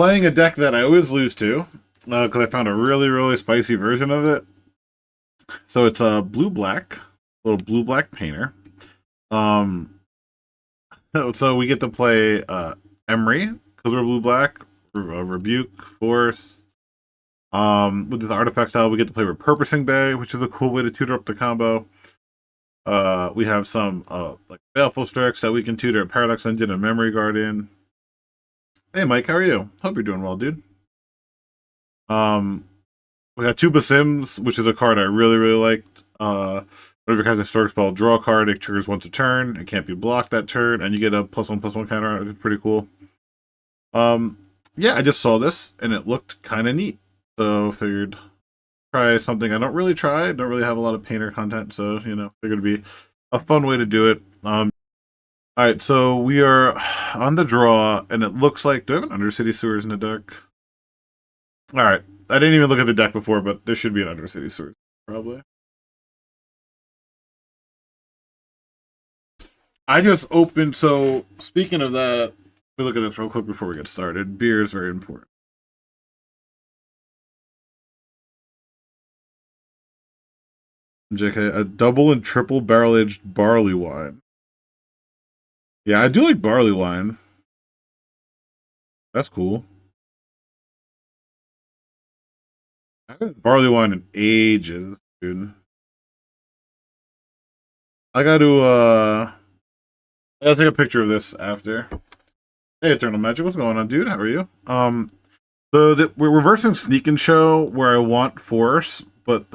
Playing a deck that I always lose to, because I found a really, really spicy version of it. So it's a blue-black, little blue-black painter. Um, so we get to play Emery, because we're blue-black, Rebuke, Force. With this artifact style, we get to play Repurposing Bay, which is a cool way to tutor up the combo. We have some like Baleful Strix that we can tutor at Paradox Engine and Memory Guardian. Hey Mike, how are you? Hope you're doing well, dude. We got two Basims, which is a card I really, really liked. Whenever it has a historic spell, draw a card, it triggers once a turn. It can't be blocked that turn, and you get a +1/+1 counter, which is pretty cool. Yeah, I just saw this, and it looked kind of neat. So figured try something I don't really try. Don't really have a lot of painter content, so, figured it'd be a fun way to do it. Alright, so we are on the draw, and it looks like... Do I have an Undercity Sewers in the deck? Alright, I didn't even look at the deck before, but there should be an Undercity Sewers, probably. I just opened... So, speaking of that, let me look at this real quick before we get started. Beer is very important. JK, a double and triple barrel-aged barley wine. Yeah, I do like barley wine. That's cool. I haven't barley wine in ages, dude. I gotta take a picture of this after. Hey, Eternal Magic, what's going on, dude? How are you? We're reversing Sneak and Show where I want Force, but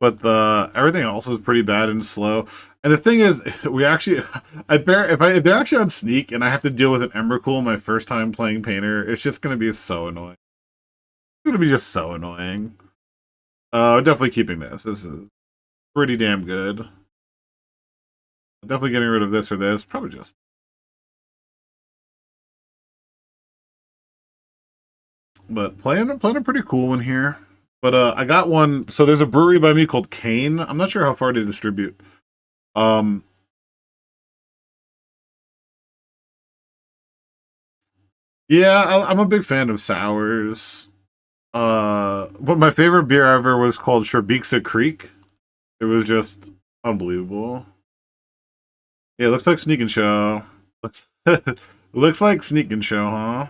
everything else is pretty bad and slow. And the thing is, we actually, if they're actually on Sneak and I have to deal with an Emrakul my first time playing Painter, it's just gonna be so annoying. It's gonna be just so annoying. Definitely keeping this. This is pretty damn good. Definitely getting rid of this or this. Probably just. But playing a pretty cool one here. But I got one. So there's a brewery by me called Kane. I'm not sure how far they distribute. Yeah, I'm a big fan of sours. But my favorite beer ever was called Sherbixa Creek. It was just unbelievable. Yeah, it looks like Sneak and Show. Looks like Sneak and Show, huh?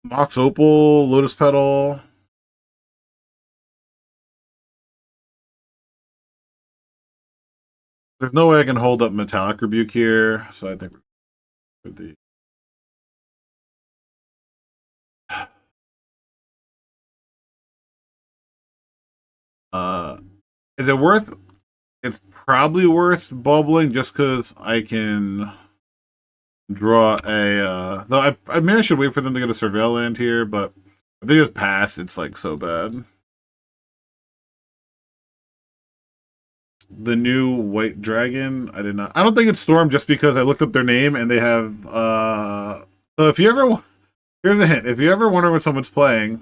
Mox Opal, Lotus Petal. There's no way I can hold up Metallic Rebuke here, so I think we're the. Is it worth? It's probably worth bubbling just because I can draw a. Though I maybe I should wait for them to get a Surveil land here, but if they just pass, it's like so bad. The new White Dragon, I did not. I don't think it's Storm just because I looked up their name and they have. So if you ever, here's a hint: if you ever wonder what someone's playing,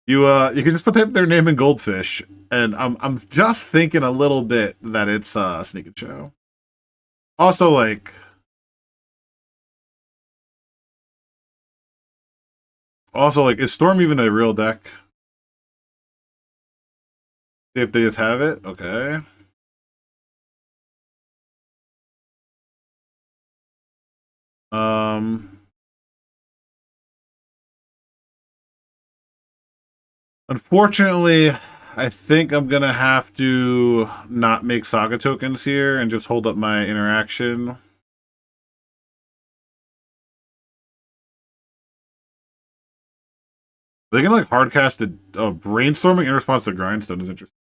you can just put their name in Goldfish, and I'm just thinking a little bit that it's Sneak and Show. Also, is Storm even a real deck? If they just have it, okay. Unfortunately, I think I'm gonna have to not make Saga tokens here and just hold up my interaction. They can like hardcast it. Brainstorming in response to Grindstone is interesting.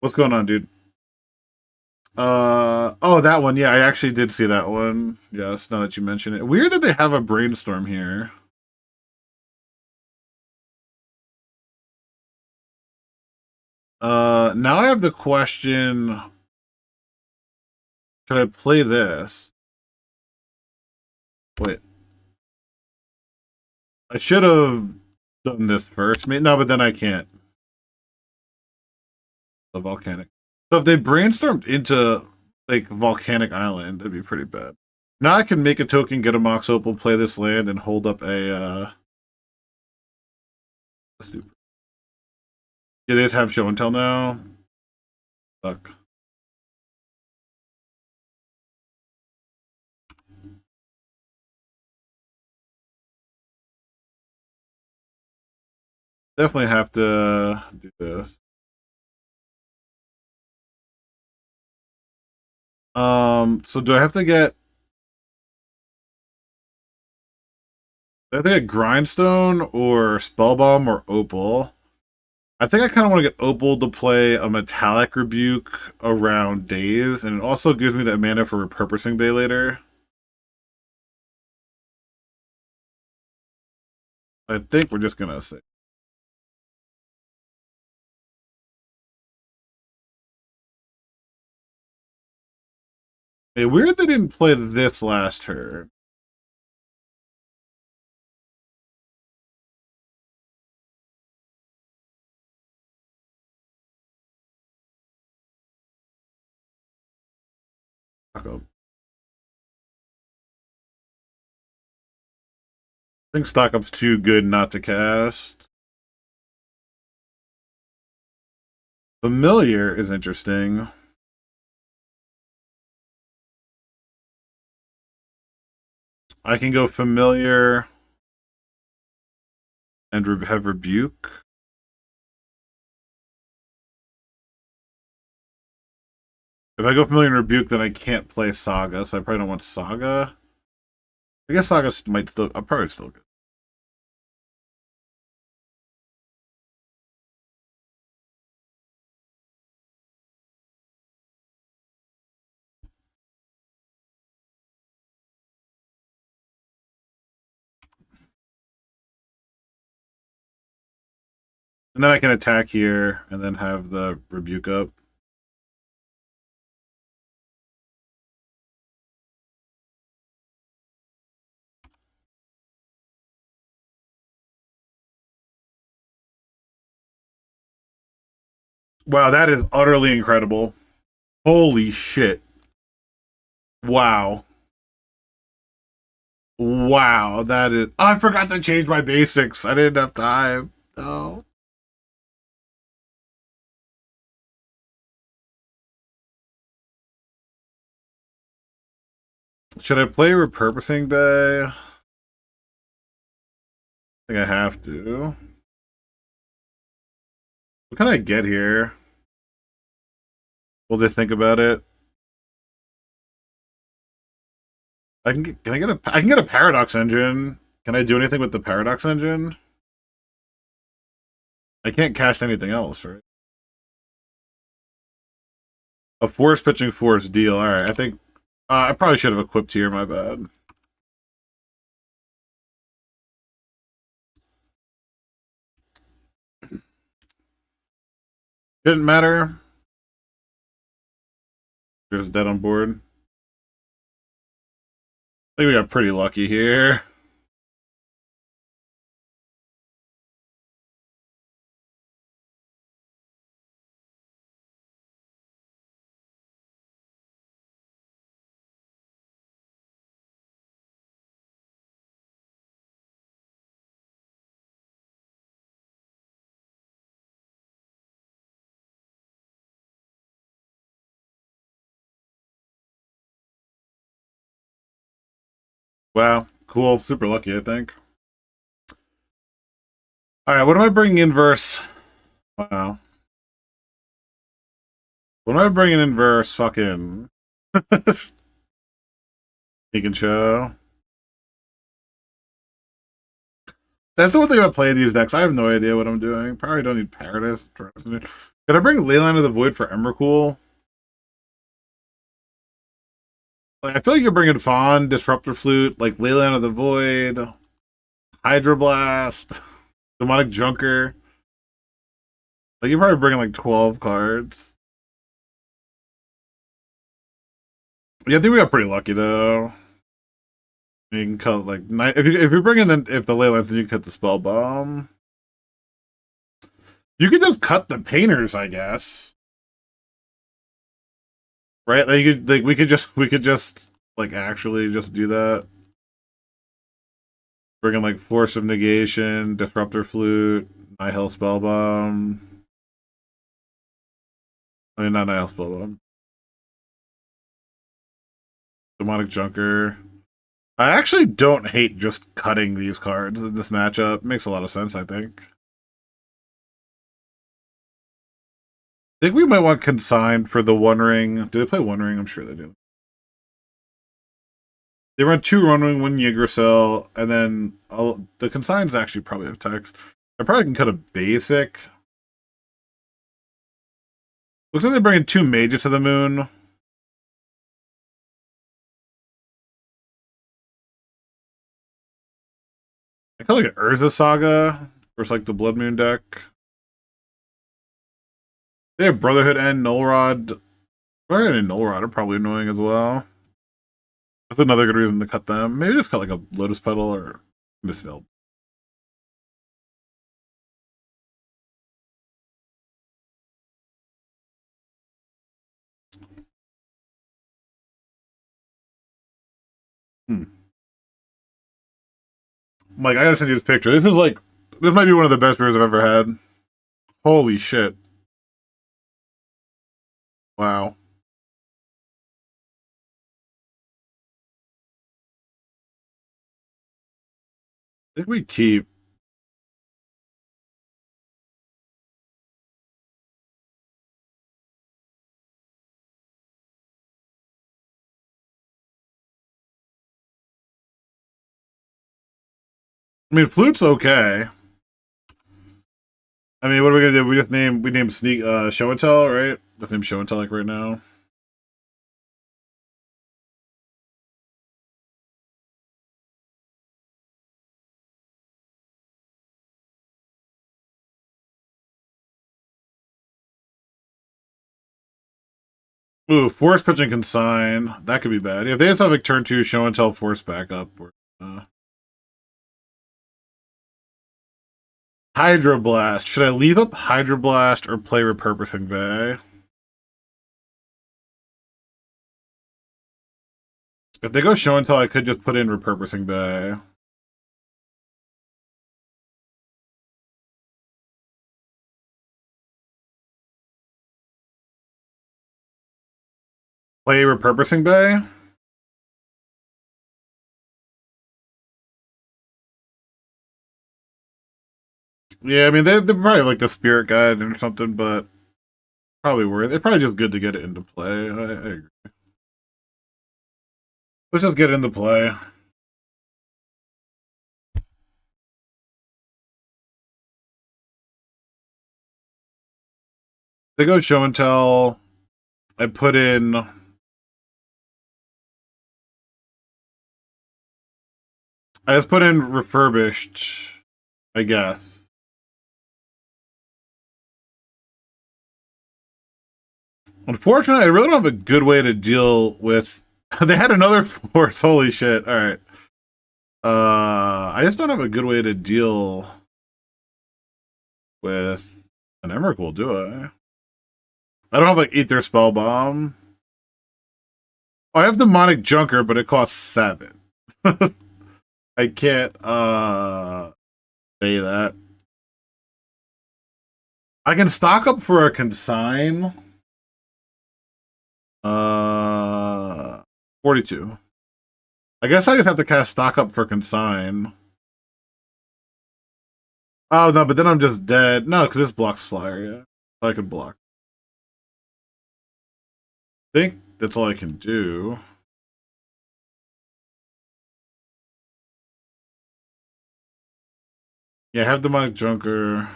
What's going on, dude? Oh, that one. Yeah, I actually did see that one. Yes, now that you mention it. Weird that they have a brainstorm here. Now I have the question: should I play this? Wait, I should have done this first. No, but then I can't. The volcanic. So if they brainstormed into like Volcanic Island, it'd be pretty bad. Now I can make a token, get a Mox Opal, play this land, and hold up a stupid. Yeah, they just have show and tell now. Fuck. Definitely have to do this. So do I have to get Grindstone or Spellbomb or Opal? I think I kind of want to get Opal to play a Metallic Rebuke around Days, and it also gives me that mana for repurposing Bay later. I think we're just gonna say. Hey, weird they didn't play this last turn. I think Stock Up's too good not to cast. Familiar is interesting. I can go Familiar and have Rebuke. If I go Familiar and Rebuke, then I can't play Saga, so I probably don't want Saga. I guess Saga might still. I'm probably still good. And then I can attack here and then have the Rebuke up. Wow, that is utterly incredible. Holy shit. Wow. Wow, that is. Oh, I forgot to change my basics. I didn't have time. No. Should I play Repurposing Bay? I think I have to. What can I get here? Will they think about it? I can get a Paradox Engine. Can I do anything with the Paradox Engine? I can't cast anything else, right? A force pitching force deal. All right, I think I probably should have equipped here. My bad. Didn't matter. Just dead on board. I think we got pretty lucky here. Wow, cool, super lucky, I think. All right, what am I bringing in verse? Wow, what am I bringing in verse? Fucking he can show. That's the one thing about playing these decks. I have no idea what I'm doing. Probably don't need Paradise. Did I bring Leyline of the Void for Emrakul? Like, I feel like you're bringing Fawn, Disruptor Flute, like Leyline of the Void, Hydroblast, Demonic Junker. Like, you're probably bringing like 12 cards. Yeah, I think we got pretty lucky though. You can cut like if you bring in if the Leylines, then you can cut the Spell Bomb. You could just cut the Painters, I guess. Right? Like we could just like actually just do that. Bring in like Force of Negation, Disruptor Flute, Nihil Spellbomb. I mean, not Nihil Spellbomb. Demonic Junker. I actually don't hate just cutting these cards in this matchup. Makes a lot of sense, I think. I think we might want Consigned for the One Ring. Do they play One Ring? I'm sure they do. They run 2 One Ring, 1 Yggdrasil, and then the Consigns actually probably have text. I probably can cut a basic. Looks like they're bringing 2 Mages to the Moon. I call it like an Urza Saga versus like the Blood Moon deck. They have Brotherhood and Null Rod. Brotherhood and Null Rod are probably annoying as well. That's another good reason to cut them. Maybe just cut like a Lotus Petal or Misfilled. Mike, I gotta send you this picture. This might be one of the best beers I've ever had. Holy shit. Wow. I think we keep. I mean, Flute's okay. I mean, what are we gonna do? We name Sneak Show and Tell, right? Let's name Show and Tell like right now. Ooh, Force Pitching Consign. That could be bad. If they just have like turn 2 Show and Tell Force backup or Hydroblast. Should I leave up Hydroblast or play Repurposing Bay? If they go Show and Tell, I could just put in Repurposing Bay. Play Repurposing Bay? Yeah, I mean, they're probably like the Spirit Guide or something, but probably worth it. It's probably just good to get it into play. I agree. Let's just get it into play. They go Show and Tell. I put in. I just put in Refurbished, I guess. Unfortunately, I really don't have a good way to deal with. They had another force. Holy shit! All right. I just don't have a good way to deal with an Emrakul, do I? I don't have like Ether Spell Bomb. Oh, I have Demonic Junker, but it costs 7. I can't say that. I can stock up for a consign. 42. I guess I just have to cast stock up for consign. Oh no, but then I'm just dead. No, because this blocks flyer, yeah. I can block. I think that's all I can do. Yeah, have Demonic Junker.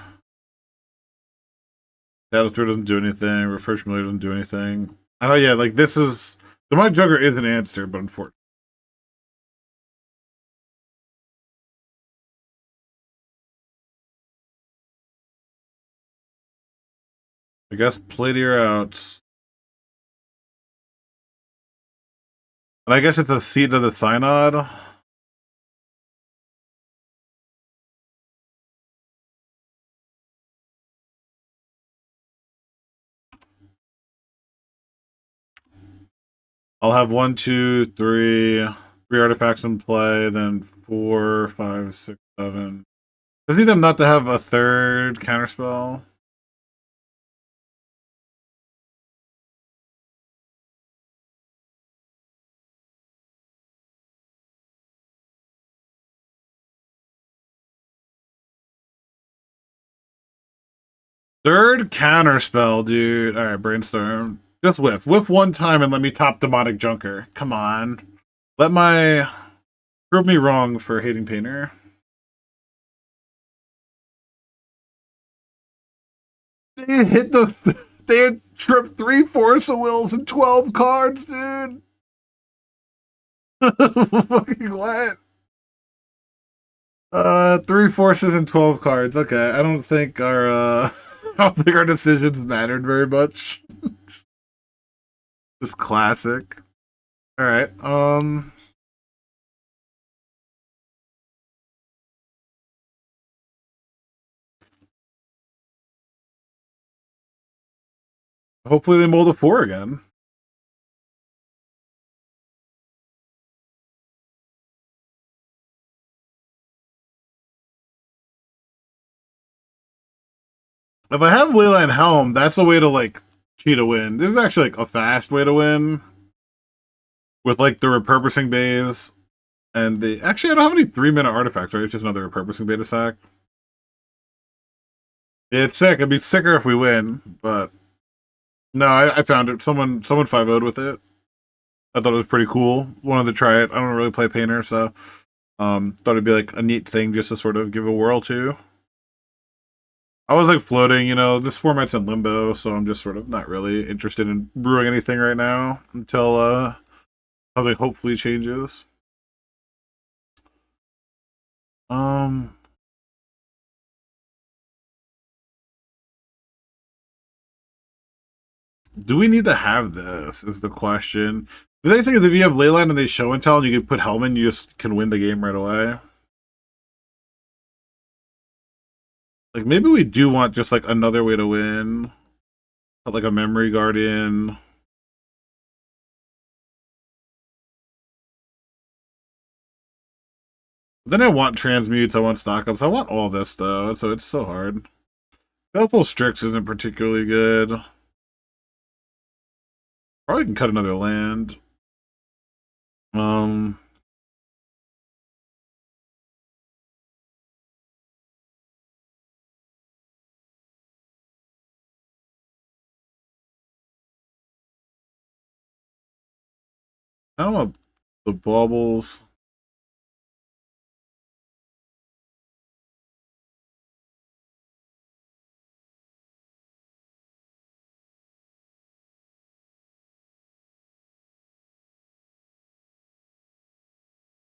Shadow Spirit doesn't do anything. Refresh Familiar doesn't do anything. I know, yeah, like this is Demonic Junker is an answer, but unfortunately. I guess play to your outs. And I guess it's a seat of the synod. I'll have one, two, three artifacts in play, then 4, 5, 6, 7. Just need them not to have a third counterspell. Third counterspell, dude. All right, brainstorm. Just whiff. Whiff one time and let me top Demonic Junker. Come on. Prove me wrong for hating Painter. They hit the. They had tripped 3 Force of Wills and 12 cards, dude. Fucking what? 3 forces and 12 cards. Okay, I don't think our I don't think our decisions mattered very much. Just classic. All right. Hopefully they mold a 4 again. If I have Leyline Helm, that's a way to like cheat a win. This is actually like a fast way to win with like the repurposing bays and the. Actually, I don't have any 3-minute artifacts. Right, it's just another repurposing beta sack. Yeah, it's sick. It'd be sicker if we win, but no, I found it. Someone 5-0'd with it. I thought it was pretty cool. Wanted to try it. I don't really play Painter, so thought it'd be like a neat thing just to sort of give a whirl to. I was like floating, this format's in limbo, so I'm just sort of not really interested in brewing anything right now until something hopefully changes. Um, do we need to have this? Is the question. The next thing is if you have Leyline and they show and tell and you can put Helm in, you just can win the game right away. Like maybe we do want just like another way to win, like a Memory Guardian. Then I want transmutes, I want stock ups, I want all this though, so it's so hard. Baleful Strix isn't particularly good. Probably can cut another land. Um, I don't know the baubles.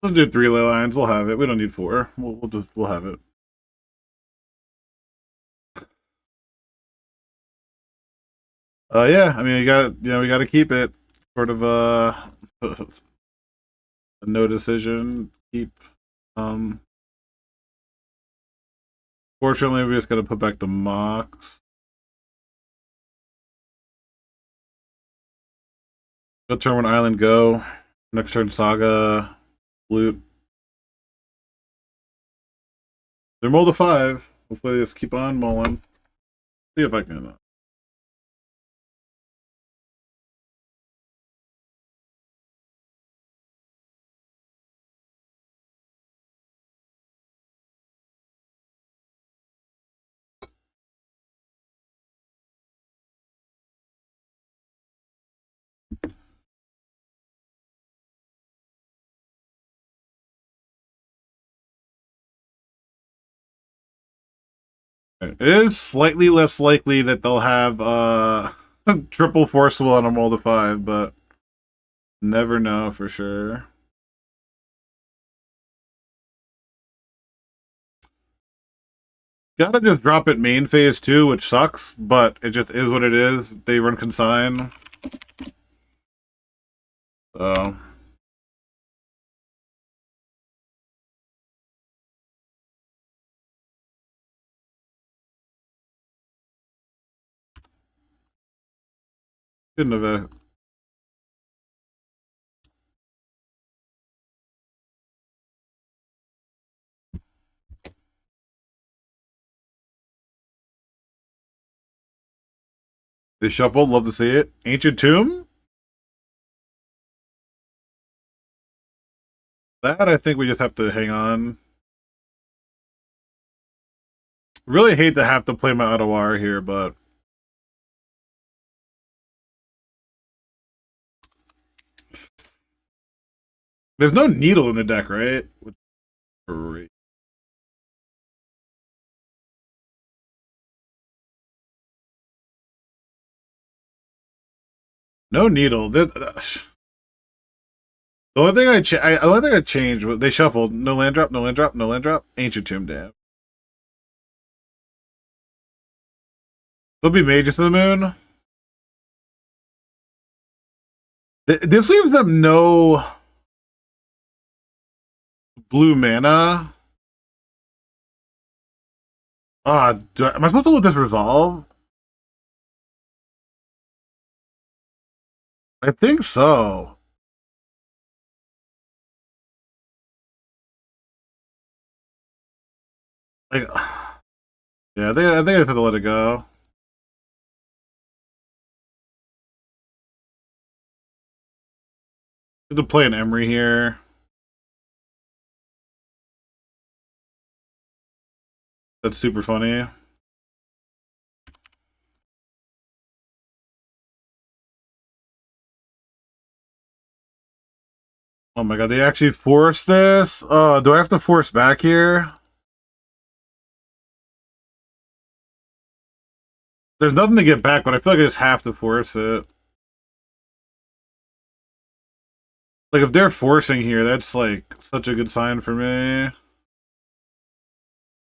Let's do 3 ley lines. We'll have it. We don't need 4. We'll have it. Yeah. I mean, we got to keep it. Sort of a no decision. Keep. Um. Fortunately, we just got to put back the mocks. Go turn 1 island. Go. Next turn saga. Loot. They're mold to 5. Hopefully, they just keep on mulling. See if I can. It is slightly less likely that they'll have triple forcible on a mold of 5, but never know for sure. Gotta just drop it main phase 2, which sucks, but it just is what it is. They run consign. So shouldn't have They shuffled. Love to see it. Ancient Tomb. That I think we just have to hang on. Really hate to have to play my Ottawa here, but there's no needle in the deck, right? Great. No needle. The only thing I changed was they shuffled. No land drop. No land drop. No land drop. Ancient Tomb. Damn. There'll be Mages of the Moon. This leaves them no blue mana. Am I supposed to let this resolve? I think so. Like, yeah, I think I have to let it go. I have to play an Emery here. That's super funny. Oh my god, they actually forced this? Oh, do I have to force back here? There's nothing to get back, but I feel like I just have to force it. Like, if they're forcing here, that's, like, such a good sign for me.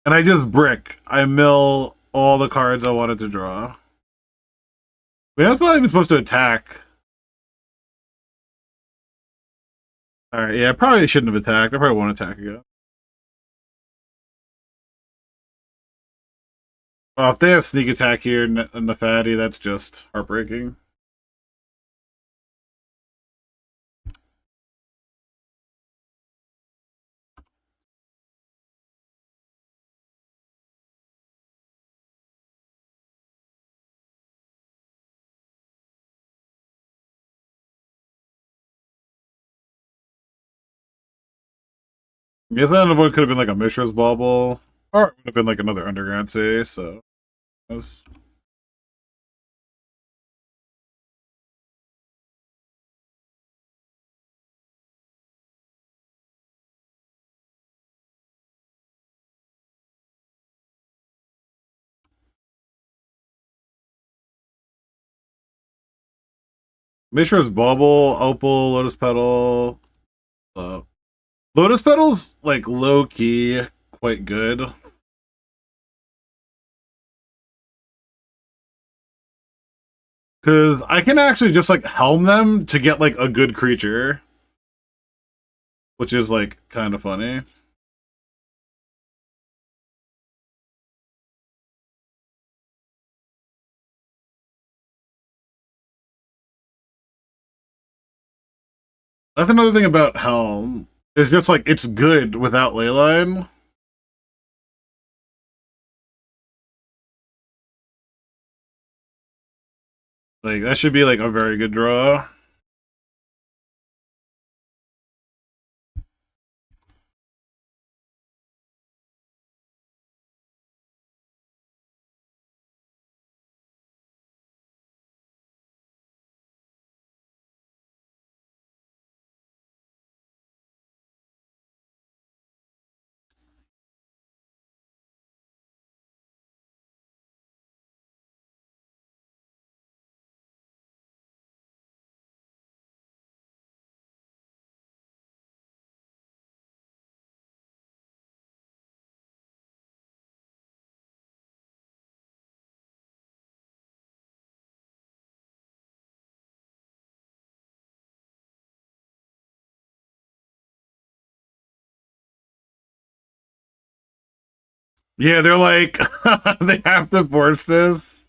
And I just brick. I mill all the cards I wanted to draw. Wait, I was probably even supposed to attack. Alright, yeah, I probably shouldn't have attacked. I probably won't attack again. Oh, if they have sneak attack here in the fatty, that's just heartbreaking. I guess that one could have been like a Mishra's Bauble, or it would have been like another Underground Sea, so that was... Mishra's Bauble, Opal, Lotus Petal. Uh, Lotus Petal's like low key quite good. Because I can actually just like helm them to get like a good creature, which is like kind of funny. That's another thing about Helm. It's just like it's good without Leyline. Like that should be like a very good draw. Yeah, they're like they have to force this.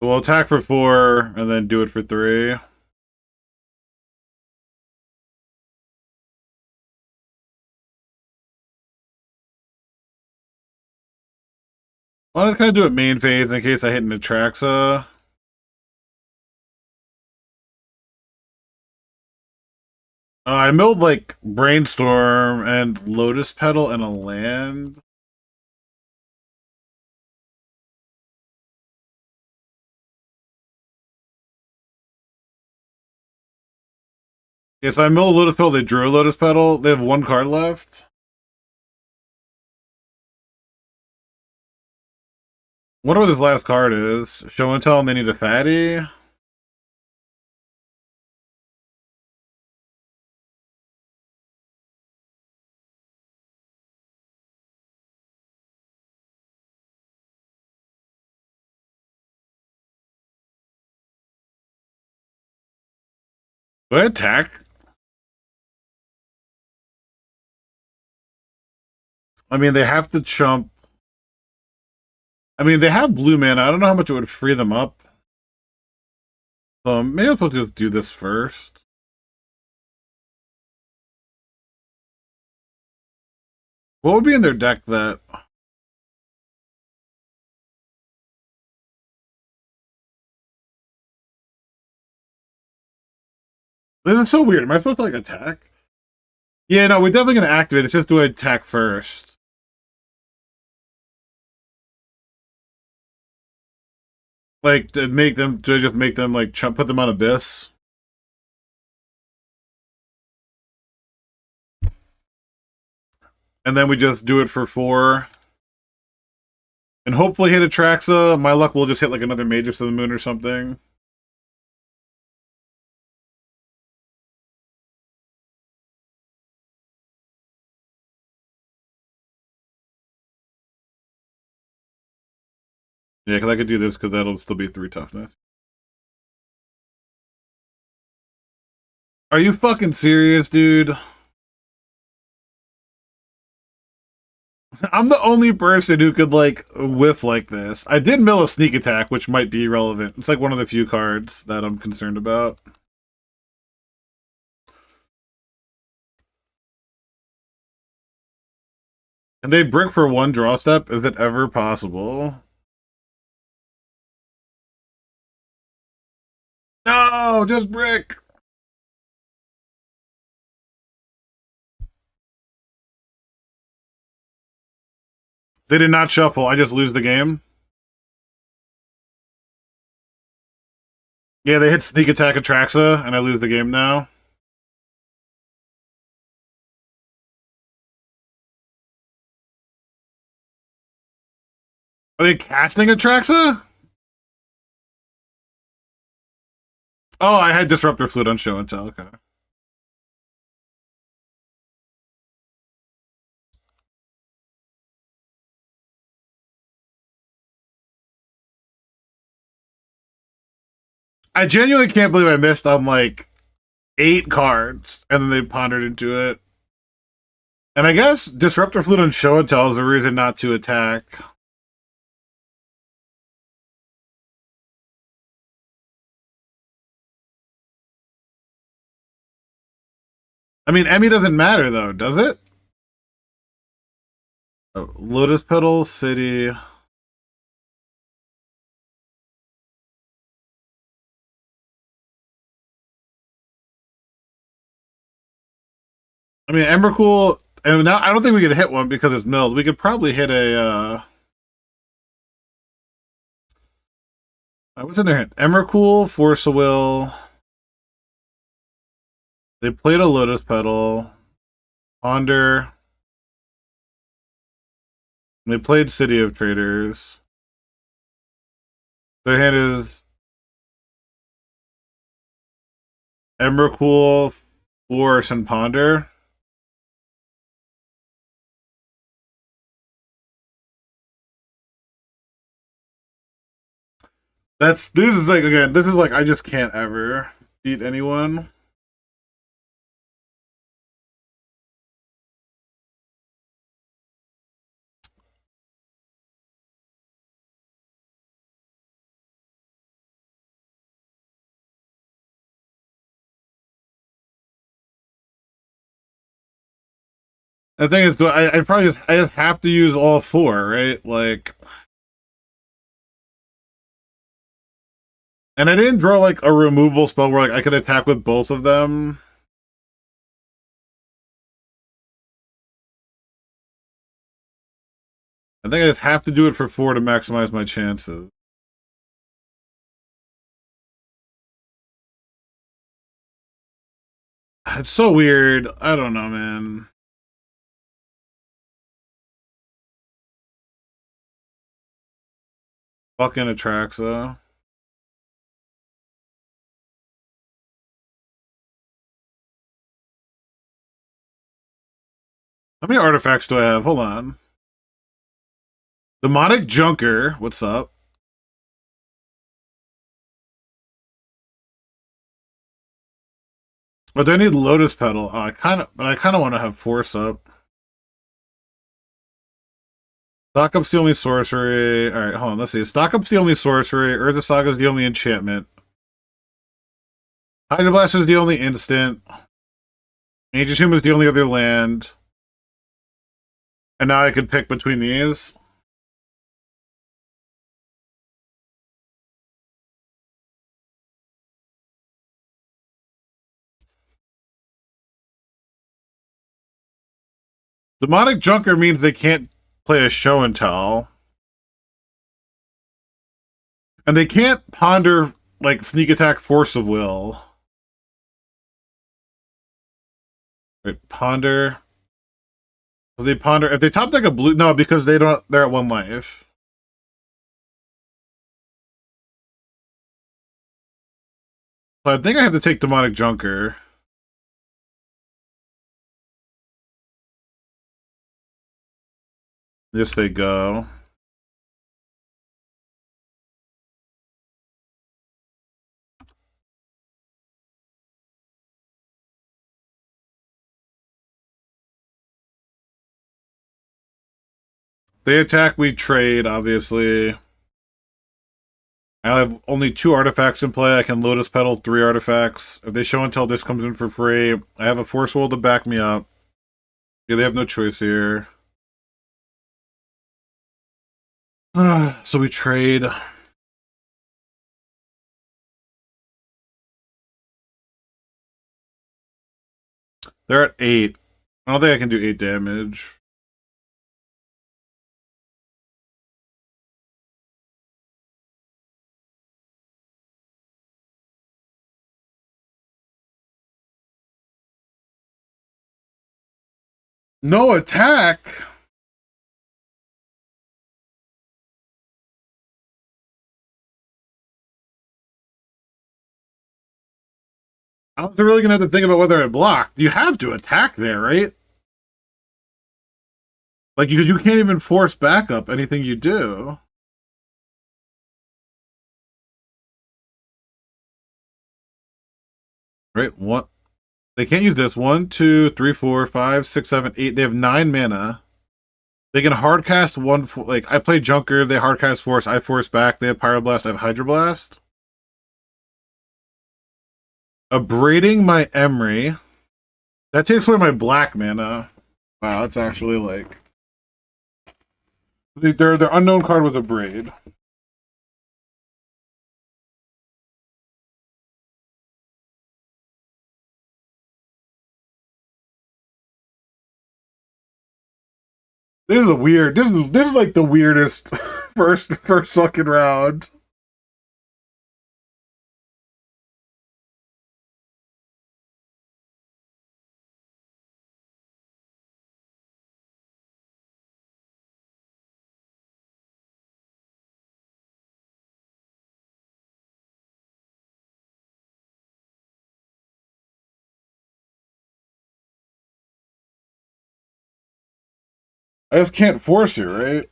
We'll attack for 4 and then do it for 3. Well, let's kind of do it main phase in case I hit an Atraxa. I milled like Brainstorm and Lotus Petal and a land. Yeah, so I milled Lotus Petal, they drew a Lotus Petal. They have 1 card left. Wonder what this last card is. Show and tell, and they need a fatty. Do I attack? I mean, they have to chump. I mean, they have blue mana. I don't know how much it would free them up. So maybe I'm supposed to just do this first. What would be in their deck that... This is so weird. Am I supposed to, like, attack? Yeah, no, we're definitely going to activate. It's just do I attack first. Like, to make them... Do I just make them, like, put them on Abyss? And then we just do it for 4. And hopefully hit Atraxa. My luck will just hit, like, another Magus of the Moon or something. Yeah, because I could do this because that'll still be 3 toughness. Are you fucking serious, dude? I'm the only person who could, like, whiff like this. I did mill a sneak attack, which might be relevant. It's like one of the few cards that I'm concerned about. And they brick for 1 draw step? Is it ever possible? No, just brick! They did not shuffle. I just lose the game. Yeah, they hit sneak attack Atraxa, and I lose the game now. Are they casting Atraxa? Oh, I had Disruptor Flute on show and tell. Okay. I genuinely can't believe I missed on, like, 8 cards, and then they pondered into it. And I guess Disruptor Flute on show and tell is a reason not to attack. I mean, Emmy doesn't matter, though, does it? Oh, Lotus Petal, City. I mean, Emrakul, and now I don't think we could hit one because it's milled. We could probably hit a, what's in their hand? Emrakul, Force of Will. They played a Lotus Petal. Ponder. They played City of Traders. Their hand is Emrakul, Force, and Ponder. This is like, again, this is like, I just can't ever beat anyone. The thing is, I just have to use all four, right? Like, and I didn't draw like a removal spell where like I could attack with both of them. I think I just have to do it for 4 to maximize my chances. It's so weird. I don't know, man. Fucking Atraxa. How many artifacts do I have? Hold on. Demonic Junker. What's up? But do I need Lotus Petal? Oh, I kind of want to have Force up. Stock Up's the only sorcery. Alright, hold on, let's see. Stock Up's the only sorcery. Earth Saga's the only enchantment. Hydro Blast is the only instant. Ancient Tomb is the only other land. And now I can pick between these. Demonic Junker means they can't play a show and tell. And they can't ponder, like, sneak attack, force of will. Right, ponder. They ponder. If they top deck a blue, no, because they're at 1 life. So I think I have to take Demonic Junker. Yes, they go. They attack, we trade, obviously. I have only 2 artifacts in play. I can Lotus Petal 3 artifacts. If they show and tell, this comes in for free. I have a Force Will to back me up. Yeah, they have no choice here. So we trade. They're at 8. I don't think I can do 8 damage. No attack? I don't think they're really going to have to think about whether I block. You have to attack there, right? Like, you can't even force backup anything you do. Right? What? They can't use this. 1, 2, 3, 4, 5, 6, 7, 8. They have 9 mana. They can hardcast 1. Like, I play Junker. They hardcast Force. I force back. They have Pyroblast. I have Hydroblast. Abrading my Emery. That takes away my black mana. Wow, that's actually like... Their unknown card was Abrade. This is a weird. This is like the weirdest first fucking round. I just can't force you, right?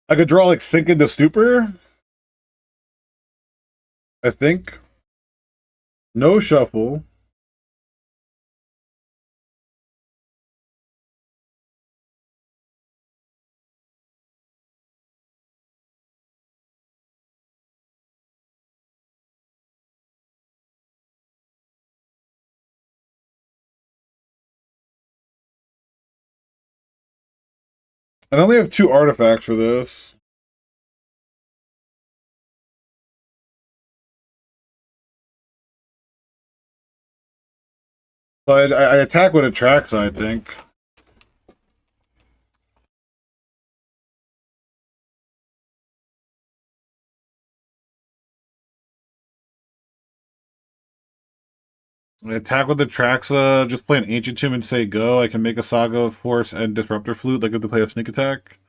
I could draw like Sink into Stupor. I think. No shuffle. I only have 2 artifacts for this. So I attack what attracts, I think. I attack with attracts, just play an Ancient Tomb and say go. I can make a Saga of Force and Disruptor Flute, like if they play a sneak attack.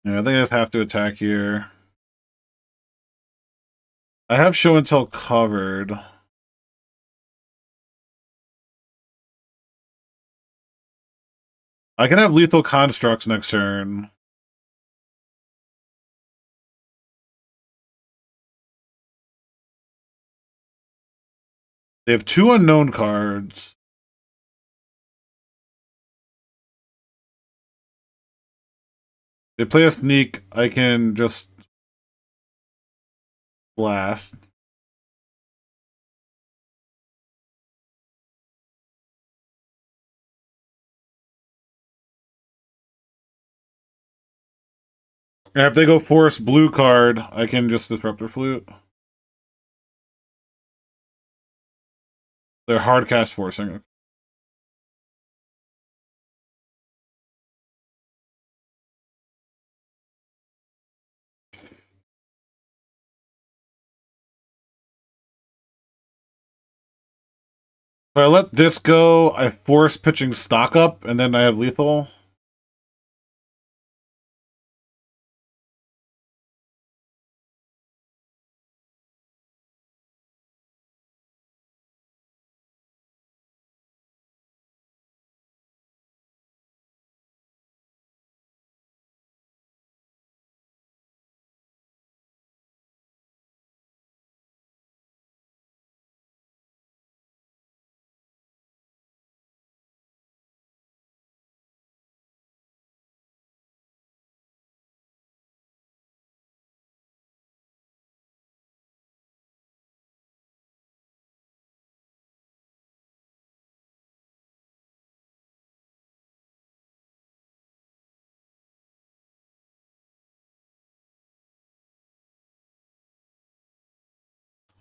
Yeah, I think I just have to attack here. I have Show and Tell covered. I can have Lethal Constructs next turn. They have 2 unknown cards. They play a sneak, I can just blast. And if they go Force blue card, I can just Disruptor Flute. They're hard cast forcing. If I let this go, I force pitching stock up, and then I have lethal.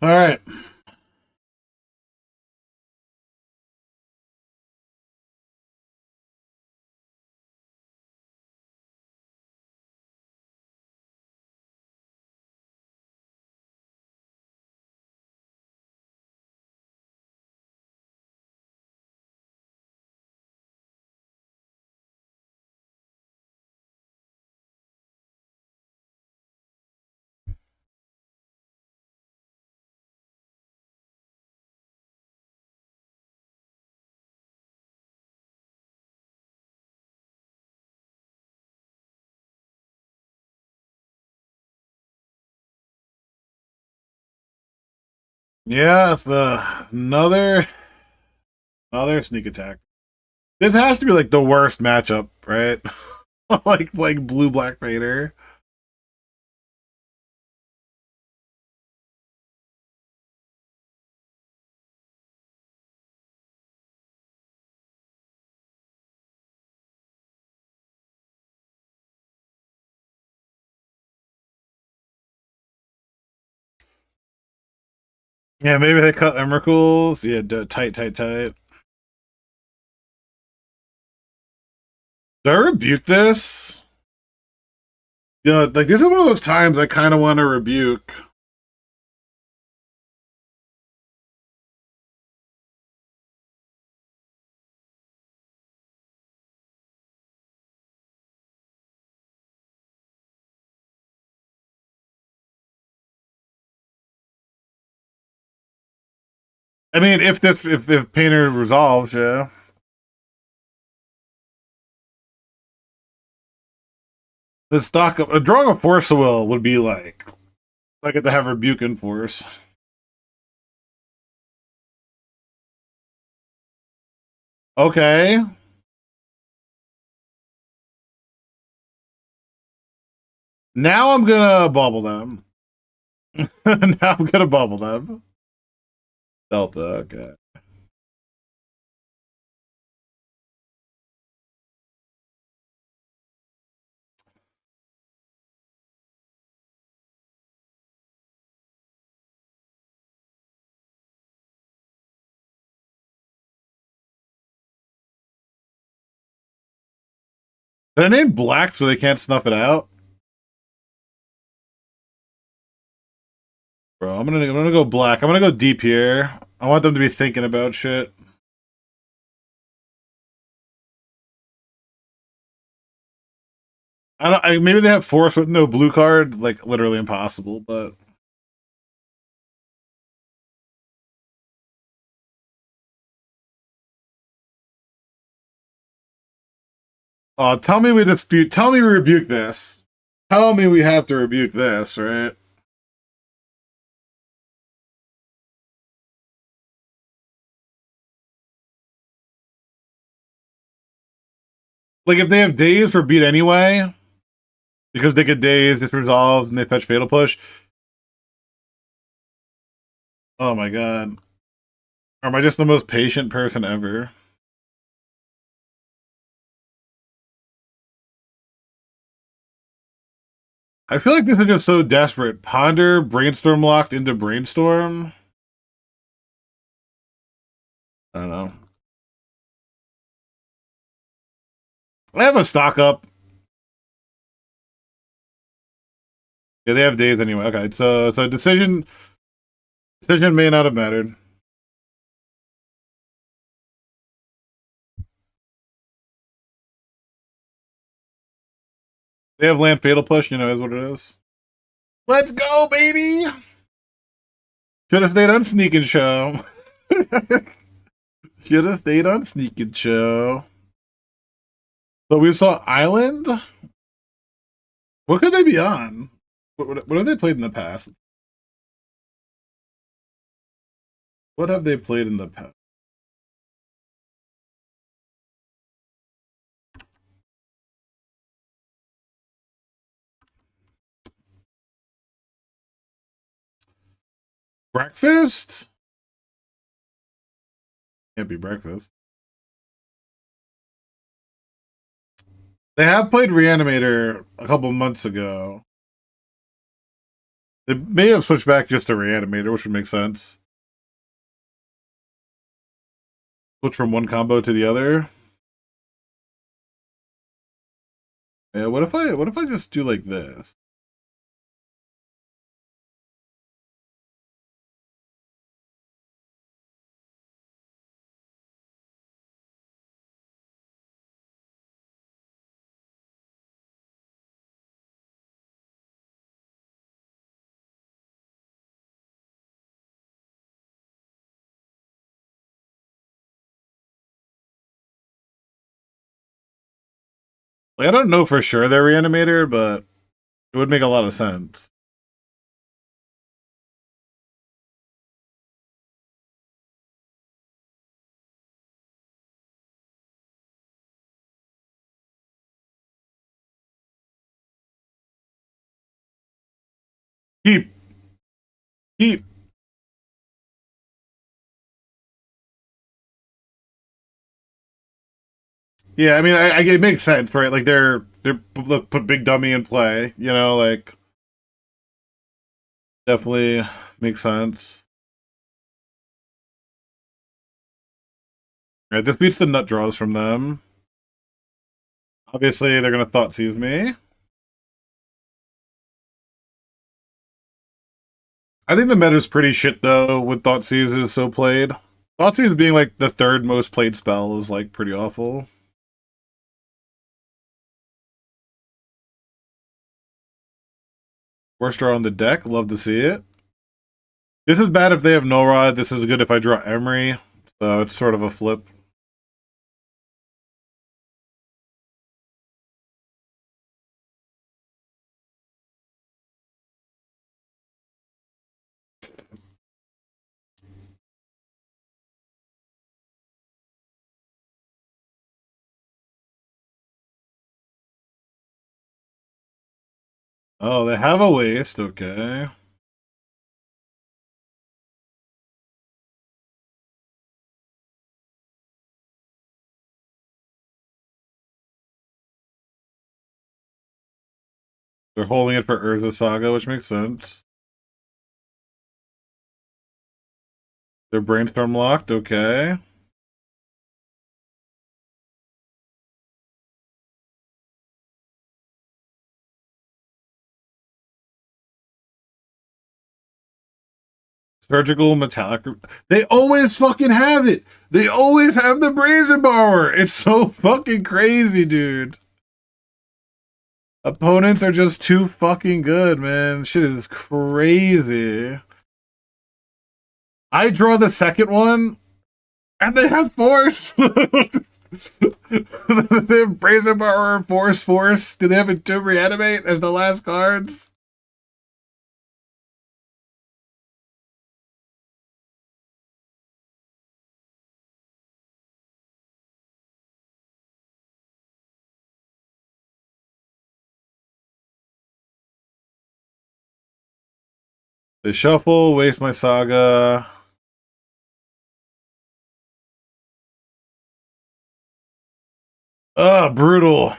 All right. Yeah, it's another sneak attack. This has to be like the worst matchup, right? like blue black Vader. Yeah, maybe they cut Emrakul's. Yeah, tight. Do I rebuke this? Yeah, like this is one of those times I kind of want to rebuke. I mean, if Painter resolves, yeah. The stock of drawing a Force of Will would be like I get to have rebuke and force. Okay. Now I'm gonna bubble them. Now I'm gonna bubble them. Delta, okay. Did I name black so they can't snuff it out? Bro, I'm gonna go black. I'm gonna go deep here. I want them to be thinking about shit. Maybe they have force with no blue card, like literally impossible, but tell me we dispute. Tell me we rebuke this. Tell me we have to rebuke this, right? Like if they have days for beat anyway, because they get days, it's resolved, and they fetch fatal push. Oh my god. Am I just the most patient person ever? I feel like this is just so desperate. Ponder, brainstorm locked into brainstorm. I don't know. I have a stock up. Yeah, they have days anyway. Okay, so decision may not have mattered. They have land fatal push, is what it is. Let's go, baby! Should have stayed on Sneak and Show. Should have stayed on Sneak and Show. So we saw Island. What could they be on? What have they played in the past? What have they played in the past? Breakfast? Can't be breakfast. They have played Reanimator a couple months ago. They may have switched back just to Reanimator, which would make sense. Switch from one combo to the other. Yeah, what if I just do like this? Like, I don't know for sure they're Reanimator, but it would make a lot of sense. Keep, keep. Yeah, I mean, it makes sense, right? Like they're put Big Dummy in play, like definitely makes sense. Right, this beats the nut draws from them. Obviously, they're gonna thought seize me. I think the meta's pretty shit though, with thought seize is so played. Thought seize being like the third most played spell is like pretty awful. Worst draw on the deck, love to see it. This is bad if they have no rod. This is good if I draw Emery. So it's sort of a flip. Oh, they have a waste. Okay. They're holding it for Urza Saga, which makes sense. They're brainstorm locked. Okay. Surgical metallic. They always fucking have it. They always have the brazen borrower. It's so fucking crazy, dude. Opponents are just too fucking good, man. Shit is crazy. I draw the second one, and they have force. They have brazen borrower, force. Do they have Entomb Reanimate as the last cards? They shuffle, waste my saga. Brutal.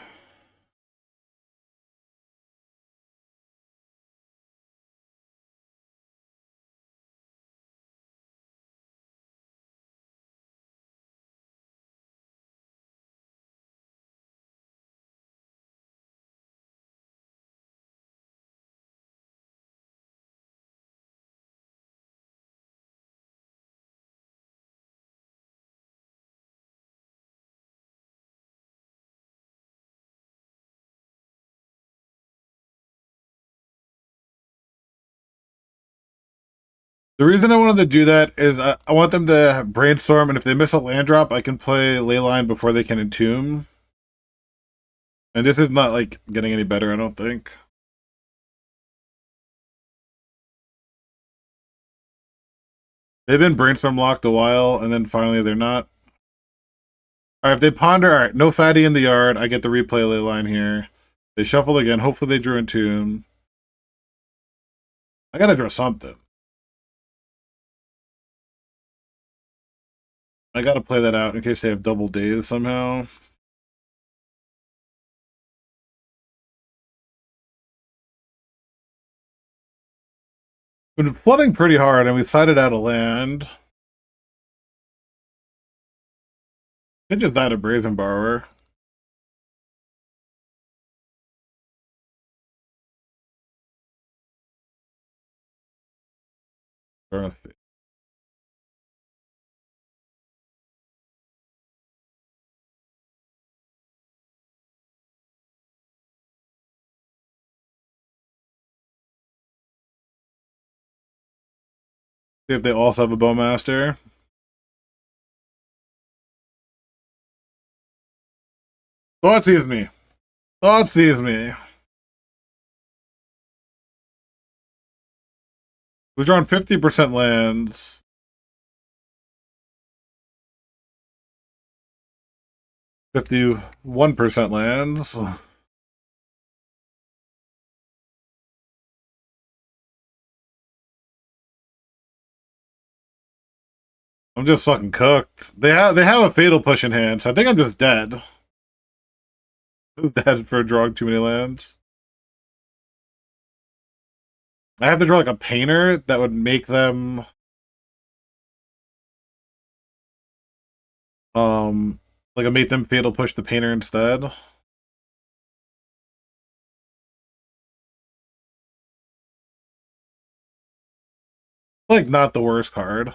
The reason I wanted to do that is I want them to brainstorm, and if they miss a land drop, I can play Leyline before they can Entomb. And this is not, like, getting any better, I don't think. They've been brainstorm locked a while, and then finally they're not. Alright, if they ponder, alright, no fatty in the yard, I get the replay Leyline here. They shuffle again, hopefully they drew Entomb. I gotta draw something. I gotta play that out in case they have double days somehow. Been flooding pretty hard, and we sided out a land. Could just add a brazen borrower. See if they also have a Bowmaster. Thoughtseize me. Thoughtseize me. We've drawn 50% lands. 51% lands. I'm just fucking cooked. They have a fatal push in hand, so I think I'm just dead. Dead for drawing too many lands. I have to draw like a painter that would make them like I make them fatal push the painter instead. Like not the worst card.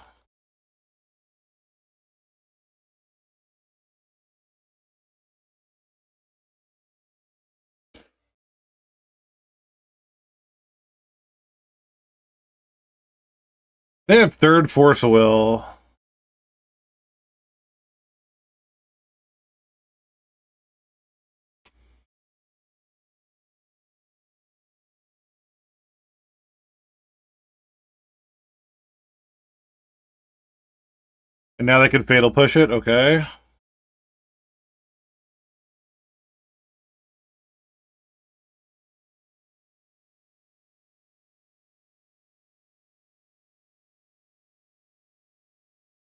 They have third Force of Will. And now they can fatal push it, okay.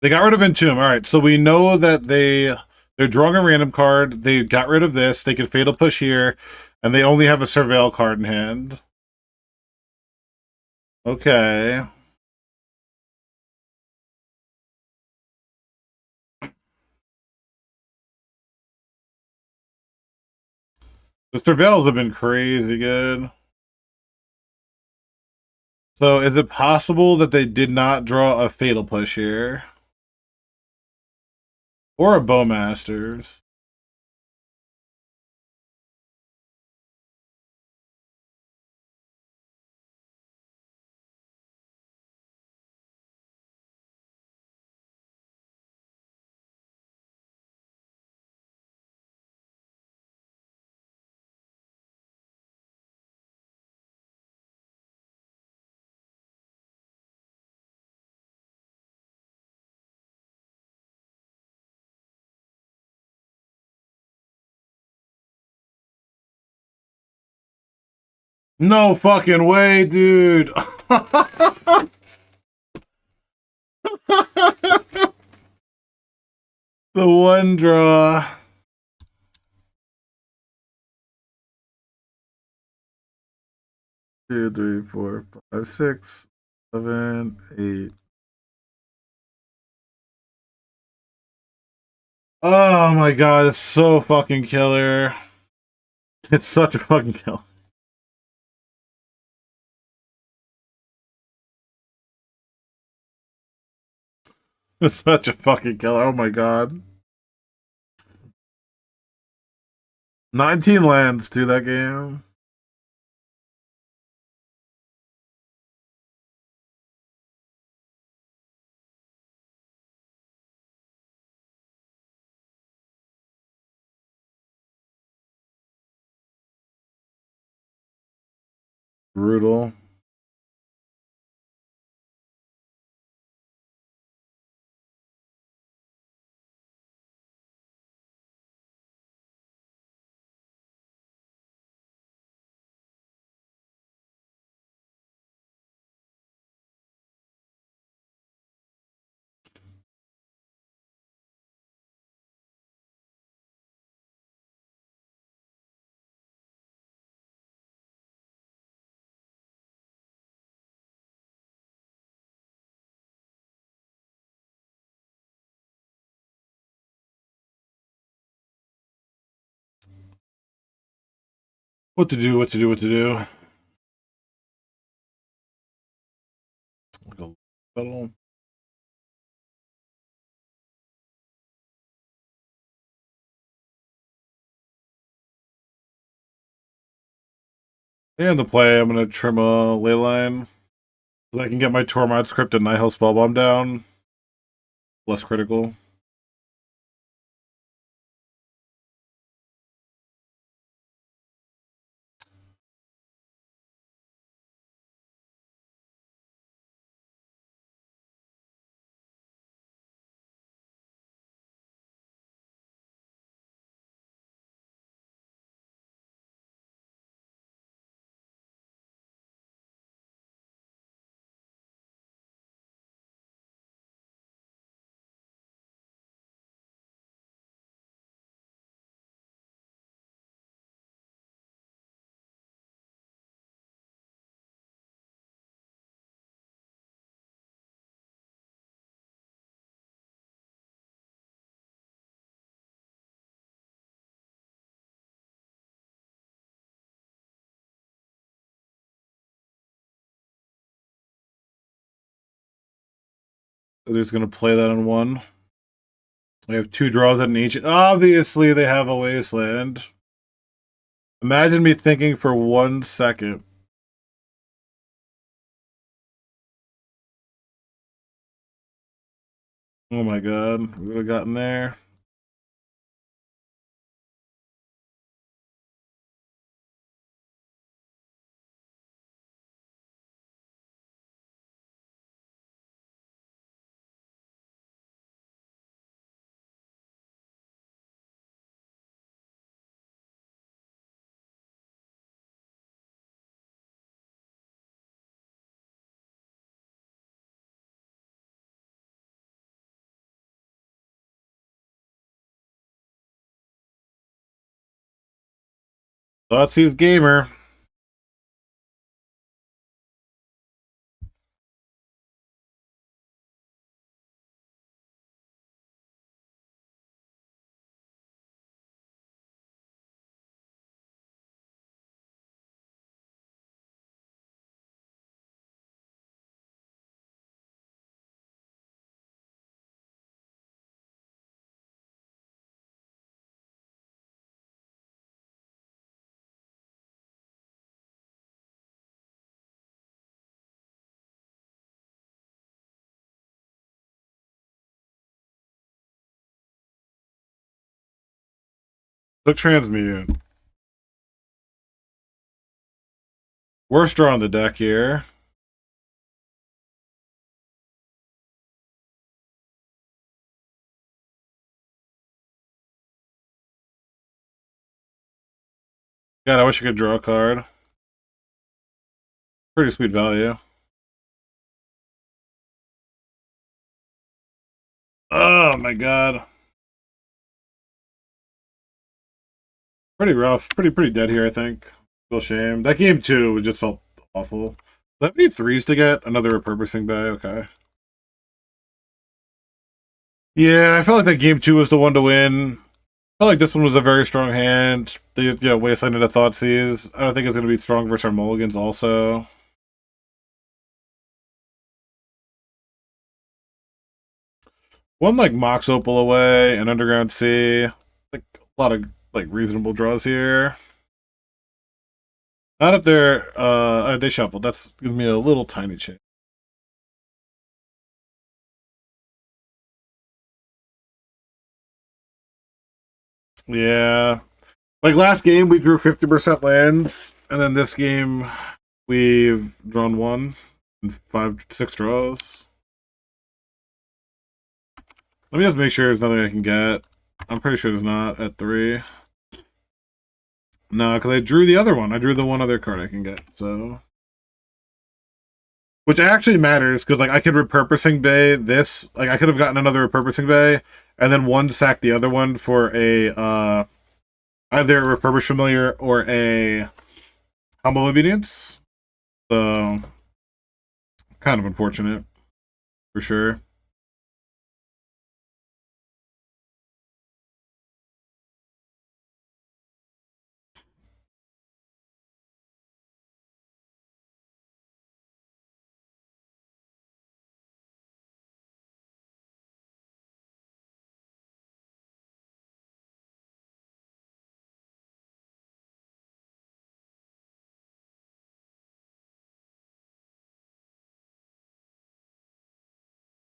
They got rid of Entomb. Alright, so we know that they're drawing a random card. They got rid of this. They can fatal push here. And they only have a Surveil card in hand. Okay. The Surveils have been crazy good. So is it possible that they did not draw a Fatal Push here? Or a Bowmasters? No fucking way, dude. The one draw. Two, three, four, five, six, 7, 8. Oh my god, it's so fucking killer. It's such a fucking kill. It's such a fucking killer. Oh my god. 19 lands to that game. Brutal. What to do, what to do, what to do. Little. And the play, I'm gonna trim a ley line. So I can get my Tormod script and Nihil Spellbomb down. Less critical. They're just gonna play that on one. We have 2 draws at an ancient. Obviously, they have a wasteland. Imagine me thinking for 1 second. Oh my god, we would have gotten there. Thoughtseize Gamer. Took transmute. Worst draw on the deck here. God, I wish I could draw a card. Pretty sweet value. Oh my god. Pretty rough. Pretty dead here, I think. Real shame. That game too just felt awful. Do I have any threes to get? Another repurposing bay, okay. Yeah, I felt like that game two was the one to win. I felt like this one was a very strong hand. The Wasteland into Thoughtseize. I don't think it's gonna be strong versus our mulligans also. One like Mox Opal away and Underground Sea. Like a lot of like reasonable draws here. Not up there. They shuffled. That's gives me a little tiny chance. Yeah, like last game we drew 50% lands, and then this game we've drawn one and 5, 6 draws. Let me just make sure there's nothing I can get. I'm pretty sure there's not at 3. No, because I drew the other one. I drew the one other card I can get. So, which actually matters because like I could repurposing bay this. Like I could have gotten another repurposing bay and then one sack the other one for a either a refurbish familiar or a humble obedience. So kind of unfortunate for sure.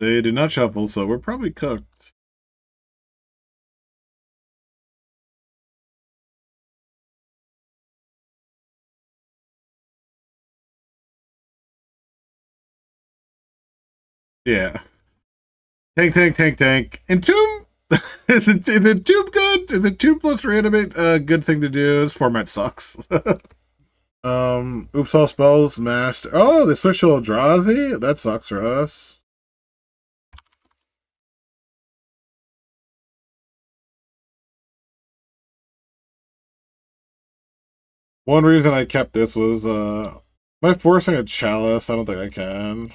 They did not shuffle, so we're probably cooked. Yeah. Tank. Entomb? Is it Tomb good? Is it Tomb plus Reanimate a good thing to do? This format sucks. Oops, all spells master. Oh, they switched to Eldrazi? That sucks for us. One reason I kept this was, am I forcing a chalice? I don't think I can.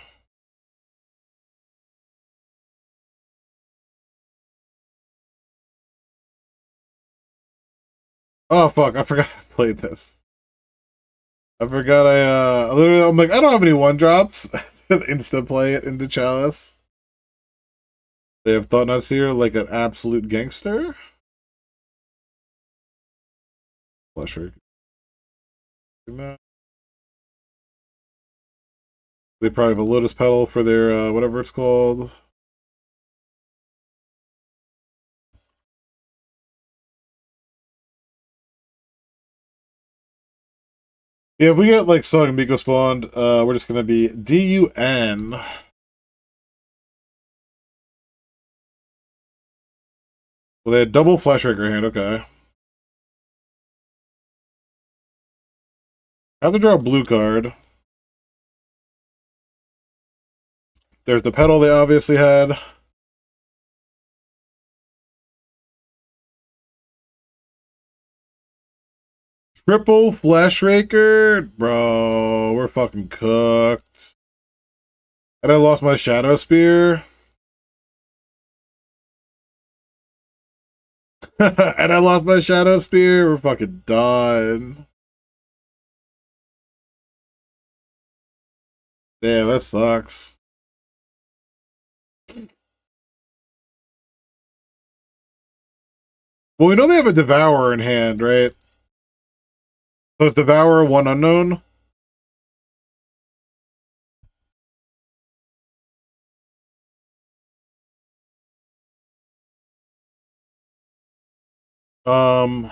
Oh, fuck, I forgot I played this. I forgot literally, I'm like, I don't have any one-drops. Insta play it into chalice. They have Thought-Knot Seer like an absolute gangster. Flusher. They probably have a Lotus Petal for their, whatever it's called. Yeah, if we get, like, Song and Miko spawned, we're just gonna be DUN. Well, they had double Flash Raker hand, okay. I have to draw a blue card. There's the Petal they obviously had. Triple Flash Raker? Bro, we're fucking cooked. And I lost my Shadow Spear. And I lost my Shadow Spear. We're fucking done. Damn, that sucks. Well, we know they have a Devourer in hand, right? So it's Devourer, one unknown? Um,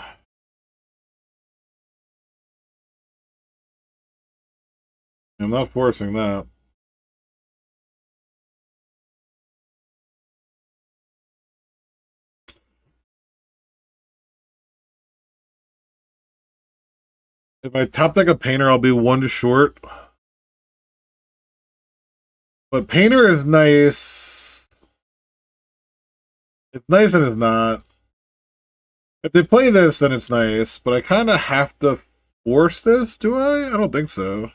I'm not forcing that. If I top deck a Painter, I'll be one short. But Painter is nice. It's nice and it's not. If they play this, then it's nice. But I kind of have to force this, do I? I don't think so.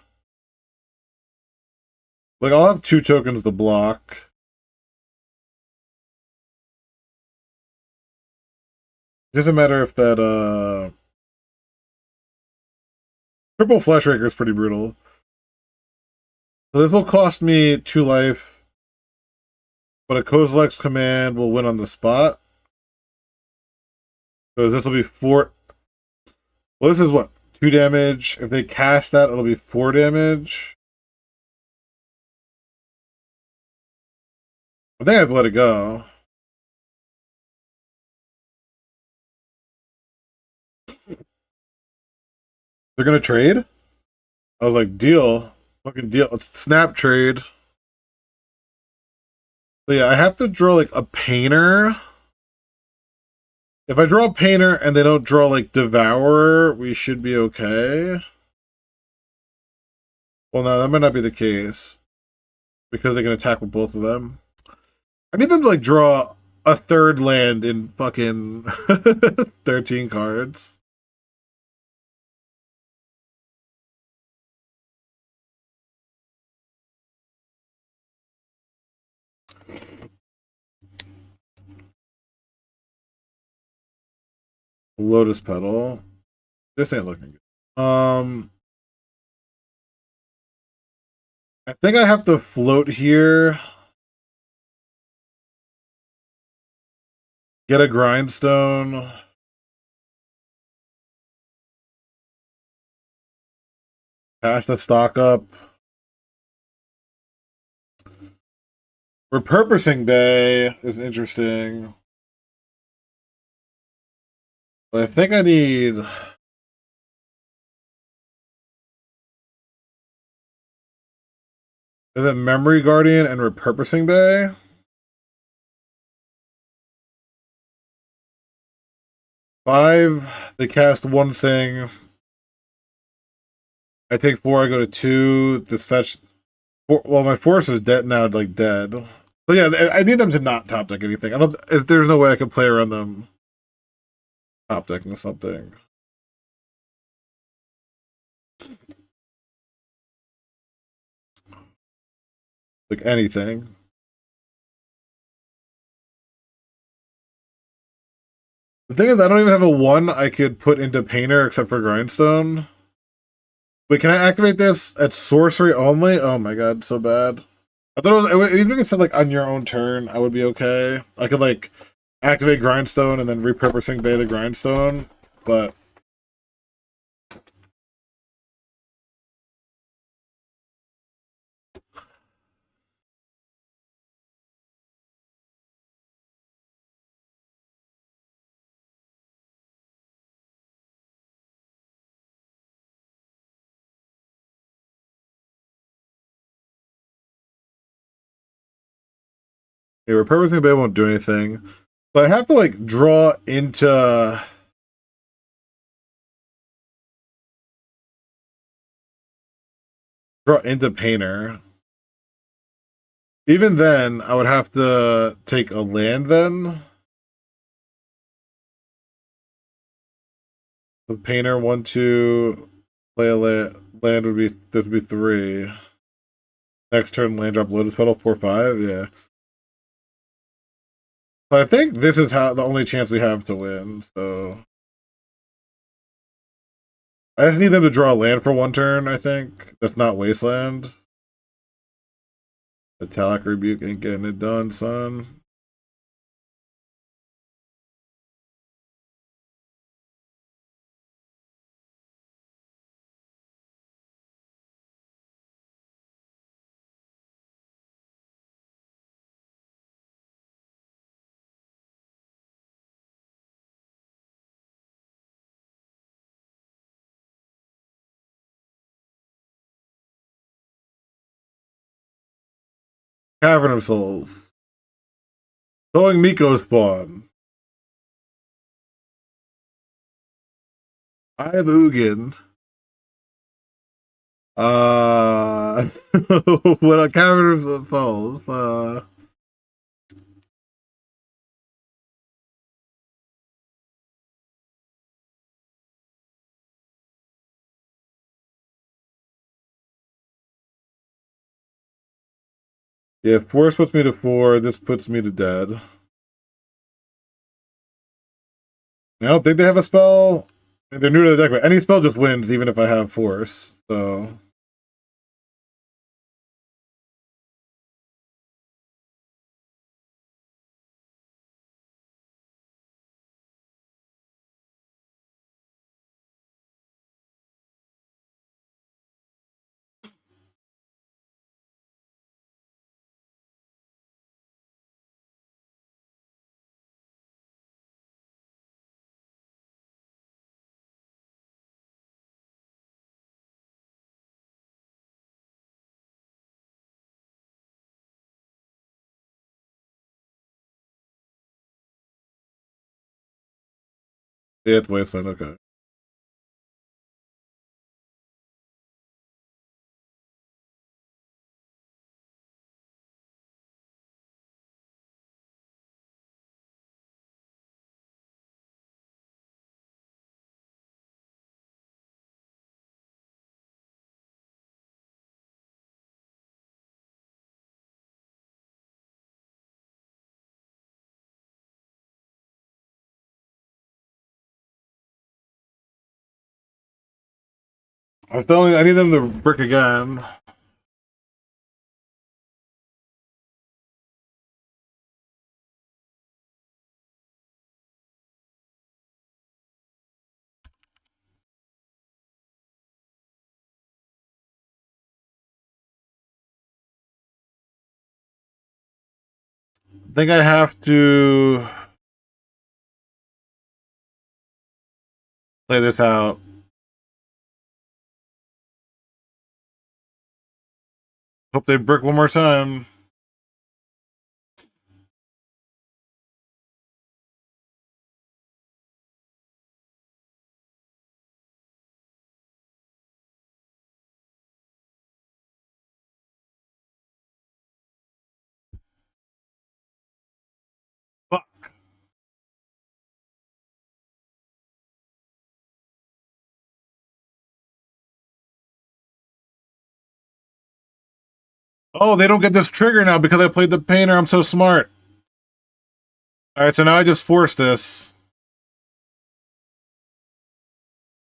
Like, I'll have 2 tokens to block. It doesn't matter if that, triple Flesh Raker is pretty brutal. So this will cost me 2 life. But a Kozilek's command will win on the spot. Because this will be 4. Well, this is what? 2 damage. If they cast that, it'll be 4 damage. I think I've let it go. They're gonna trade? I was like, deal. Fucking deal. It's snap trade. So yeah, I have to draw like a Painter. If I draw a Painter and they don't draw like Devourer, we should be okay. Well, no, that might not be the case. Because they can attack with both of them. I need them to like draw a 3rd land in fucking 13 cards. Lotus Petal. This ain't looking good. I think I have to float here. Get a Grindstone. Pass the stock up. Repurposing Bay is interesting. But I think I need... Is it Memory Guardian and Repurposing Bay? Five, they cast one thing. I take 4, I go to 2. This fetch... Well, my force is dead now, like dead. So yeah, I need them to not top deck anything. I don't... There's no way I can play around them top decking something. Like anything. The thing is, I don't even have a 1 I could put into Painter except for Grindstone. Wait, can I activate this at sorcery only? Oh my god, so bad. I thought it was, even if it said like on your own turn, I would be okay. I could like activate Grindstone and then repurposing Bay the Grindstone, but yeah, repurposing Bay won't do anything. But I have to like draw into Painter. Even then, I would have to take a land then. With Painter 1, 2, play a land would be this would be 3. Next turn, land drop Lotus Petal 4, 5. Yeah. So I think this is how the only chance we have to win. So I just need them to draw a land for 1 turn. I think that's not Wasteland. Metallic Rebuke ain't getting it done, son. Cavern of Souls. Going Miko spawn. I have Ugin. What a Cavern of Souls. Yeah, Force puts me to 4. This puts me to dead. I don't think they have a spell. They're new to the deck, but any spell just wins, even if I have Force. So yeah, it's Wasteland. Okay. I need them to brick again. I think I have to play this out. Hope they brick one more time. Fuck. Oh, they don't get this trigger now because I played the painter. I'm so smart. Alright, so now I just force this.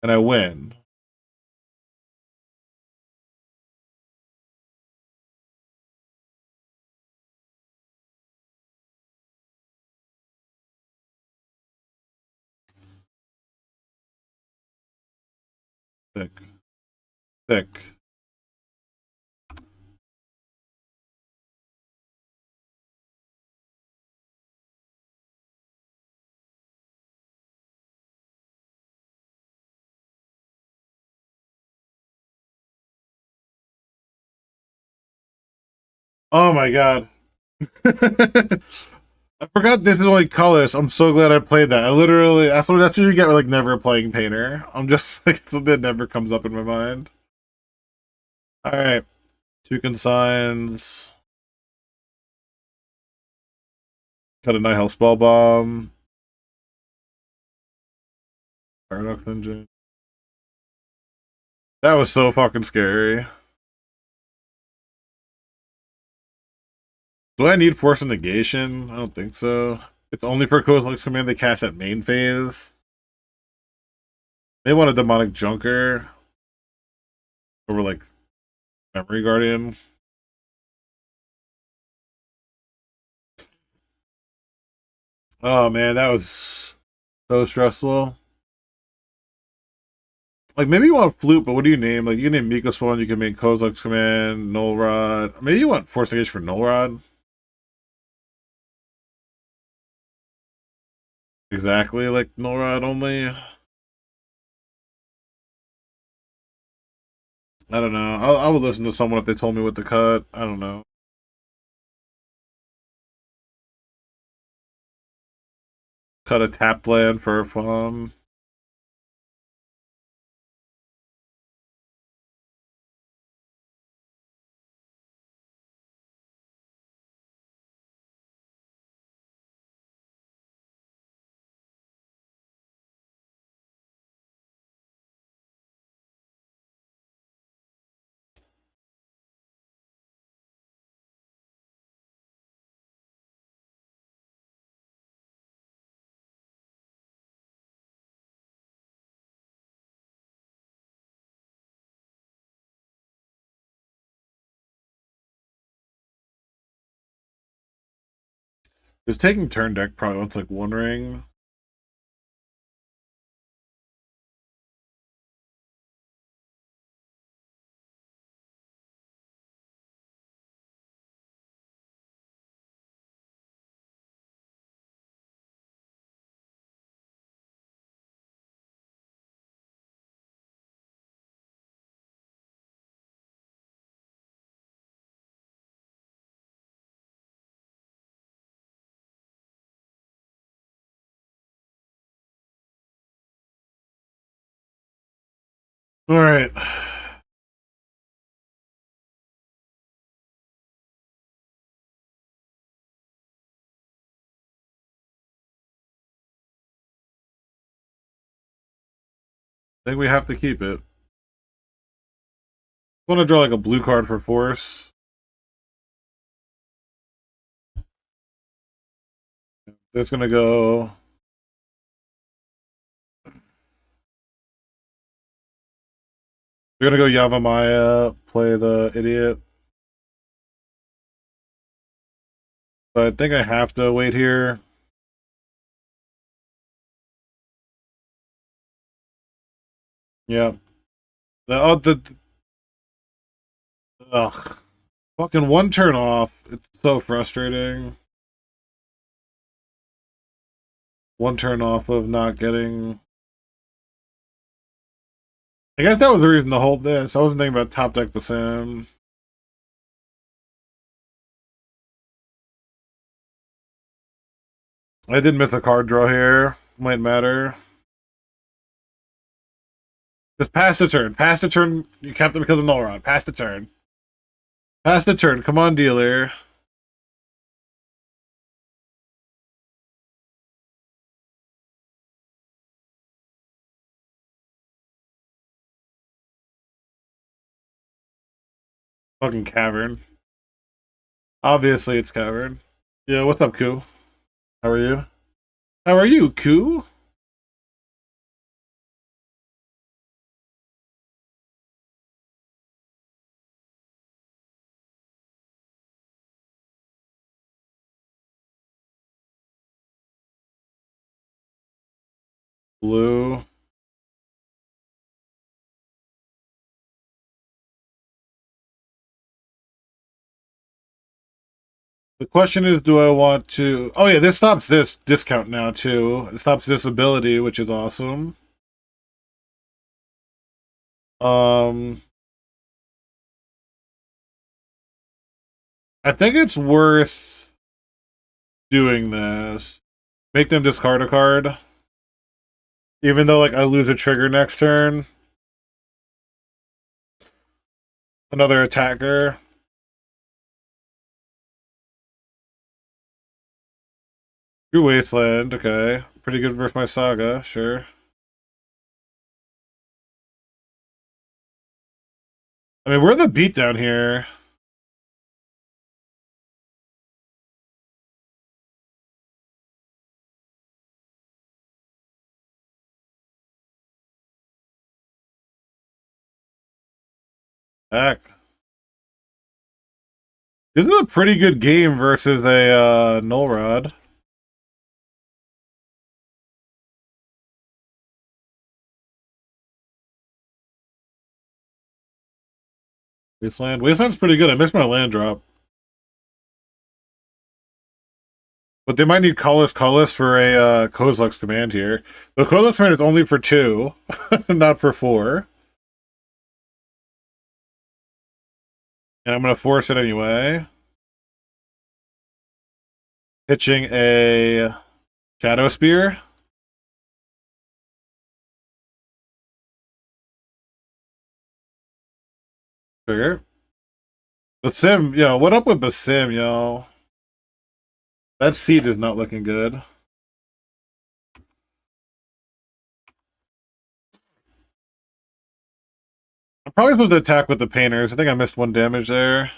And I win. Thick. Thick. Oh my god. I forgot this is only colors. I'm so glad I played that. I literally, that's what you get like never playing painter. I'm just like, something that never comes up in my mind. Alright. 2 consigns. Cut a Night Hell Spell Bomb. Paradox Engine. That was so fucking scary. Do I need Force of Negation? I don't think so. It's only for Kozilek's Command they cast at main phase. They want a Demonic Junker over like Memory Guardian. Oh man, that was so stressful. Like maybe you want Flute, but what do you name? Like you can name Miko Spawn, you can make Kozilek's Command, Null Rod. Maybe you want Force Negation for Null Rod. Exactly like Null Rod only. I don't know. I would listen to someone if they told me what to cut. I don't know. Cut a tap land for fun. Is taking turn deck probably wants like one ring? All right. I think we have to keep it. I want to draw like a blue card for force. It's gonna go. We're gonna go Yavimaya, play the idiot. But I think I have to wait here. Yeah. Ugh. Fucking one turn off. It's so frustrating. One turn off of not getting. I guess that was the reason to hold this. I wasn't thinking about top deck the sim. I did miss a card draw here. Might matter. Just pass the turn. Pass the turn. You kept it because of Null Rod. Pass the turn. Pass the turn. Come on, dealer. Fucking cavern. Obviously, it's cavern. Yeah, what's up, Koo? How are you? How are you, Koo? Blue. The question is, do I want to... Oh, yeah, this stops this discount now, too. It stops this ability, which is awesome. Um... I think it's worth doing this. Make them discard a card. Even though, like, I lose a trigger next turn. Another attacker. True Wasteland, okay. Pretty good versus my Saga, sure. I mean, we're the beatdown here. Heck. This is a pretty good game versus a Null Rod. Wasteland. Wasteland's pretty good. I missed my land drop. But they might need Colorless for a Kozilek's command here. The Kozilek's command is only for 2, not for 4. And I'm going to force it anyway. Pitching a Shadow Spear. Trigger. Basim, yo, what up with Basim, yo? That seat is not looking good. I'm probably supposed to attack with the painters. I think I missed one damage there.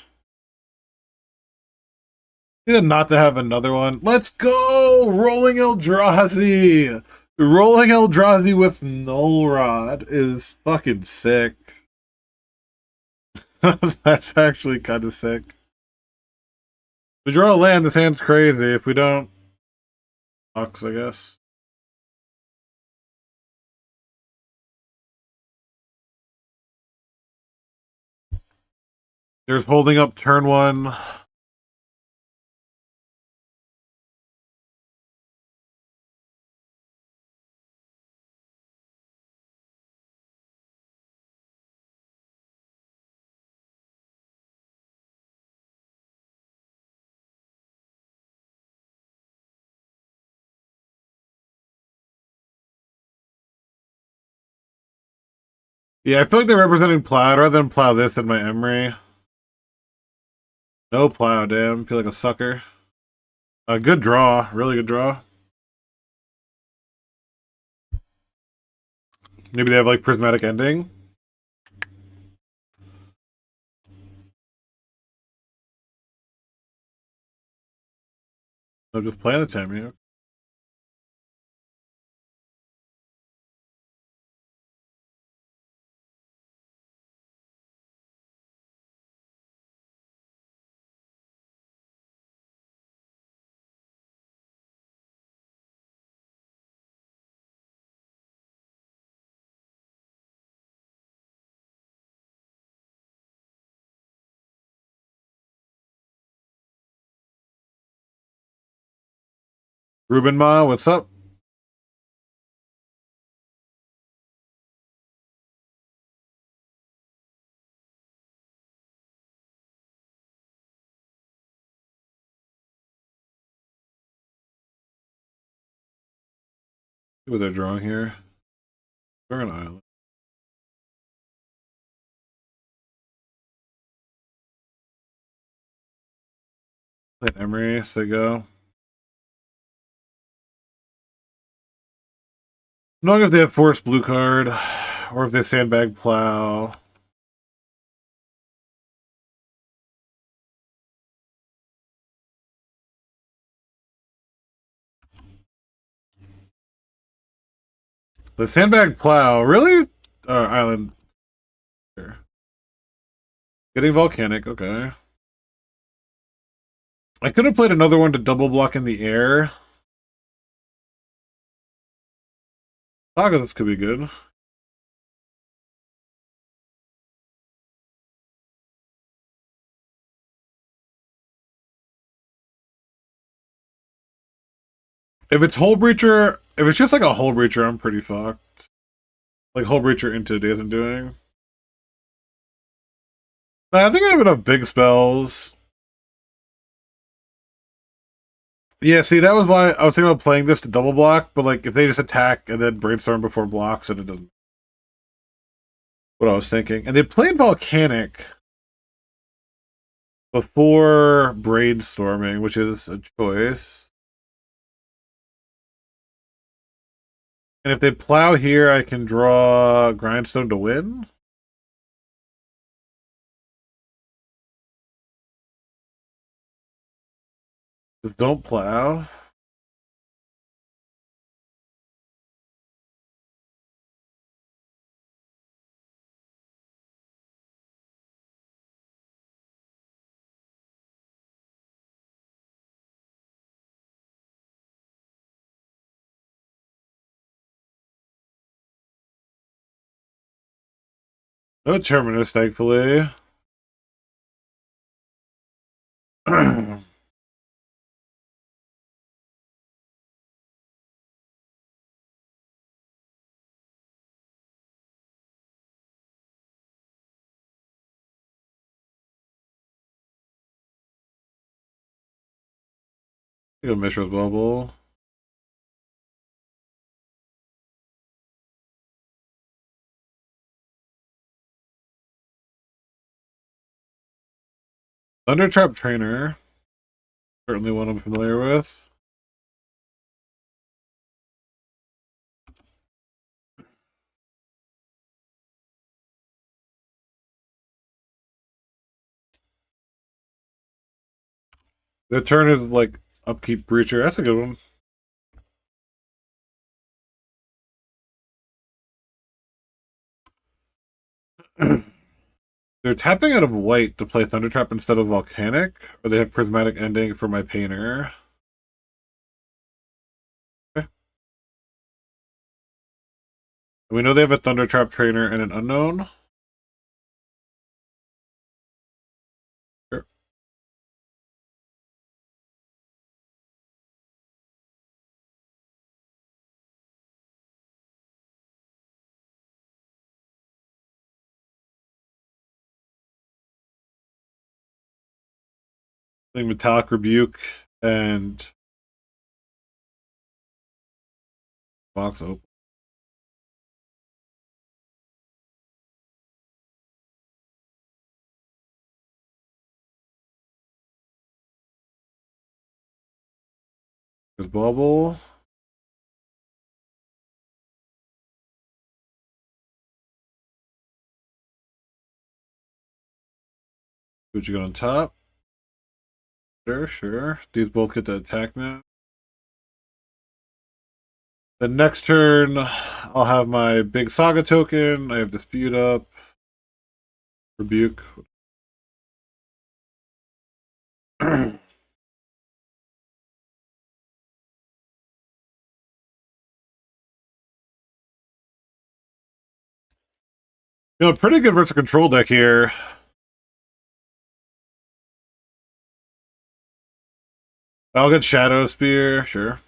Either not to have another one. Let's go! Rolling Eldrazi! Rolling Eldrazi with Null Rod is fucking sick. That's actually kind of sick. If we draw a land, this hand's crazy. If we don't, sucks, I guess. There's holding up turn one. Yeah, I feel like they're representing Plow. I'd rather than Plow this than my Emery. No Plow, damn. I feel like a sucker. A good draw. Really good draw. Maybe they have like Prismatic Ending. No, just playing the Tammy. Ruben Ma, what's up? See what they're drawing here. They're an island. Play Emery, so they go. Knowing if they have Force Blue card, or if they Sandbag Plow. The Sandbag Plow, really? Island. Sure. Getting Volcanic, okay. I could have played another one to double block in the air. Saga, this could be good. If it's Hull Breacher, if it's just like a Hull Breacher, I'm pretty fucked. Like Hull Breacher into Days and Doing. Nah, I think I have enough big spells. Yeah, see, that was why I was thinking about playing this to double block, but like if they just attack and then brainstorm before blocks, then it doesn't. What I was thinking. And they played Volcanic before brainstorming, which is a choice. And if they plow here, I can draw Grindstone to win. Just don't plow. No Terminus, thankfully. Take a Mishra's Bubble. Thundertrap Trainer. Certainly one I'm familiar with. The turn is like Upkeep Breacher. That's a good one. They're tapping out of white to play Thundertrap instead of Volcanic, or they have Prismatic Ending for my Painter. Okay. We know they have a Thundertrap Trainer and an Unknown. Sure. I think Metallic Rebuke and Box Open. There's Bubble. What you got on top? Sure, sure. These both get to attack now. The next turn, I'll have my big Saga token. I have Dispute up. Rebuke. Pretty good versus control deck here. I'll get Shadow Spear, sure.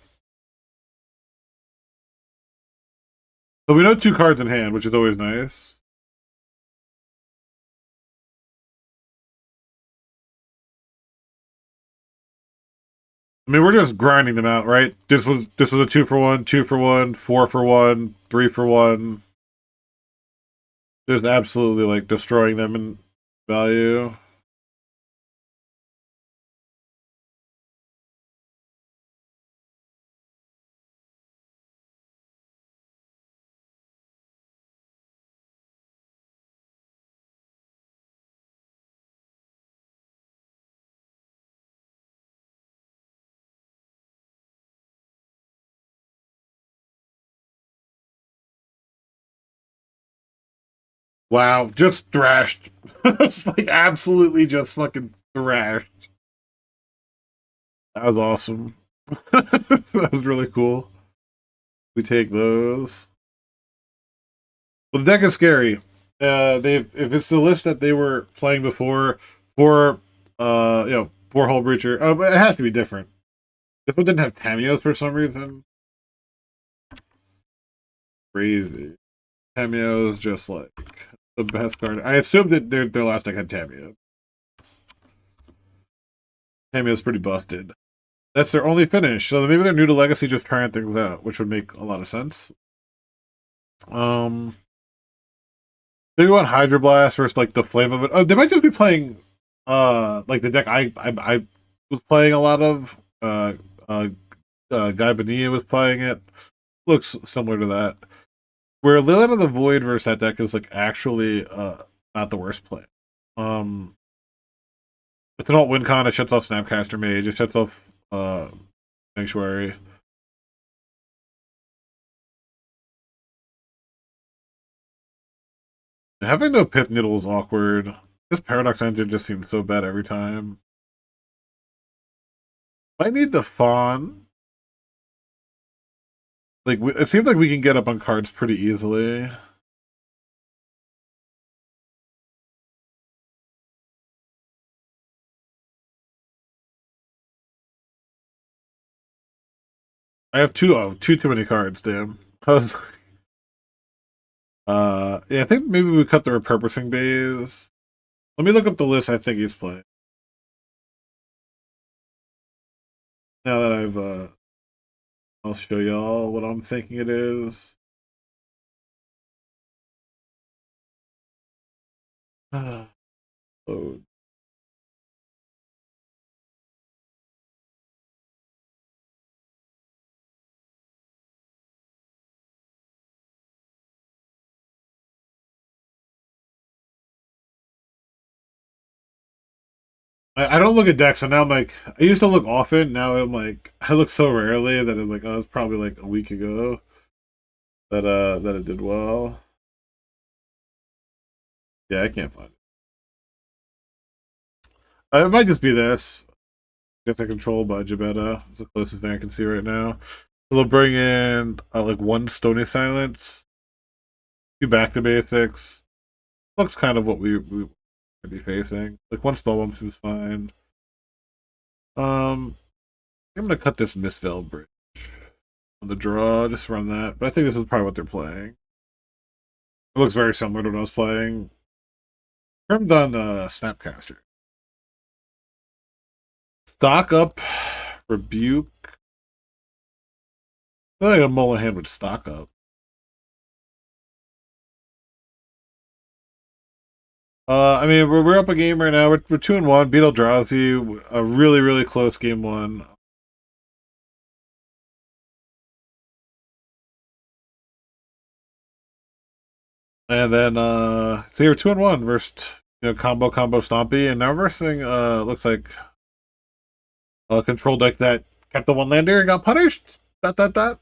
So we know 2 cards in hand, which is always nice. I mean, we're just grinding them out, right? This was a 2-for-1, 2-for-1, 4-for-1, 3-for-1. Just absolutely like destroying them in value. Wow, just thrashed. It's like absolutely just fucking thrashed. That was awesome. That was really cool. We take those. Well, the deck is scary. If it's the list that they were playing before for for Hull Breacher, but it has to be different. This one didn't have cameos for some reason. Crazy. Cameos just like the best card. I assumed that their last deck had Cameo. Cameo's pretty busted. That's their only finish. So maybe they're new to Legacy, just trying things out, which would make a lot of sense. Maybe want Hydroblast versus like the Flame of it. Oh, they might just be playing like the deck I was playing a lot of. Guy Bonilla was playing it. Looks similar to that. Where Liliana of the Void versus that deck is like actually not the worst play. It's an alt win con, it shuts off Snapcaster Mage, it shuts off Sanctuary. Having no Pith Needle is awkward. This Paradox Engine just seems so bad every time. I need the Fawn. Like, it seems like we can get up on cards pretty easily. I have too many cards, damn. Yeah, I think maybe we cut the repurposing bays. Let me look up the list I think he's playing. Now that I'll show y'all what I'm thinking it is. Load. I don't look at decks, so now I'm like, I used to look often. Now I'm like, I look so rarely that I'm like, oh, it's probably like a week ago that it did well. Yeah, I can't find it. It might just be this. Guess I control by Jabetta. It's the closest thing I can see right now. So they'll bring in like one Stony Silence, two back to basics. Looks kind of what we could be facing. Like one spell bump seems fine. I'm gonna cut this Misveil Bridge on the draw, just run that. But I think this is probably what they're playing. It looks very similar to what I was playing. Trimmed on Snapcaster. Stock up, Rebuke. I feel like a Mullihan would stock up. I mean, we're up a game right now. We're 2-1. Beat Eldrazi. A really, really close game one. And then so you're 2-1 versus combo Stompy, and now versing looks like a control deck that kept the one lander and got punished. That.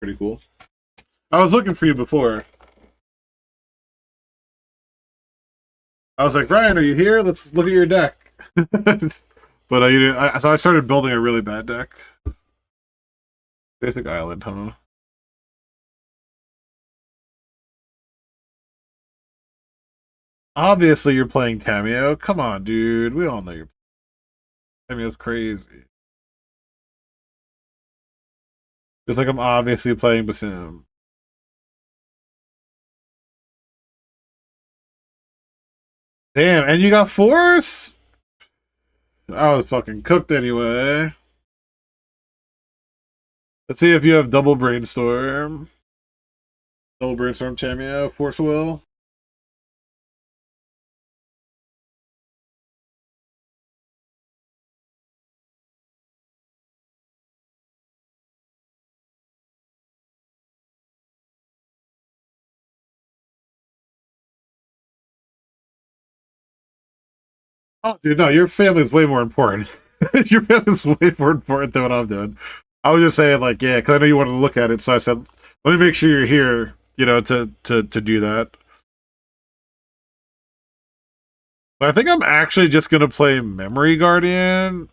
Pretty cool. I was looking for you before. I was like, Ryan, are you here? Let's look at your deck. But you didn't, so I started building a really bad deck. Basic Island, huh? Obviously, you're playing Cameo. Come on, dude. We all know you're. Cameo's crazy. Just like I'm obviously playing Basim. Damn, and you got Force? I was fucking cooked anyway. Let's see if you have double brainstorm. Double brainstorm Cameo, Force Will. Oh, dude, no, your family's way more important. Your family's way more important than what I'm doing. I was just saying, like, yeah, because I know you wanted to look at it, so I said, let me make sure you're here, to do that. But I think I'm actually just gonna play Memory Guardian.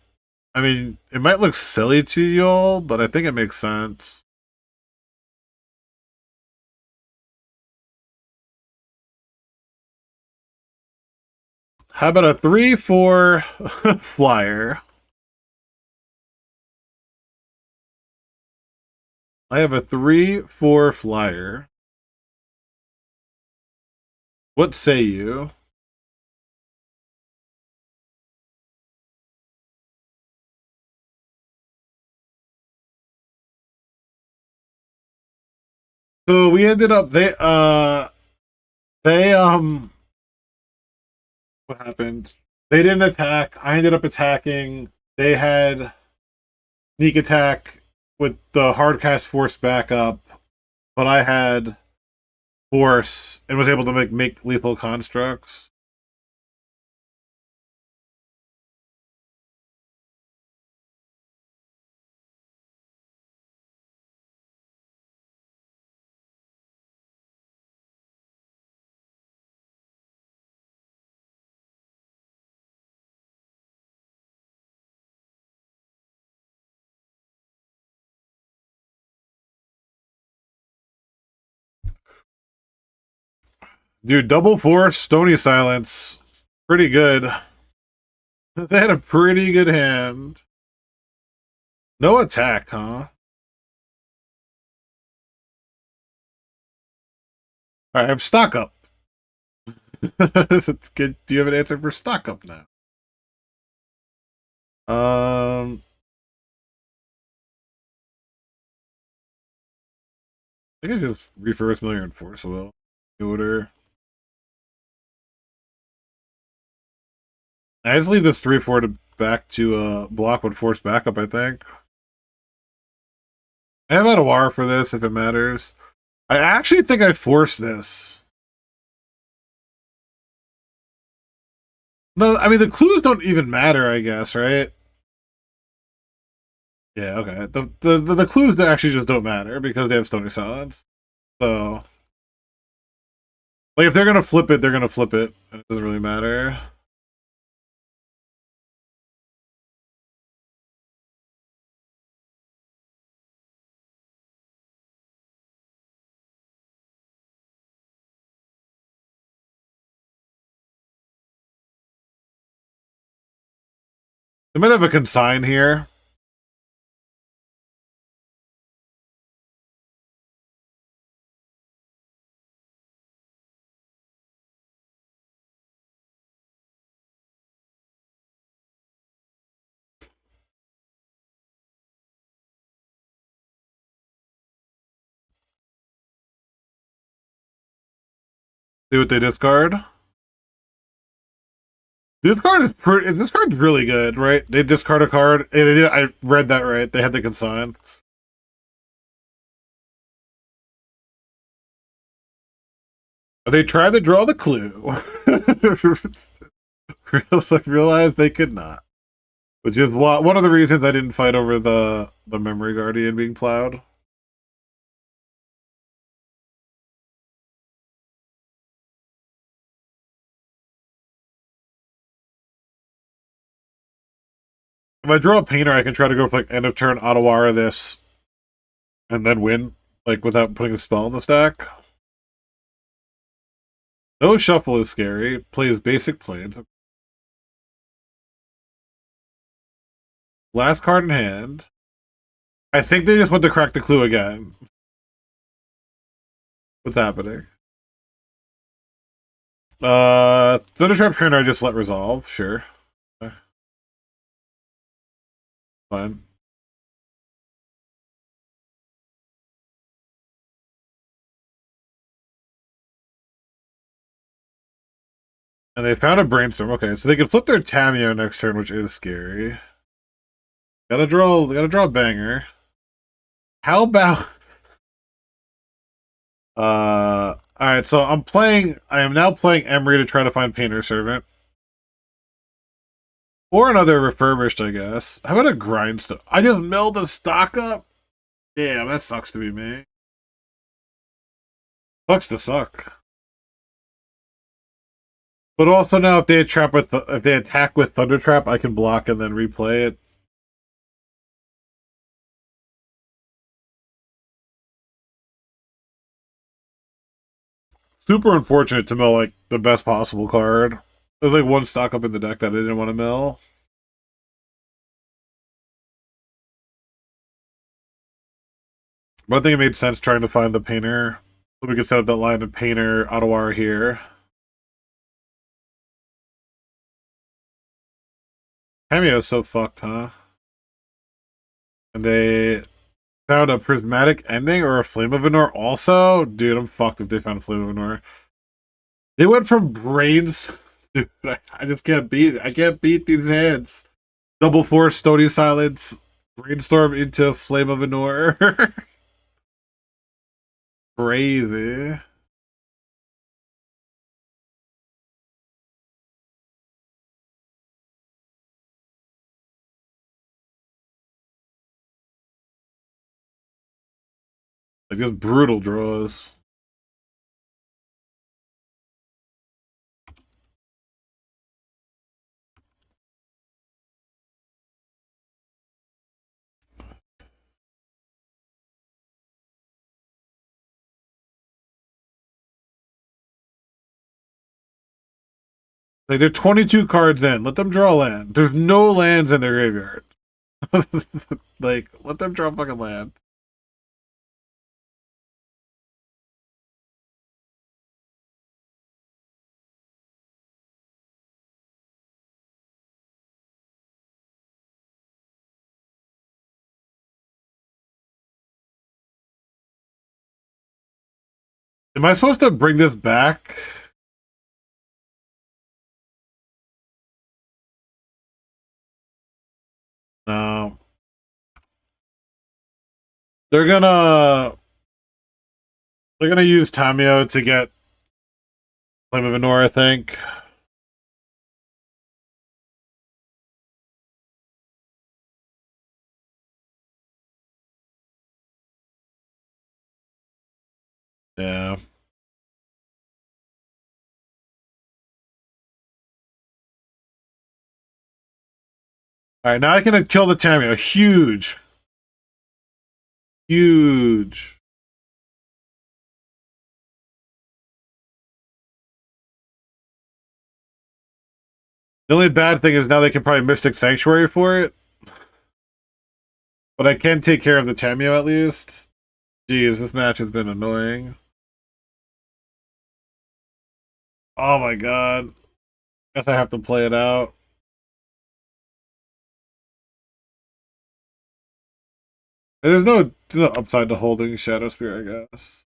I mean, it might look silly to y'all, but I think it makes sense. How about a 3/4 flyer? I have a 3/4 flyer. What say you? So we ended up they what happened? They didn't attack. I ended up attacking. They had sneak attack with the hardcast force backup, but I had force and was able to make lethal constructs. Dude, double force, Stony Silence. Pretty good. They had a pretty good hand. No attack, huh? Alright, I have stock up. Do you have an answer for stock up now? I think I just reverse familiar and force will. Order. I just leave this 3/4 to back to block with force backup, I think. I have out a wire for this if it matters. I actually think I forced this. No, I mean the clues don't even matter, I guess, right? Yeah, okay. The clues actually just don't matter because they have Stony Silence. So, like, if they're gonna flip it, they're gonna flip it. It doesn't really matter. They might have a consign here. See what they discard. This card is pretty. This card's really good, right? They discard a card. I read that right. They had the consign. They tried to draw the clue. Realized they could not. Which is one of the reasons I didn't fight over the Memory Guardian being plowed. If I draw a painter, I can try to go for like end of turn Otawara this, and then win, like without putting a spell in the stack. No shuffle is scary. Plays basic planes. Last card in hand. I think they just went to crack the clue again. What's happening? Thundertrap Trainer I just let resolve, sure. Okay. Fine. And they found a Brainstorm. Okay, so they can flip their Tameo next turn, which is scary. Gotta draw a banger. How about alright, so I am now playing Emery to try to find Painter Servant. Or another refurbished, I guess. How about a grindstone? I just milled a stock up? Damn, that sucks to be me. Sucks to suck. But also now if they attack with Thunder Trap, I can block and then replay it. Super unfortunate to mill like the best possible card. There's like one stock up in the deck that I didn't want to mill. But I think it made sense trying to find the painter. So we could set up that line of painter, Ottawa here. Cameo is so fucked, huh? And they found a prismatic ending or a flame of Venor also? Dude, I'm fucked if they found a flame of Venor. They went from brains. Dude, I just can't beat it. I can't beat these hands. Double Force, Stony Silence, Brainstorm into Flame of Venor. Crazy. Like just brutal draws. Like they're 22 cards in. Let them draw land. There's no lands in their graveyard. Like, let them draw fucking land. Am I supposed to bring this back? No. They're gonna use Tamio to get Flame of Venor, I think. Yeah. All right, now I can kill the Tamio. Huge. Huge. The only bad thing is now they can probably Mystic Sanctuary for it. But I can take care of the Tamio at least. Jeez, this match has been annoying. Oh my god. Guess I have to play it out. There's no upside to holding Shadow Spear, I guess.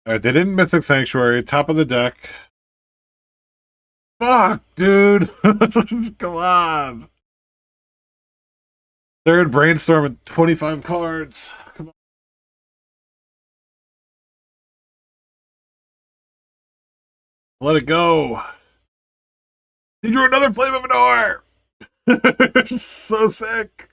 Alright, they didn't Mystic Sanctuary. Top of the deck. Fuck, dude. Come on. Third Brainstorm and 25 cards. Come on. Let it go. He drew another Flame of Manor. So sick.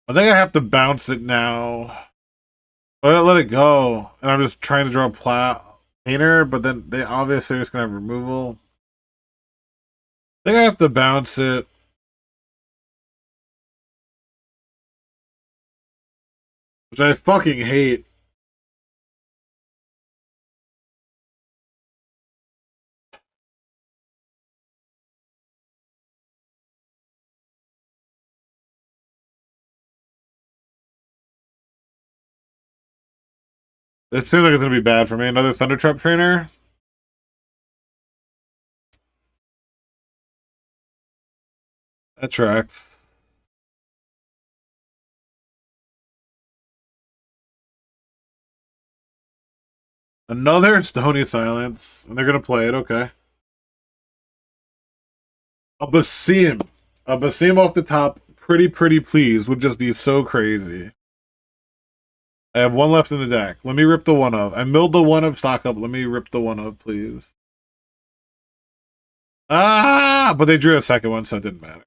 I think I have to bounce it now. Let it go. And I'm just trying to draw a painter, but then they obviously are just going to have removal. I think I have to bounce it. Which I fucking hate. It seems like it's going to be bad for me. Another Thunder Trap trainer. That tracks. Another Stony Silence. And they're going to play it. Okay. A Basim. A Basim off the top. Pretty please. Would just be so crazy. I have one left in the deck. Let me rip the one of. I milled the one of stock up. Let me rip the one of, please. Ah! But they drew a second one, so it didn't matter.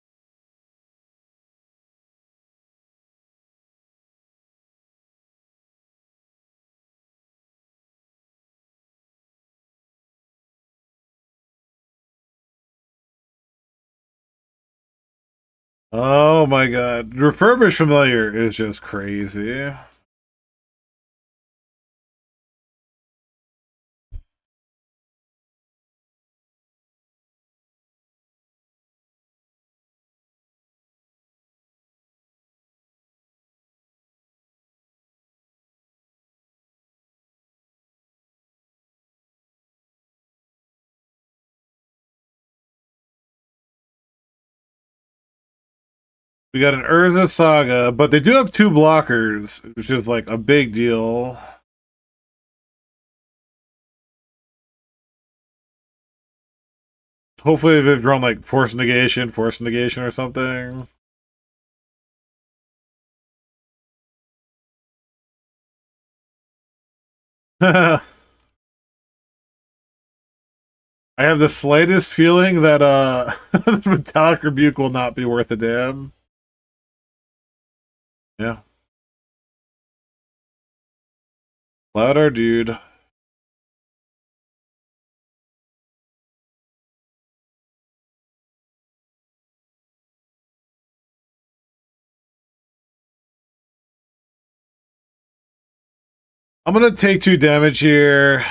Oh my god. Refurbished Familiar is just crazy. We got an Urza Saga, but they do have two blockers, which is like a big deal. Hopefully they've drawn like Force Negation or something. I have the slightest feeling that Metallic Rebuke will not be worth a damn. Yeah. Cloud our dude. I'm gonna take 2 damage here.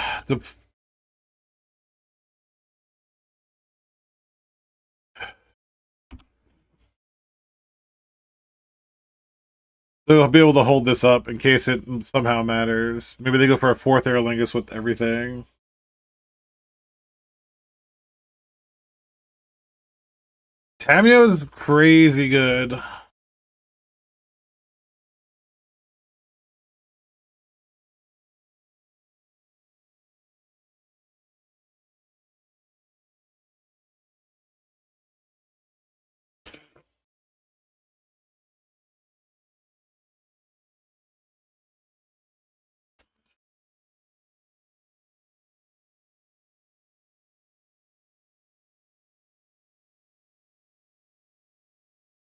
They'll be able to hold this up in case it somehow matters. Maybe they go for a 4th Aerolingus with everything. Tamio's crazy good.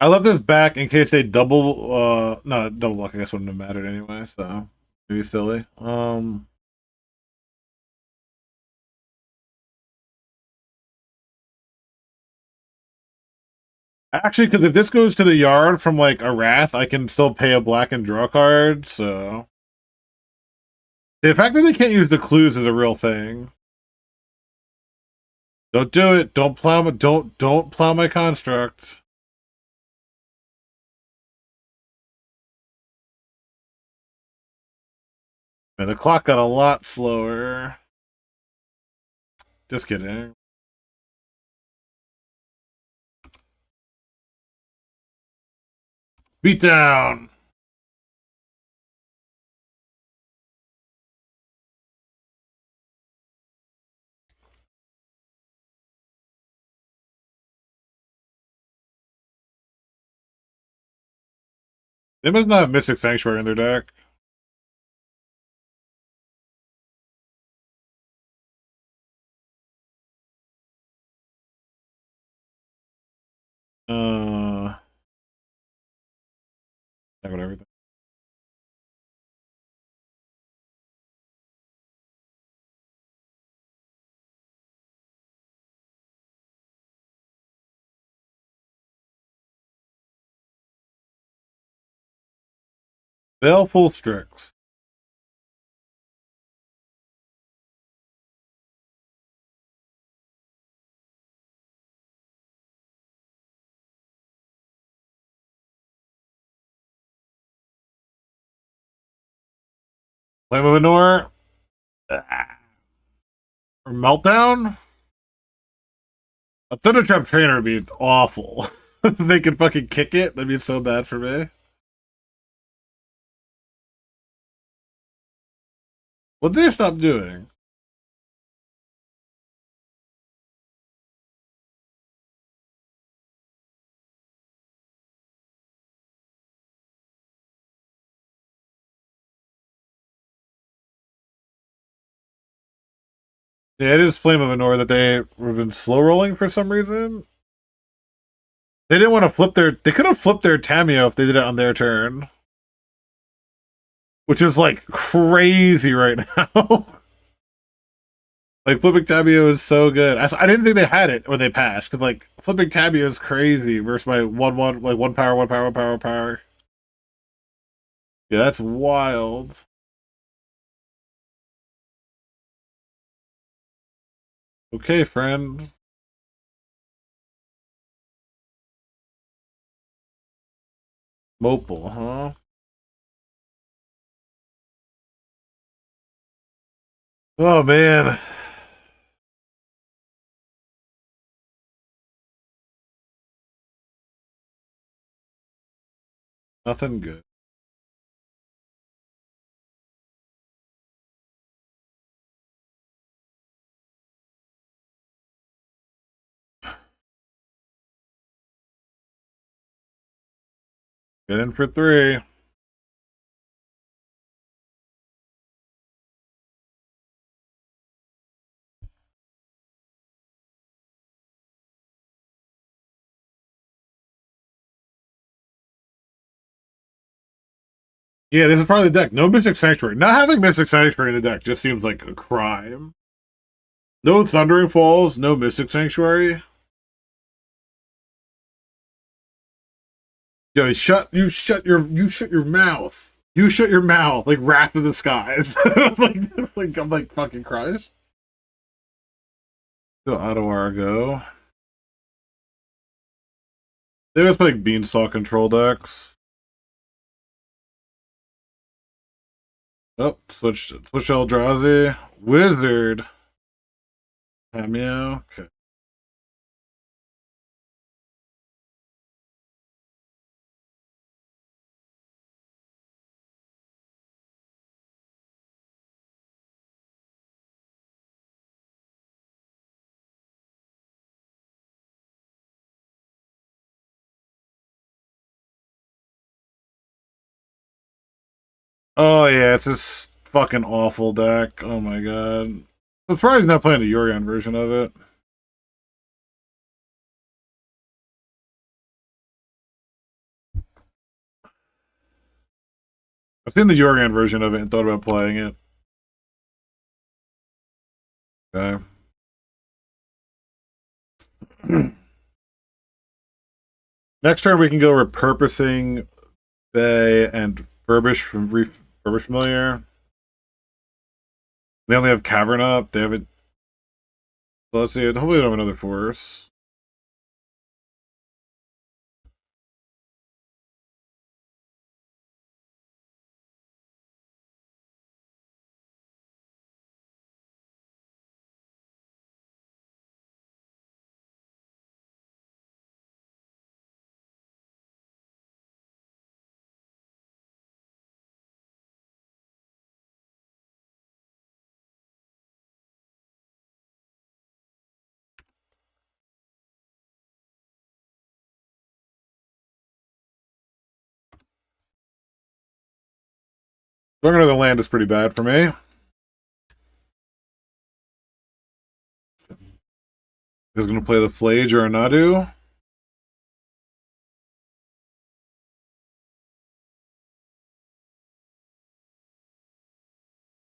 I left this back in case they double no, double block I guess wouldn't have mattered anyway, so maybe silly. Actually, because if this goes to the yard from like a Wrath, I can still pay a black and draw card, so the fact that they can't use the clues is a real thing. Don't do it. Don't plow my don't plow my construct. Man, the clock got a lot slower. Just kidding. Beat down. They must not have Mystic Sanctuary in their deck. I got everything. Baleful Strix. Flame of Anor. Or Meltdown? A Thunder Trap Trainer would be awful. If they could fucking kick it, that'd be so bad for me. What did they stop doing? Yeah, it is Flame of Anor that they have been slow rolling for some reason. They didn't want to flip their. They could have flipped their Tameo if they did it on their turn, which is like crazy right now. Like flipping Tameo is so good. I didn't think they had it when they passed because like flipping Tameo is crazy versus my 1/1 like one power, one power, one power, one power. Yeah, that's wild. Okay, friend. Mopal, huh? Oh man. Nothing good. Get in for 3. Yeah, this is probably the deck. No Mystic Sanctuary. Not having Mystic Sanctuary in the deck just seems like a crime. No Thundering Falls, no Mystic Sanctuary. Yo, shut your mouth. You shut your mouth, like Wrath of the Skies. I'm like fucking Christ. So Ottawa go. They was playing Beanstalk control decks. Oh, switch Eldrazi. Wizard. Cameo. Okay. Oh yeah, it's this fucking awful deck. Oh my god. I'm surprised he's not playing the Yorion version of it. I've seen the Jorgen version of it and thought about playing it. Okay. Next turn we can go repurposing Bay and Furbish from Furbish Familiar. They only have Cavern up. They haven't. So let's see. Hopefully they don't have another force. Going to the land is pretty bad for me. He's going to play the Flage or a Nadu.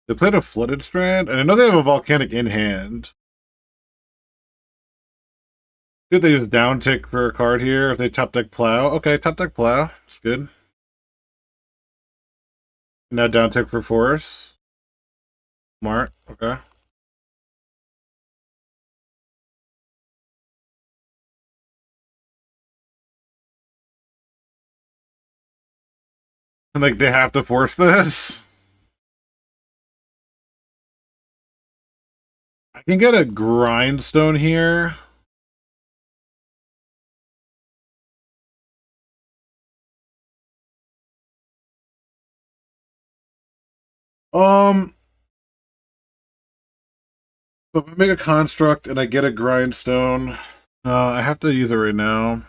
They played a Flooded Strand, and I know they have a Volcanic in hand. Did they just down tick for a card here? If they top deck Plow. Okay, top deck Plow. It's good. Now down tick for Force. Smart. Okay. And like they have to force this. I can get a Grindstone here. If I make a construct and I get a Grindstone, I have to use it right now.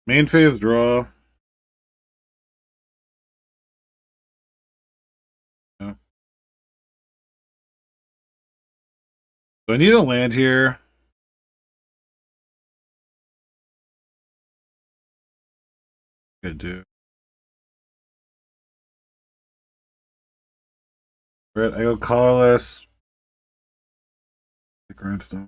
Main phase draw. Yeah. So I need a land here. Good dude. Right, I go colorless. The Grindstone.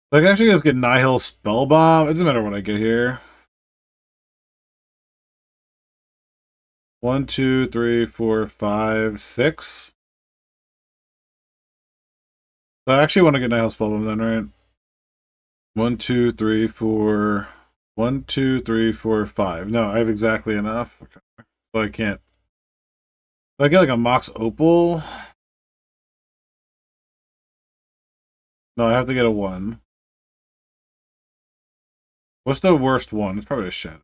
So I can actually just get Nihil Spellbomb. It doesn't matter what I get here. 1, 2, 3, 4, 5, 6. So I actually want to get Nihil Spellbomb then, right? 1, 2, 3, 4. 1, 2, 3, 4, 5. No, I have exactly enough. Okay. So I can't. So I get like a Mox Opal. No, I have to get a 1. What's the worst one? It's probably a Shed.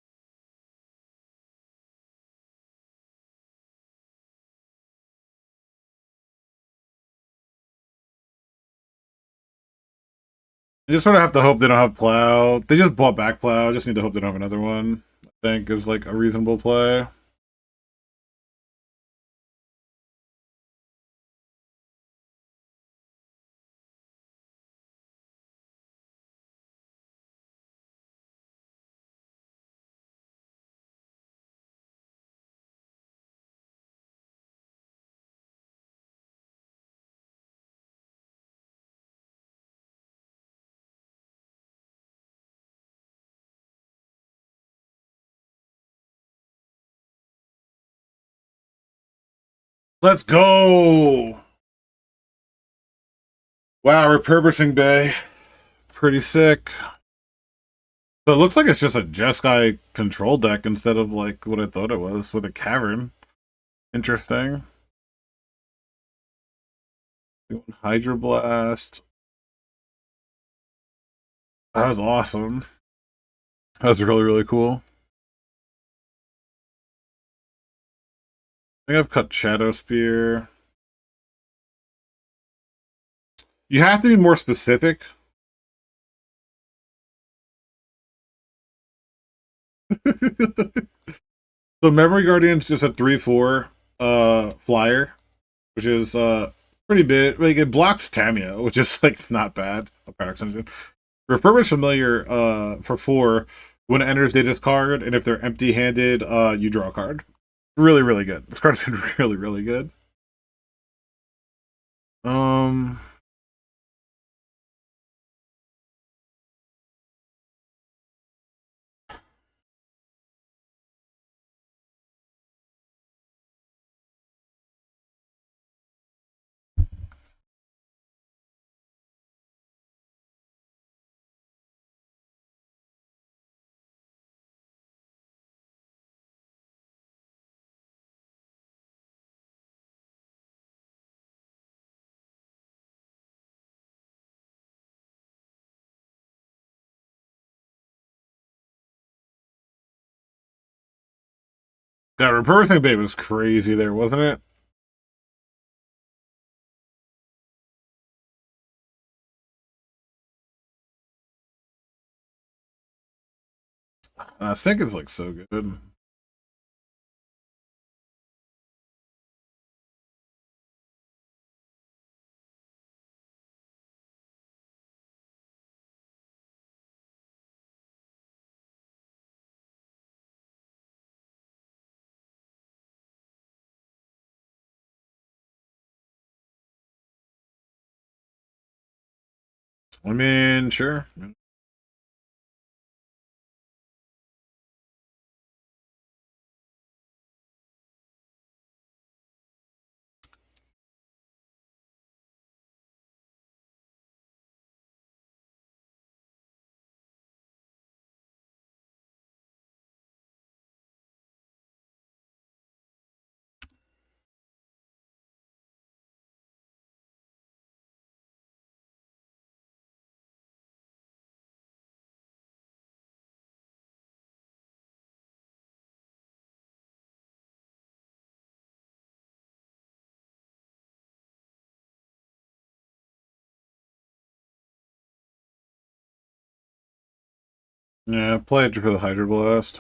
I just sort of have to hope they don't have Plow. They just bought back Plow. I just need to hope they don't have another one. I think is like a reasonable play. Let's go! Wow, repurposing Bay. Pretty sick. So it looks like it's just a Jeskai control deck instead of like what I thought it was with a Cavern. Interesting. Hydroblast. That was awesome. That was really, really cool. I think I've cut Shadow Spear. You have to be more specific. So Memory Guardian's just a 3/4 flyer, which is pretty big. Like it blocks Tamia, which is like not bad. A Paradox Engine. Refurbished Familiar for 4 when it enters they discard, and if they're empty handed, you draw a card. Really, really good. This card's been really, really good. Um that Reversing Bait was crazy there, wasn't it? Sinkin's like so good. I mean, sure. Yeah, play it for the Hydroblast.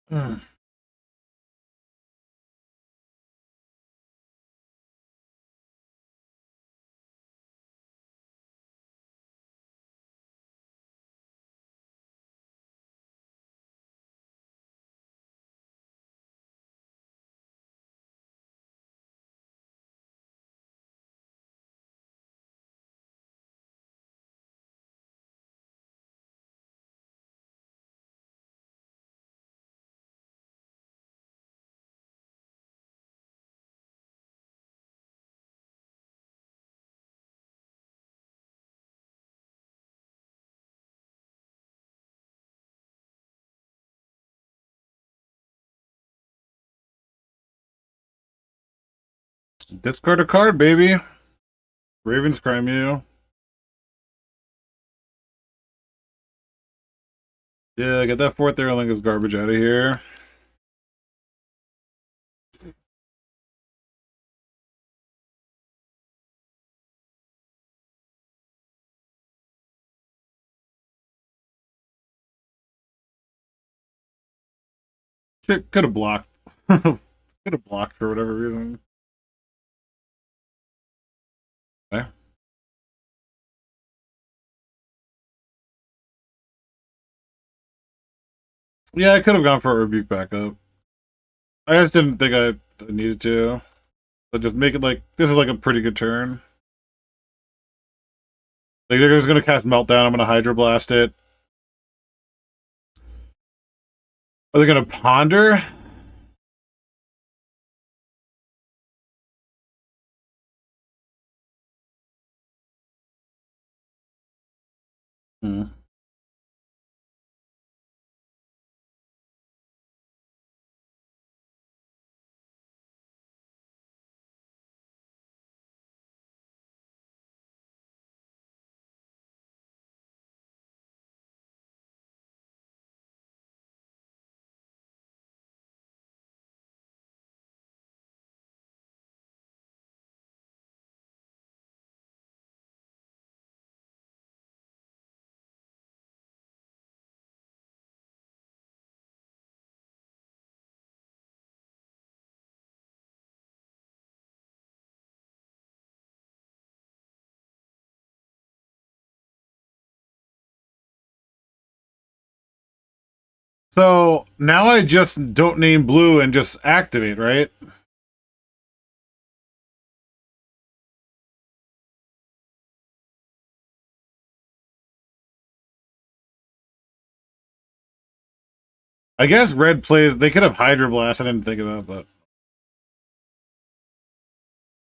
Hmm. Discard a card, baby. Raven's Crime you. Yeah, get that fourth Airlingus garbage out of here. Shit, could have blocked. Could have blocked for whatever reason. Okay. Yeah, I could have gone for a rebuke backup. I just didn't think I needed to. But just make it like this is like a pretty good turn. Like they're just gonna cast Meltdown. I'm gonna Hydroblast it. Are they gonna ponder? Hmm. So now I just don't name blue and just activate, right? I guess red plays. They could have Hydro Blast. I didn't think about, but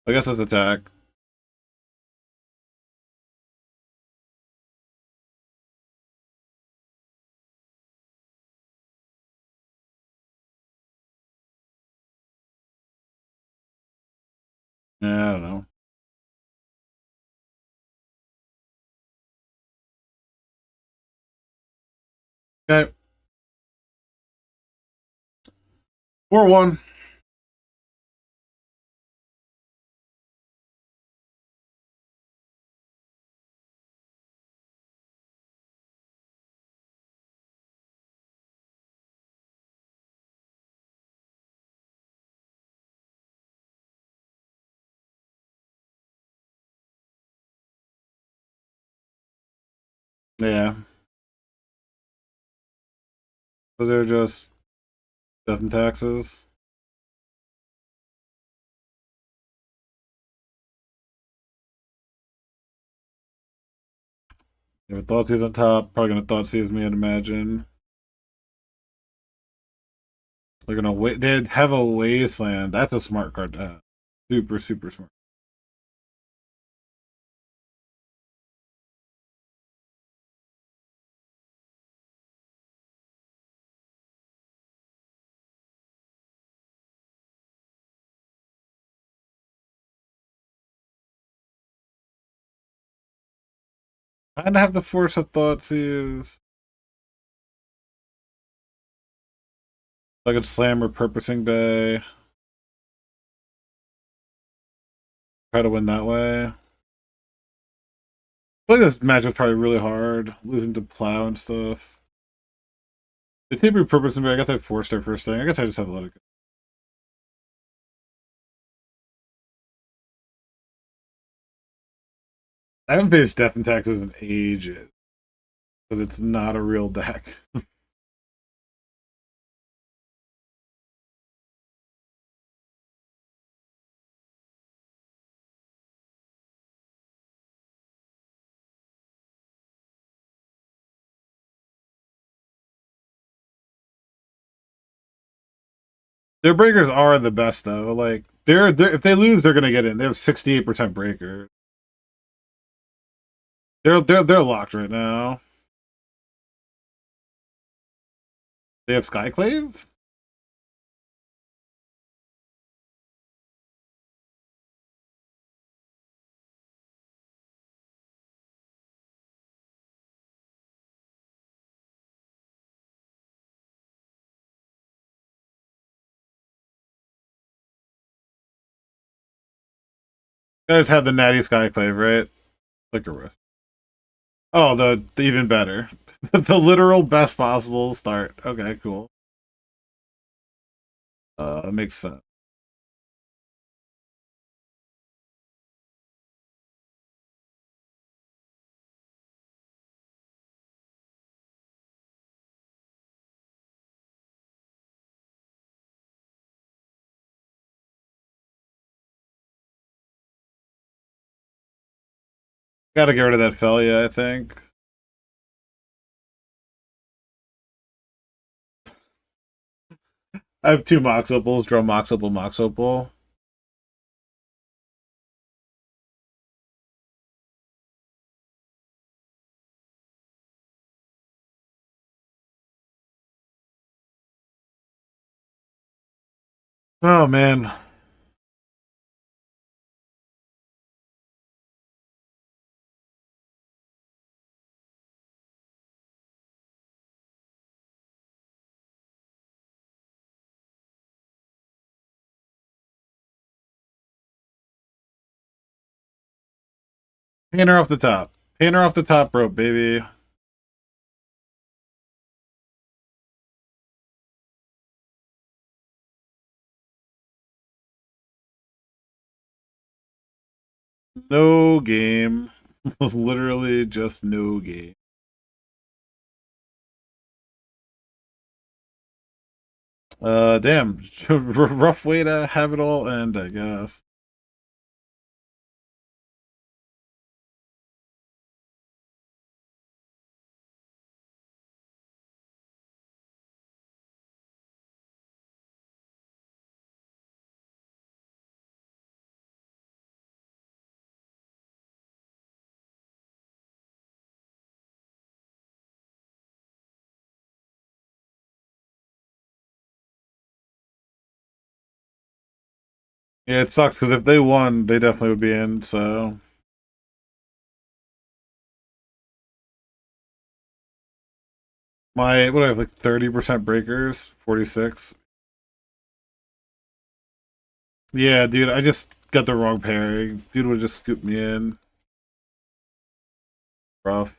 I guess it's attack. Yeah, I don't know. Okay, 4-1. Yeah, so they're just death and taxes. If Thoughtseize on top, probably gonna Thoughtseize me, I'd imagine. They're gonna wait. They'd have a Wasteland. That's a smart card to have. Super, super smart. I'd have to force a Thoughtseize. I could slam Repurposing Bay. Try to win that way. I feel like this match was probably really hard. Losing to Plow and stuff. They take Repurposing Bay. I guess I forced their first thing. I guess I just have to let it go. I haven't faced Death and Taxes in ages. Because it's not a real deck. Their breakers are the best though. Like they're if they lose, they're gonna get in. They have 68% breaker. They're locked right now. They have Skyclave? Guys have the natty Skyclave, right? Like a risk. Oh, the even better. The literal best possible start. Okay, cool. Makes sense. Gotta get rid of that Felia, I think. I have two Mox Opals, draw Mox Opal, Mox Opal. Oh man. Painter off the top. Painter off the top rope, baby. No game. Literally just no game. Damn. Rough way to have it all end, I guess. Yeah, it sucks because if they won, they definitely would be in, so. What do I have, like 30% breakers? 46? Yeah, dude, I just got the wrong pairing. Dude would just scoop me in. Rough.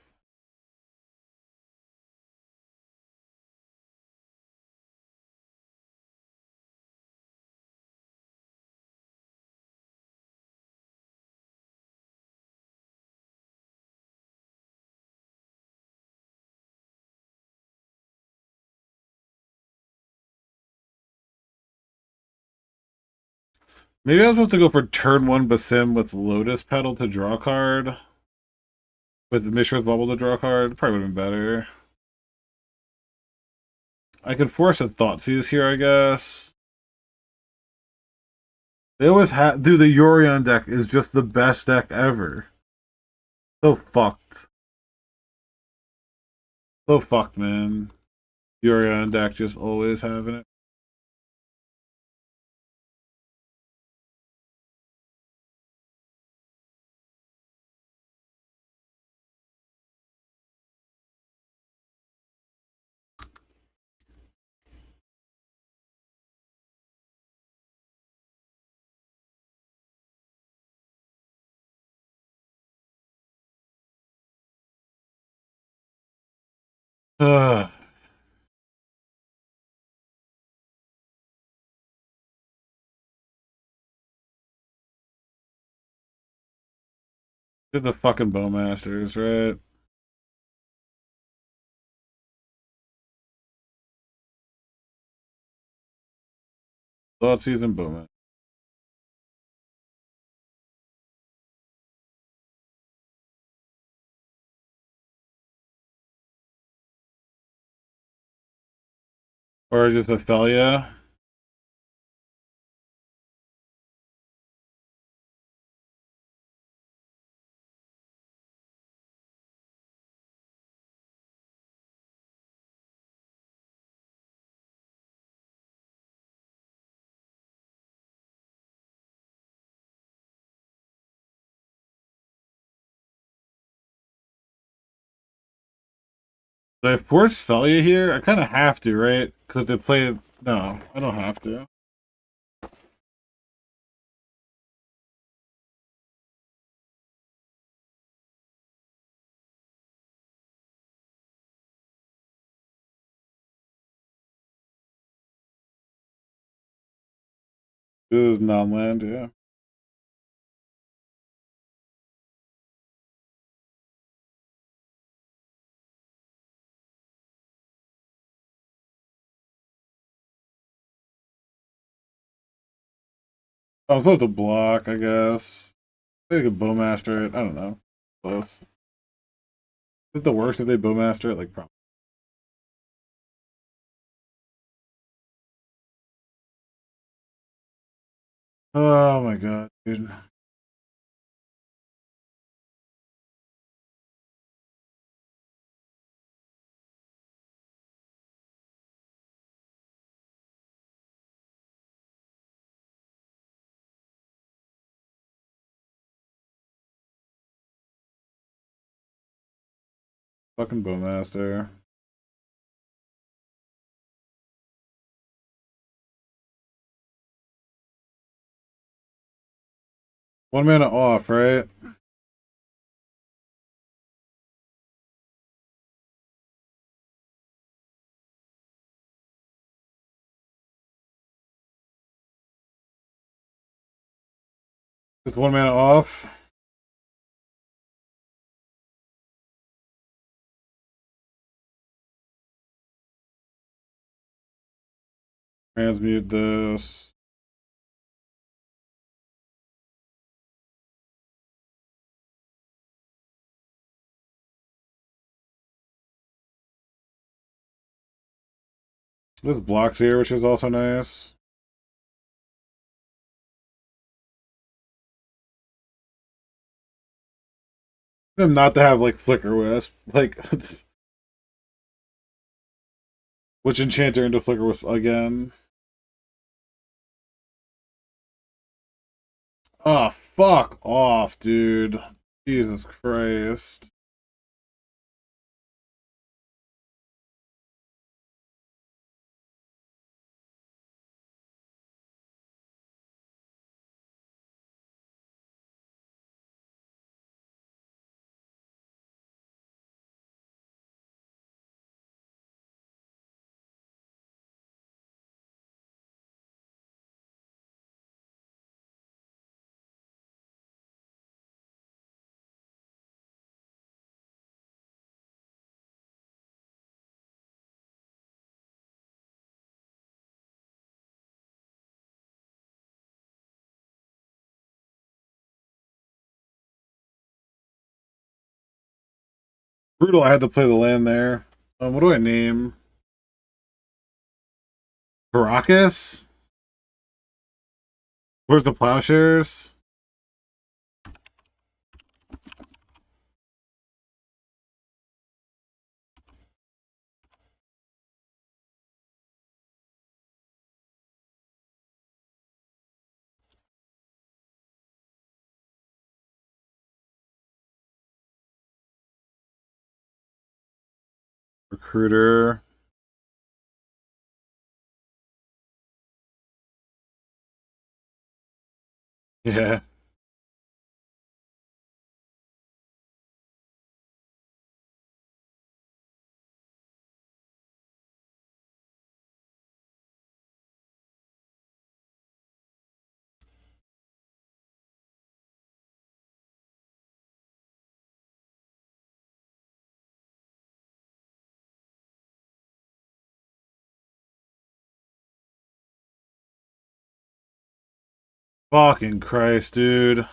Maybe I was supposed to go for turn one Basim with Lotus Petal to draw a card. With Mishra's Bubble to draw a card. Probably would have been better. I could force a Thoughtseize here, I guess. They always have. Dude, the Yorion deck is just the best deck ever. So fucked. So fucked, man. Yorion deck just always having it. Ugh. They're the fucking Bowmasters, right? Thoughtseize and Bowman. Or just Ophelia. Do I force Felia here? I kind of have to, right? Because they play. No, I don't have to. This is non-land, yeah. I was supposed to block, I guess. They could Bowmaster it. I don't know. Close. Is it the worst if they Bowmaster it? Like, probably. Oh my god, dude. Fucking Bowmaster. 1 mana off, right? Just 1 mana off. Transmute this. This blocks here, which is also nice. Them not to have like Flicker Wisp. Like which enchanter into Flicker Wisp again? Oh, fuck off, dude. Jesus Christ. Brutal, I had to play the land there. What do I name? Caracas? Where's the plowshares? Recruiter. Yeah. Fucking Christ, dude.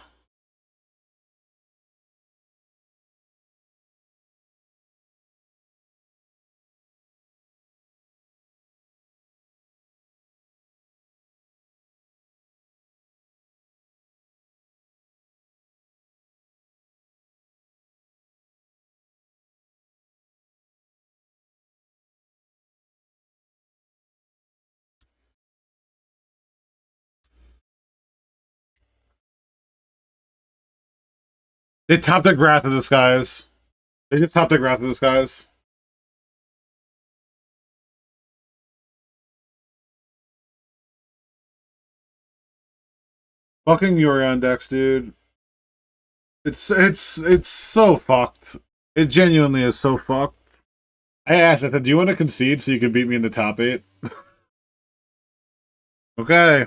They topped the Wrath of the Skies. They just topped the Wrath of the Skies. Fucking Yorion decks, dude. It's so fucked. It genuinely is so fucked. I asked, I said, do you want to concede so you can beat me in the top 8? Okay.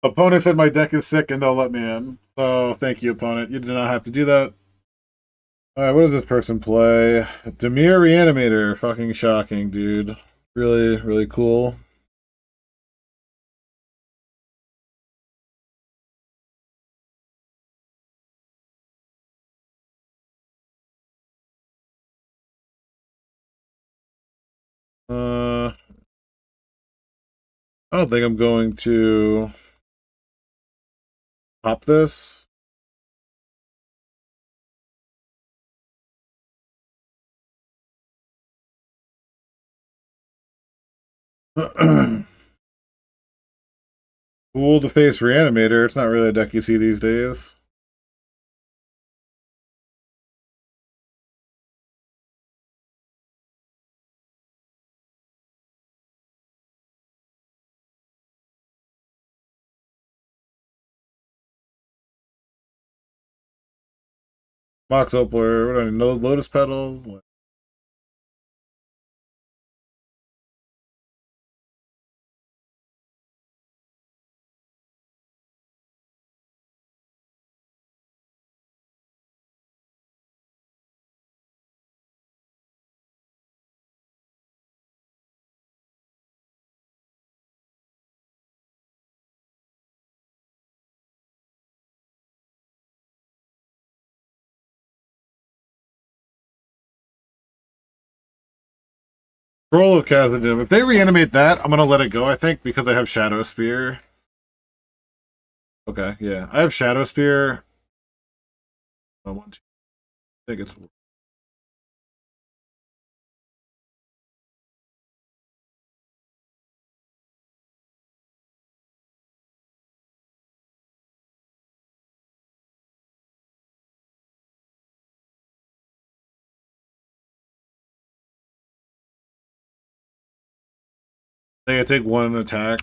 Opponent said my deck is sick and they'll let me in. So thank you, opponent. You did not have to do that. Alright, what does this person play? Demir Reanimator. Fucking shocking, dude. Really, really cool. Uh I don't think I'm going to pop this. Cool to face Reanimator. It's not really a deck you see these days. Mox Opler, what do I know? Lotus Petal. Scroll of Khazad. If they reanimate that, I'm gonna let it go, I think, because I have Shadow Spear. Okay, yeah. I have Shadow Spear. I want to. I think it's. I take one attack.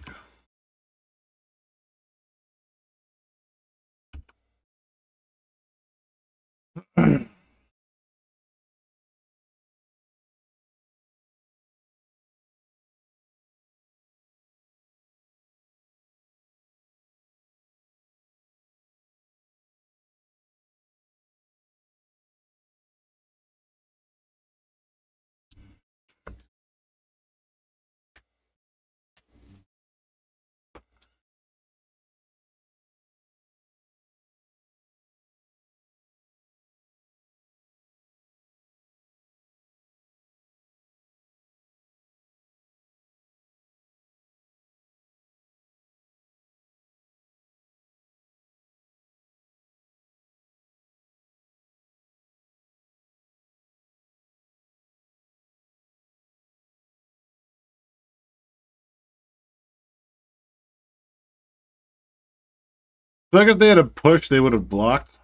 Like if they had a push, they would have blocked.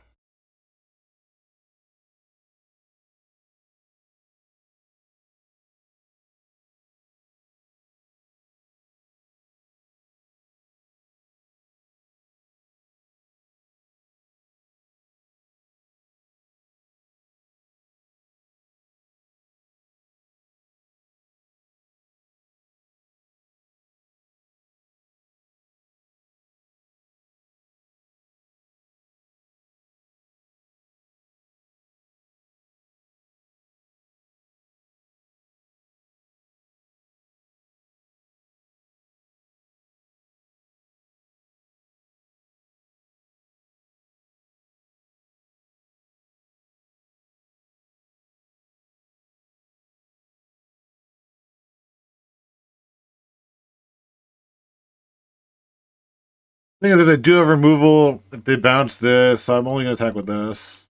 Thing is, if they do have removal, if they bounce this, I'm only gonna attack with this.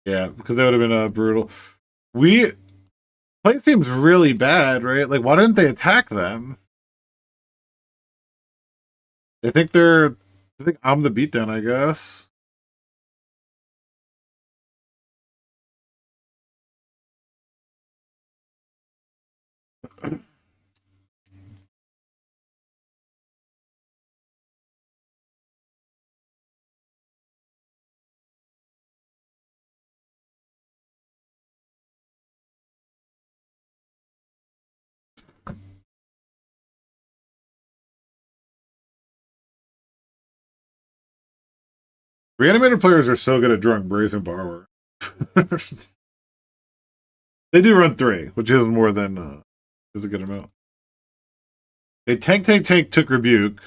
Yeah, because that would have been brutal. We play seems really bad, right? Like, why didn't they attack them? They think they're. I think I'm the beatdown, I guess. Reanimator players are so good at drawing Brazen Borrower. They do run 3, which is more than is a good amount. They tank took rebuke.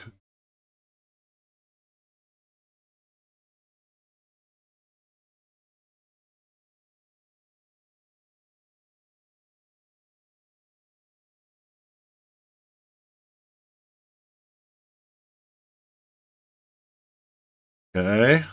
Okay.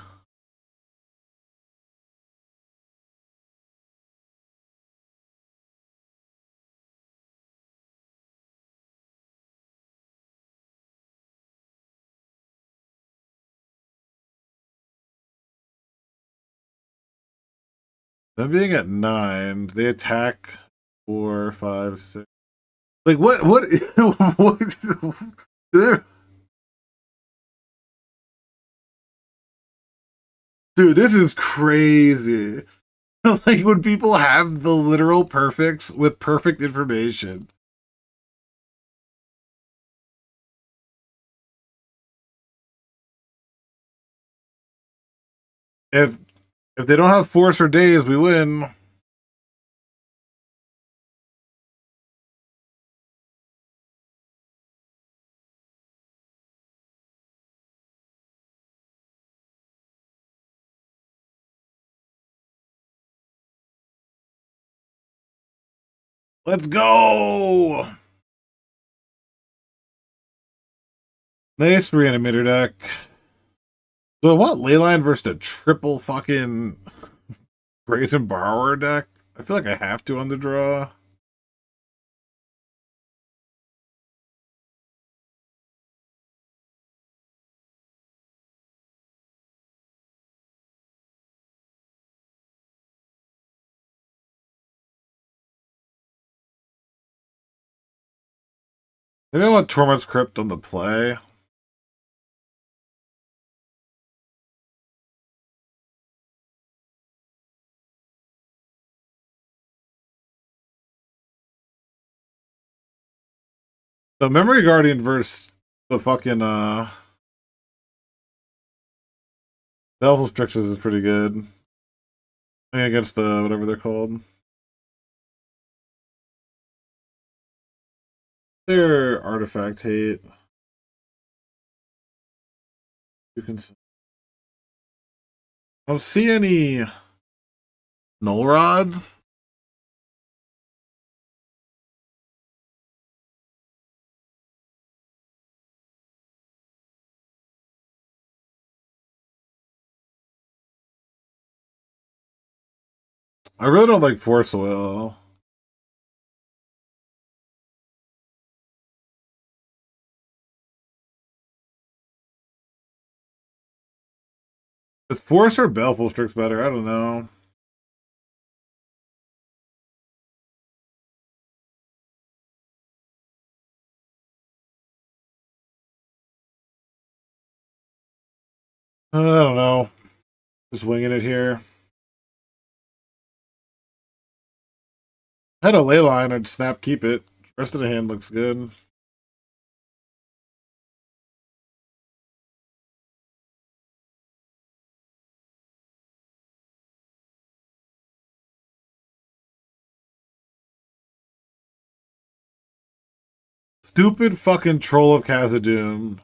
Them being at 9, they attack 4, 5, 6. Like what what they're- dude, this is crazy. Like when people have the literal perfects with perfect information. If if they don't have force or days, we win. Let's go. Nice Reanimator deck. So I want Leyline versus a triple fucking Brazen Borrower deck. I feel like I have to on the draw. Maybe I want Torment's Crypt on the play. The Memory Guardian versus the fucking Belfast Strixes is pretty good. Against the whatever they're called. They're artifact hate. You can I don't see any null rods. I really don't like Force Will. Is Force or Baleful Strix better? I don't know. I don't know. Just winging it here. I had a ley line, I'd snap keep it. Rest of the hand looks good. Stupid fucking troll of Khazad-dûm.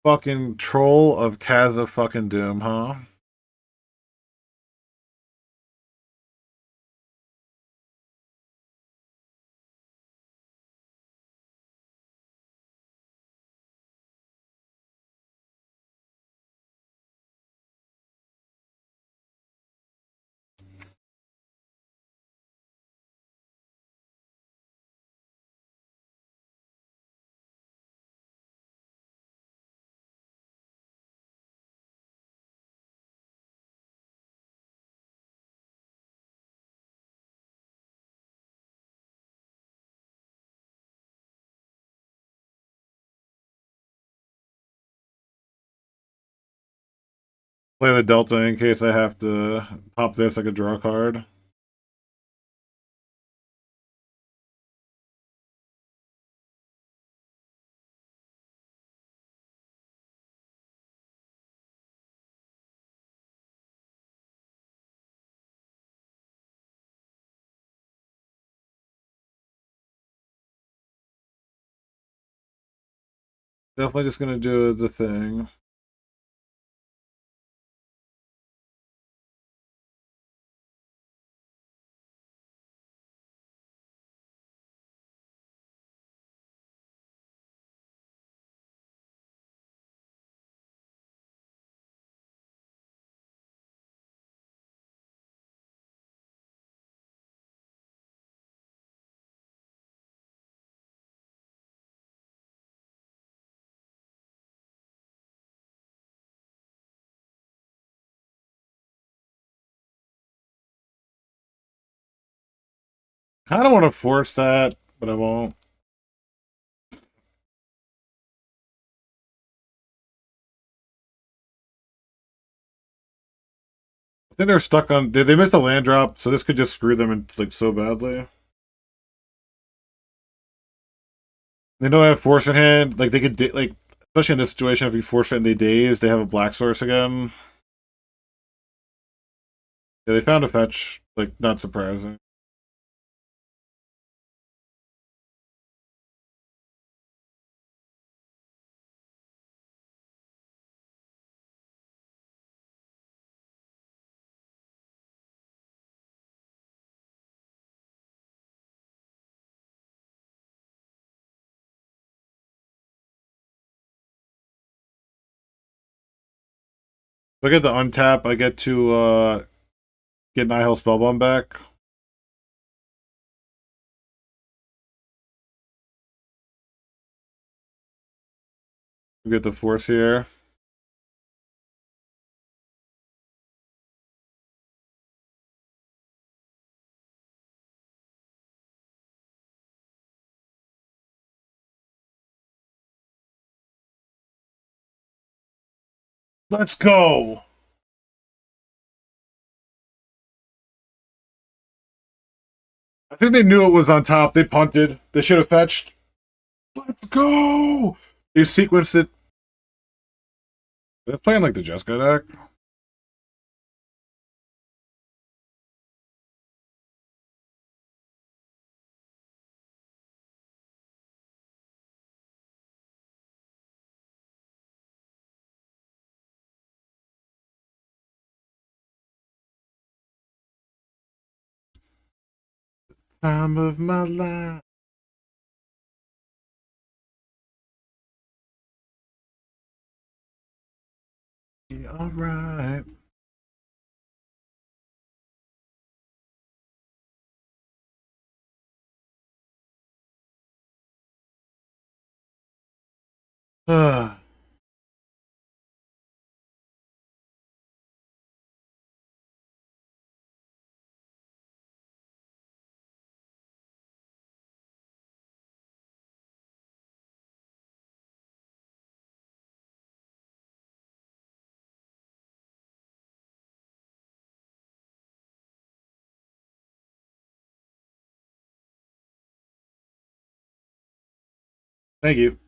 Fucking troll of Khazad fucking Doom, huh? Play the Delta in case I have to pop this. I could draw a card. Definitely just gonna do the thing. I don't want to force that, but I won't. I think they're stuck on. Did they miss a land drop? So this could just screw them in, like, so badly. They don't have force in hand. Like they could like, especially in this situation, if you force it and they daze, they have a black source again. Yeah, they found a fetch. Like, not surprising. If I get the untap, I get to get Nihil Spellbomb back. We get the force here. Let's go. I think they knew it was on top. They punted. They should have fetched. Let's go. They sequenced it. They're playing like the Jeskai deck. Time of my life. Yeah, all right. Thank you.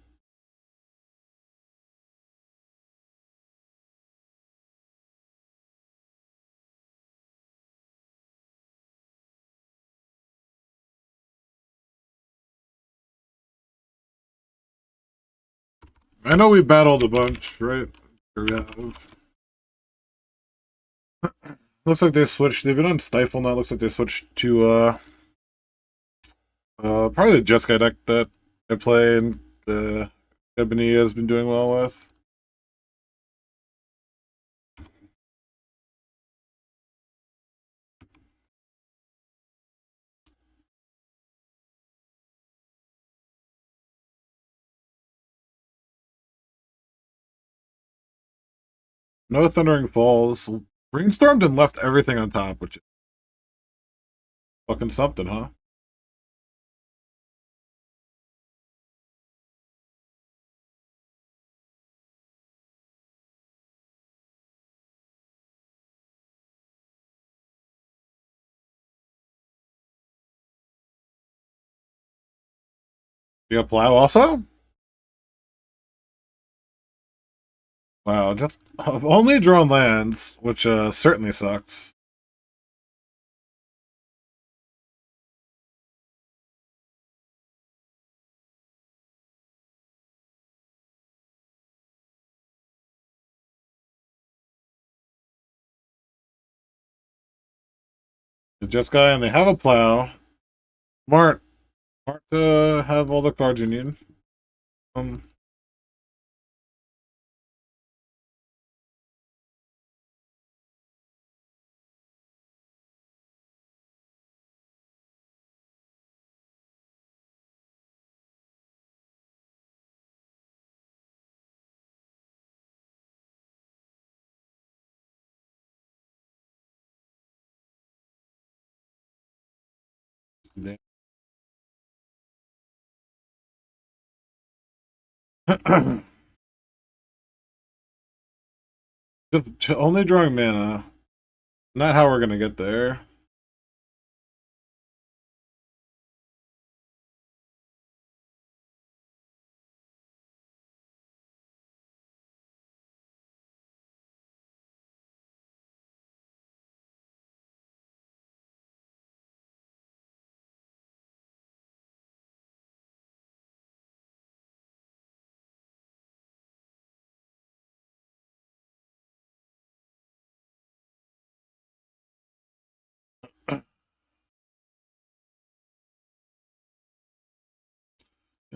I know we battled a bunch, right? Looks like they switched. They've been on Stifle now. Looks like they switched to probably the Jeskai deck that I play and the Ebony has been doing well with. No Thundering Falls. Brainstormed and left everything on top, which is fucking something, huh? You got Plow also? Wow, just only drawn lands, which certainly sucks. The Jeskai and they have a Plow. Smart, smart to have all the cards you need. Um, Just only drawing mana. Not how we're gonna get there.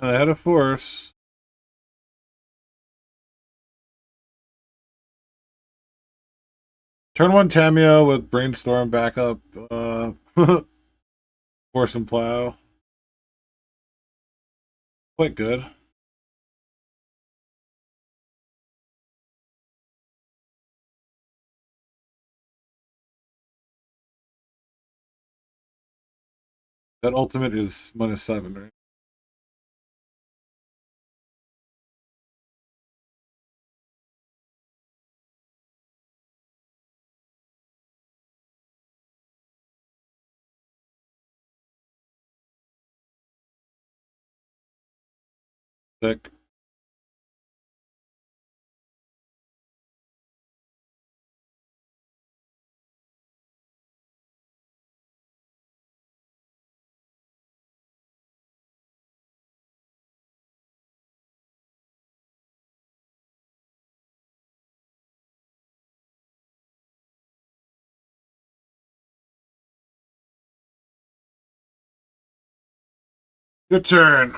I had a force. Turn one Tamio with Brainstorm backup. Force and Plow. Quite good. That ultimate is -7, right? Sick. Good turn.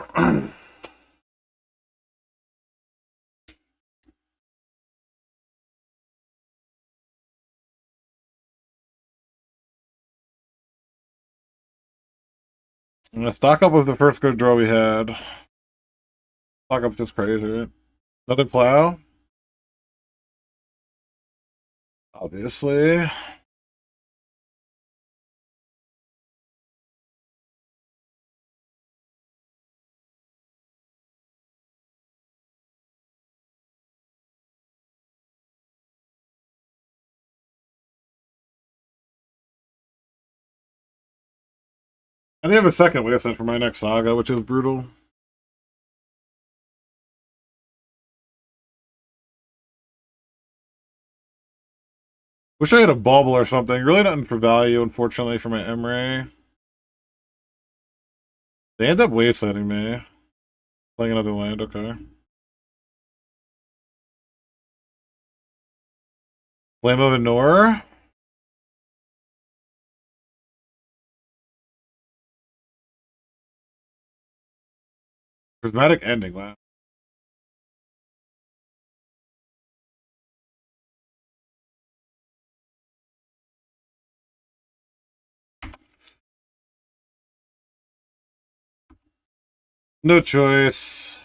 I'm gonna stock up with the first good draw we had. Stock up's just crazy, right? Another Plow. Obviously. I think I have a second Wasteland for my next saga, which is brutal. Wish I had a bauble or something. Really nothing for value, unfortunately, for my Emre. They end up wastelanding me. Playing another land, okay. Flame of Anor. Prismatic Ending, wow. No choice.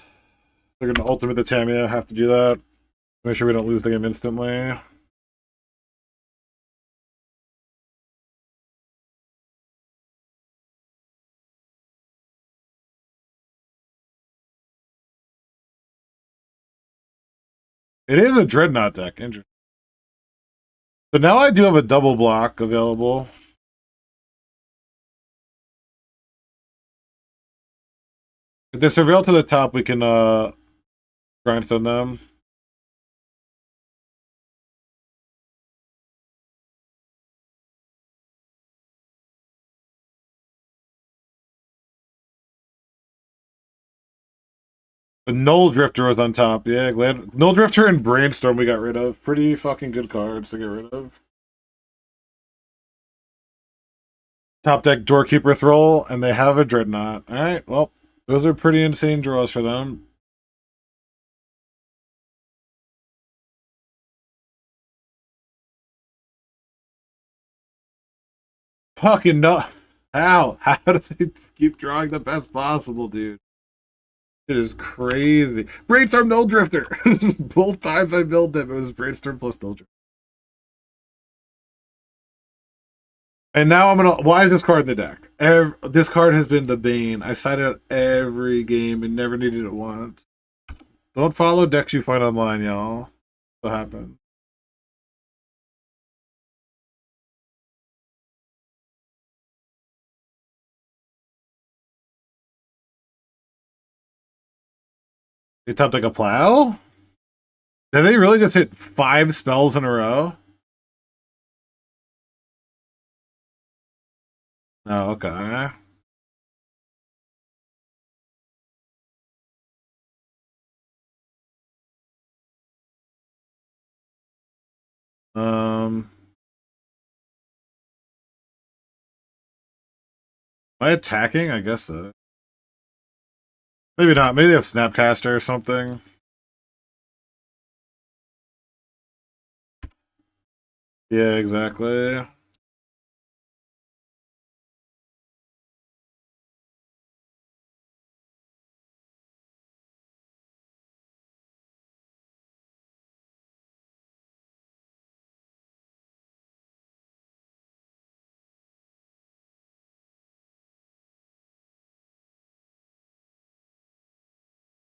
They're gonna ultimate the Tamiya, have to do that. Make sure we don't lose the game instantly. It is a Dreadnought deck, interesting. But now I do have a double block available. If they surveil to the top, we can grindstone them. But Null Drifter was on top. Yeah, glad Null Drifter and Brainstorm we got rid of. Pretty fucking good cards to get rid of. Top deck Doorkeeper Thrall, and they have a Dreadnought. Alright, well, those are pretty insane draws for them. Fucking no. How? How does he keep drawing the best possible, dude? It is crazy. Brainstorm Null Drifter. Both times I built them, it was Brainstorm plus Null Drifter. And now I'm gonna. Why is this card in the deck? This card has been the bane. I cited it every game and never needed it once. Don't follow decks you find online, y'all. What happened? They tapped like a plow? Did they really just hit 5 spells in a row? Oh, okay. Am I attacking? I guess so. Maybe not. Maybe they have Snapcaster or something. Yeah, exactly.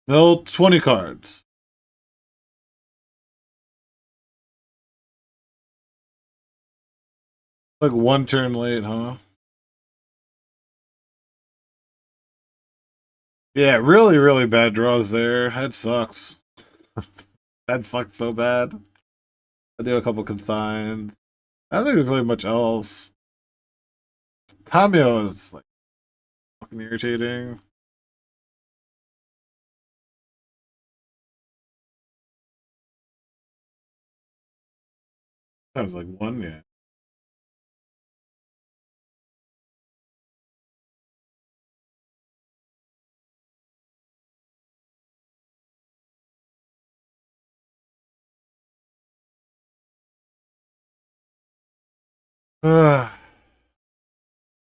Mill 20 cards. Like one turn late, huh? Yeah, really, really bad draws there. That sucks. That sucks so bad. I do a couple consigns. I don't think there's really much else. Tamio is like fucking irritating. That was like one, yeah.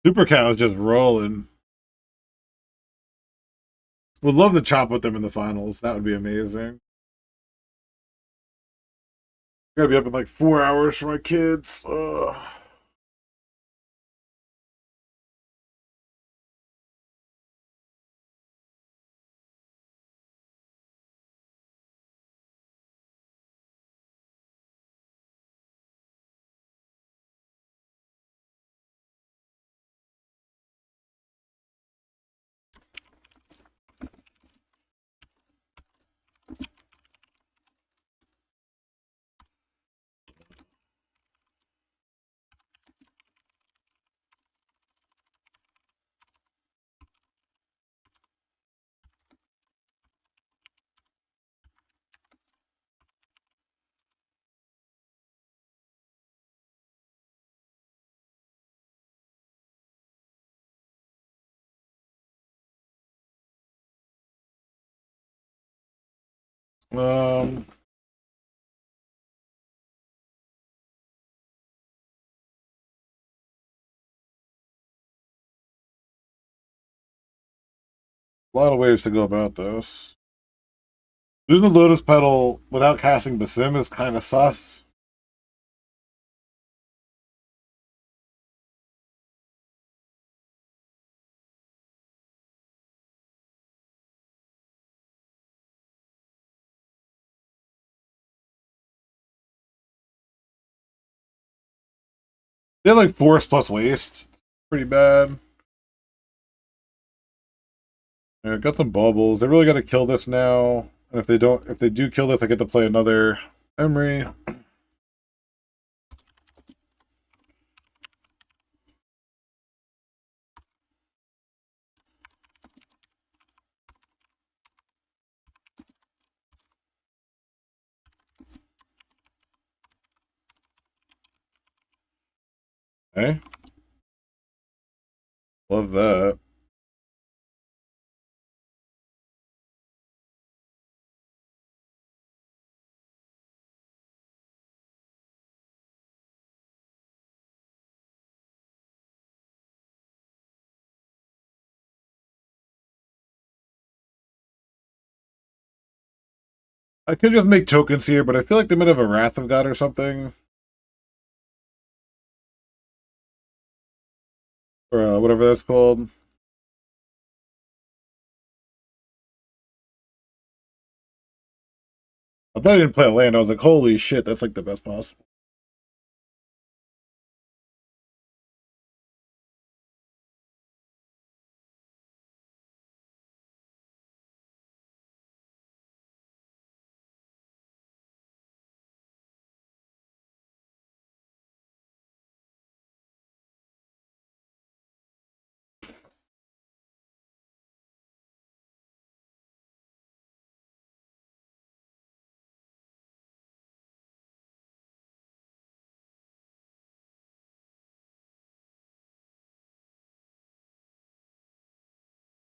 Super Cow is just rolling. Would love to chop with them in the finals. That would be amazing. Gotta be up in like 4 hours for my kids. Ugh. Um, a lot of ways to go about this. Using the Lotus Petal without casting Basim is kind of sus. They have like force plus waste. It's pretty bad. Yeah, got some bubbles. They really got to kill this now. And if they don't, if they do kill this, I get to play another Emery. Okay, love that. I could just make tokens here, but I feel like they might have a Wrath of God or something. Or whatever that's called. I thought he didn't play a land. I was like, holy shit, that's like the best possible.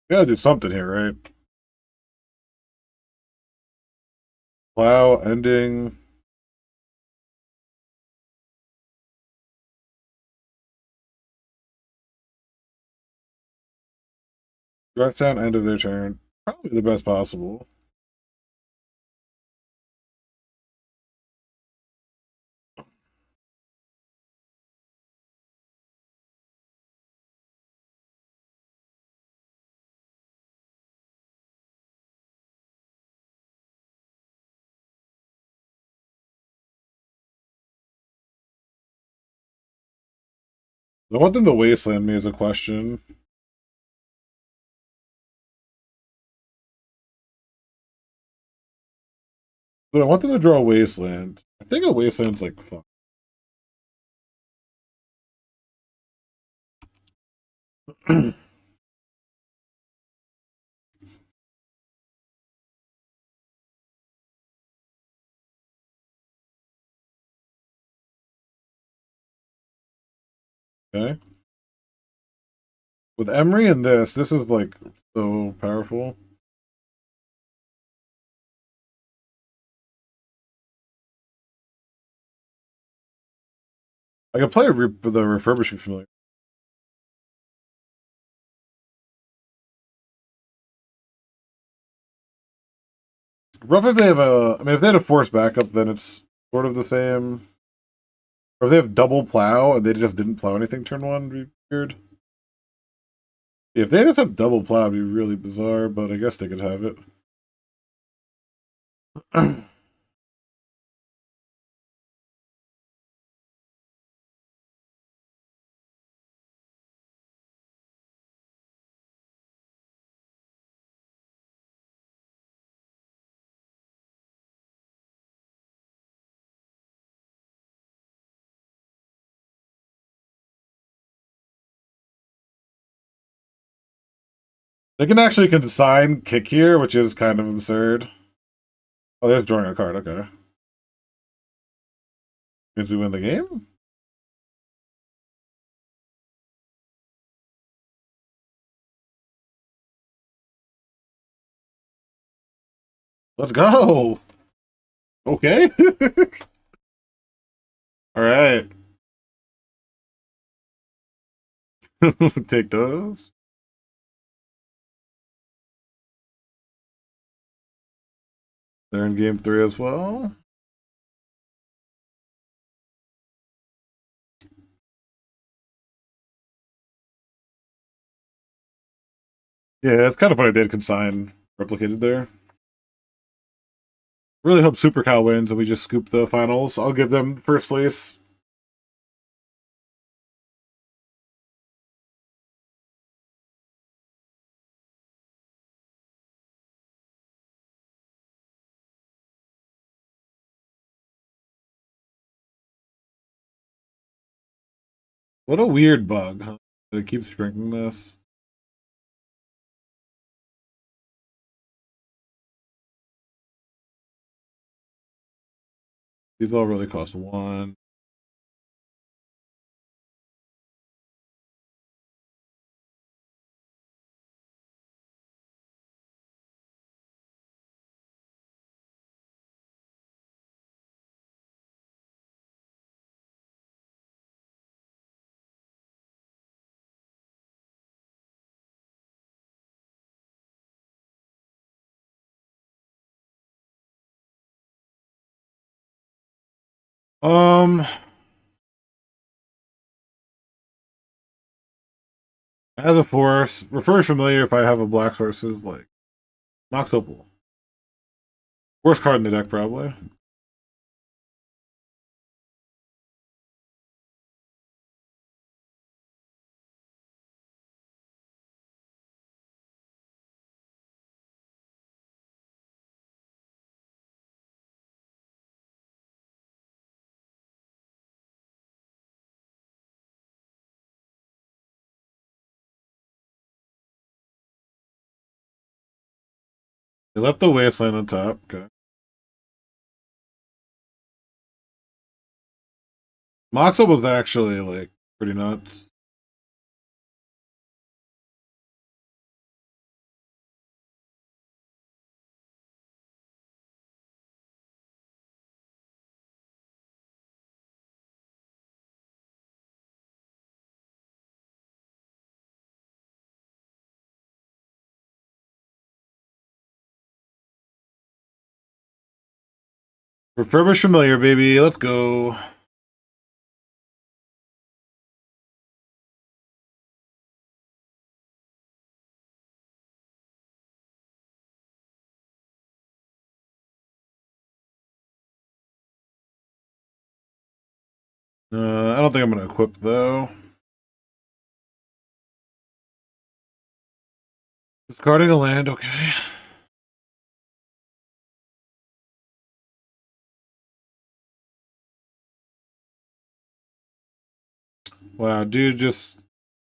We gotta do something here, right? Plow, ending. Direct sound, end of their turn. Probably the best possible. I want them to wasteland me is a question. But I want them to draw a wasteland. I think a wasteland's like fuck. Okay. With Emery and this is like so powerful. I can play the refurbishing familiar. Rough if they have a. I mean, if they had a force backup, then it's sort of the same. Or if they have double plow and they just didn't plow anything turn one, it'd be weird. If they just have double plow, it'd be really bizarre, but I guess they could have it. They can actually consign kick here, which is kind of absurd. Oh, there's drawing a card. Okay. Means we win the game? Let's go. Okay. All right. Take those. They're in game 3 as well. Yeah, it's kind of funny they had consign replicated there. Really hope Super Cow wins and we just scoop the finals. I'll give them first place. What a weird bug, huh? It keeps drinking this. These all really cost 1. Um, as a force, refer familiar if I have a black source is like Nox Opal. Worst card in the deck, probably. They left the Wasteland on top. Okay. Moxel was actually, like, pretty nuts. Refurbish Familiar, baby. Let's go. I don't think I'm going to equip, though. Discarding a land, okay. Wow, dude just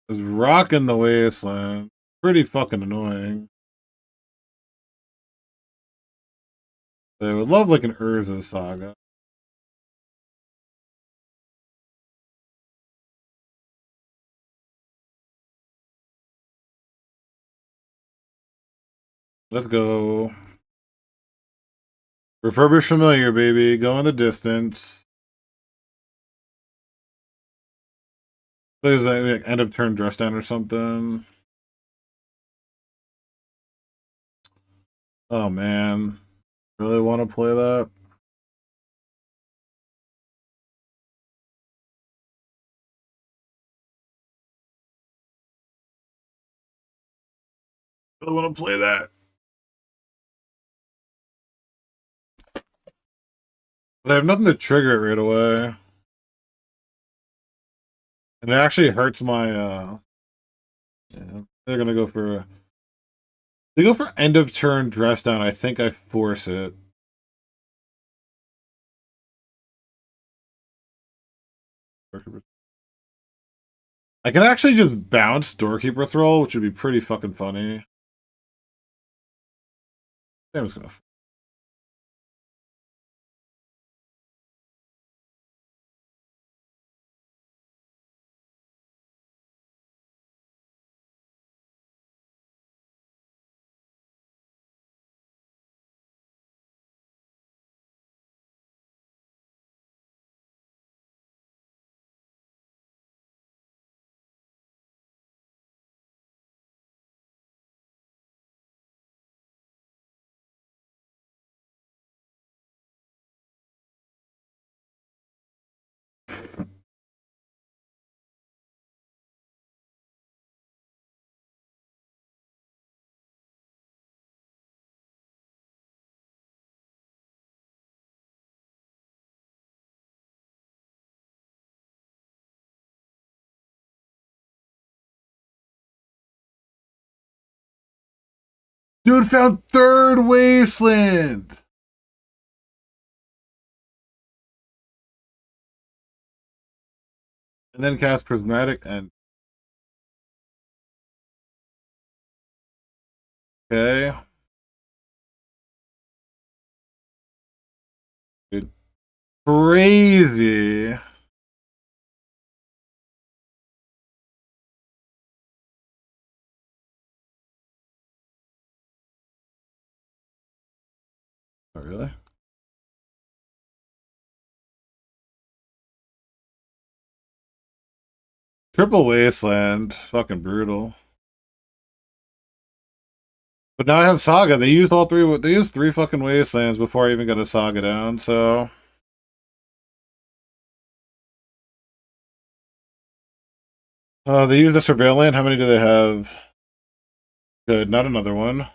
is rocking the Wasteland. Pretty fucking annoying. They would love like an Urza Saga. Let's go. Refurbish Familiar, baby. Go in the distance. Plays like end of turn dress down or something. Oh man. Really want to play that? Really want to play that? But I have nothing to trigger it right away. And it actually hurts my yeah. They're gonna go for they go for end of turn dress down. I think I force it. I can actually just bounce Doorkeeper Thrall, which would be pretty fucking funny. I'm just gonna. Dude found third Wasteland. And then cast Prismatic and okay. Dude. Crazy. Oh, really? Triple Wasteland. Fucking brutal. But now I have Saga. They used all three. They used three fucking Wastelands before I even got a Saga down. So they used a Surveillant. How many do they have? Good. Not another one.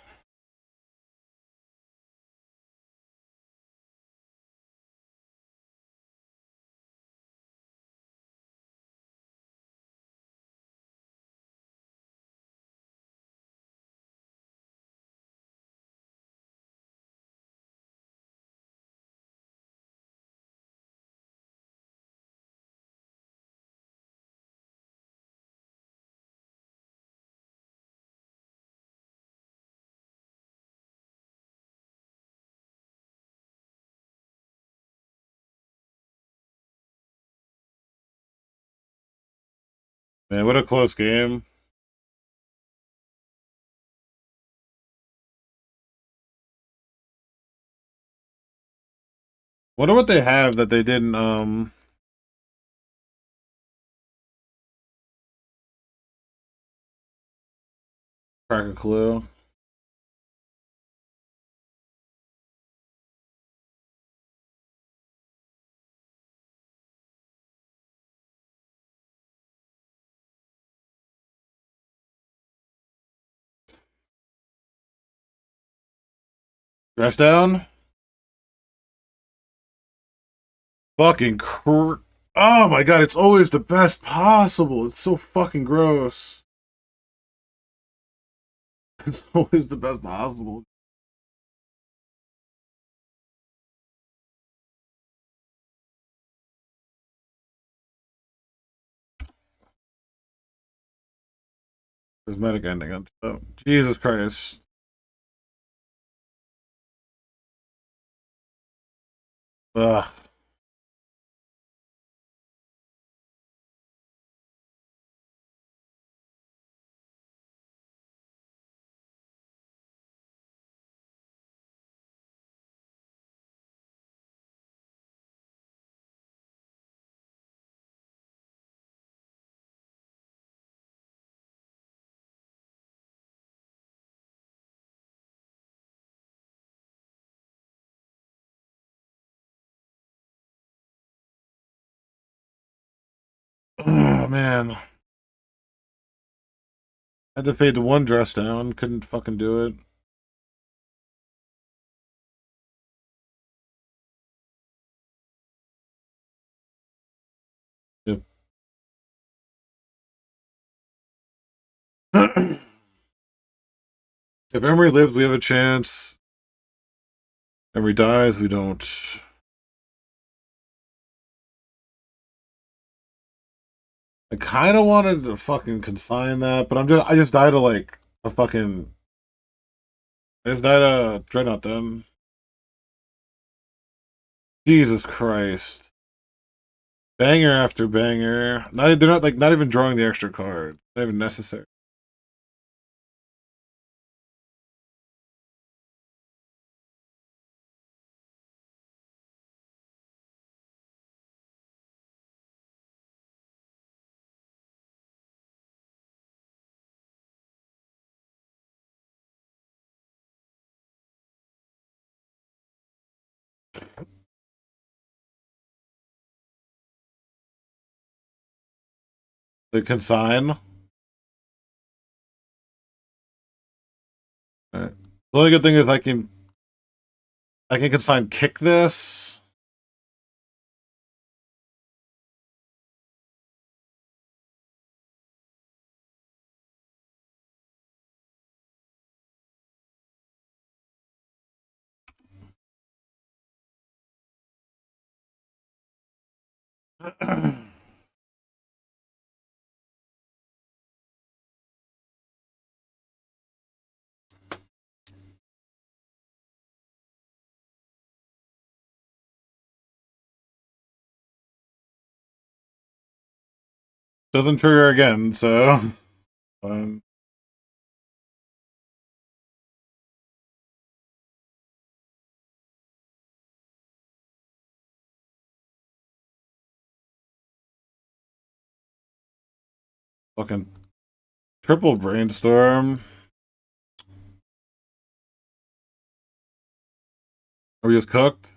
Man, what a close game. Wonder what they have that they didn't crack a clue. Dress down? Oh my god, it's always the best possible. It's so fucking gross. It's always the best possible. Cosmetic ending on top. Jesus Christ. Ugh. Oh man. I had to fade to one dress down. Couldn't fucking do it. Yep. If Emery lives, we have a chance. Emery dies, we don't. I kind of wanted to fucking consign that, but I just died to like a fucking. I just died to Dreadnought them. Jesus Christ. Banger after banger. They're not like not even drawing the extra card. Not even necessary. They consign. Right. The only good thing is I can consign kick this. Doesn't trigger again, so fine. Fucking triple brainstorm. Are we just cooked?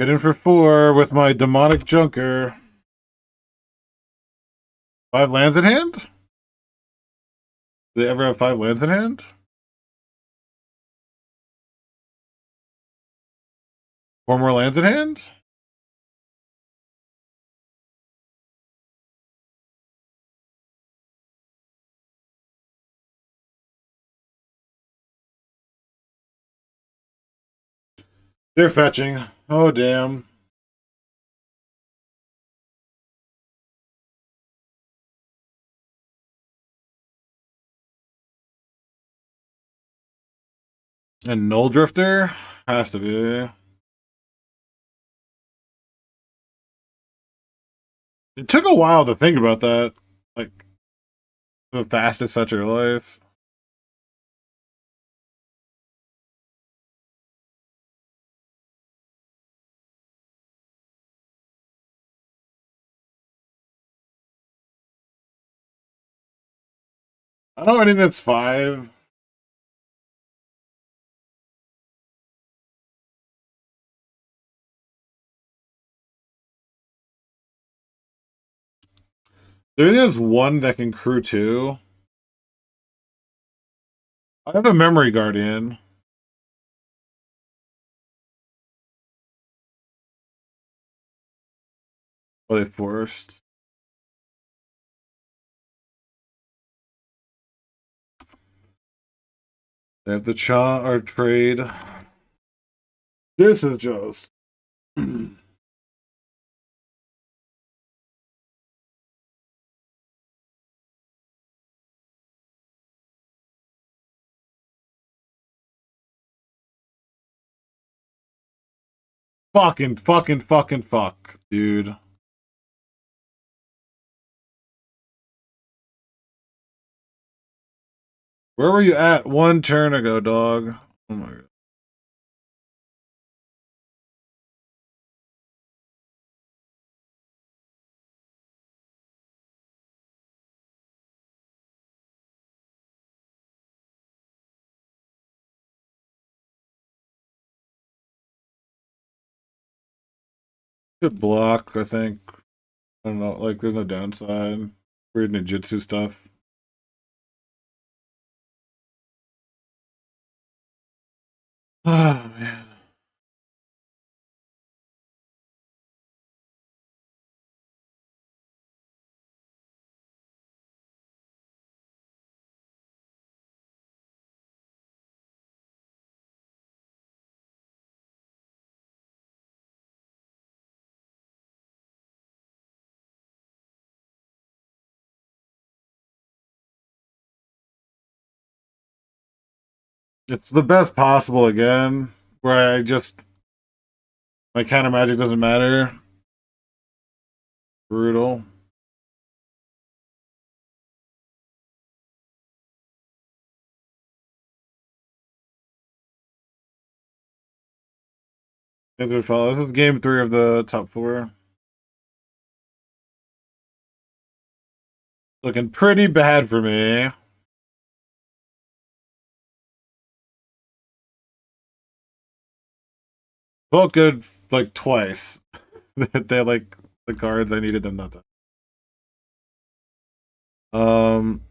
Get in for 4 with my demonic junker. 5 lands in hand? Do they ever have 5 lands in hand? Four more lands in hand? They're fetching. Oh, damn. And Null Drifter? Has to be. It took a while to think about that. Like, the fastest fetcher alive. I don't know anything that's 5. There is one that can crew 2. I have a Memory Guardian. Oh, they forced. They have to or trade. This is just. fucking fuck, dude. Where were you at 1 turn ago, dog? Oh my god. Good block, I think. I don't know, like, there's no downside. Weird ninjutsu stuff. Oh, man. It's the best possible again, where I just. My counter magic doesn't matter. Brutal. This is game 3 of the top 4. Looking pretty bad for me. Felt good like twice. They like the cards I needed them not to. Um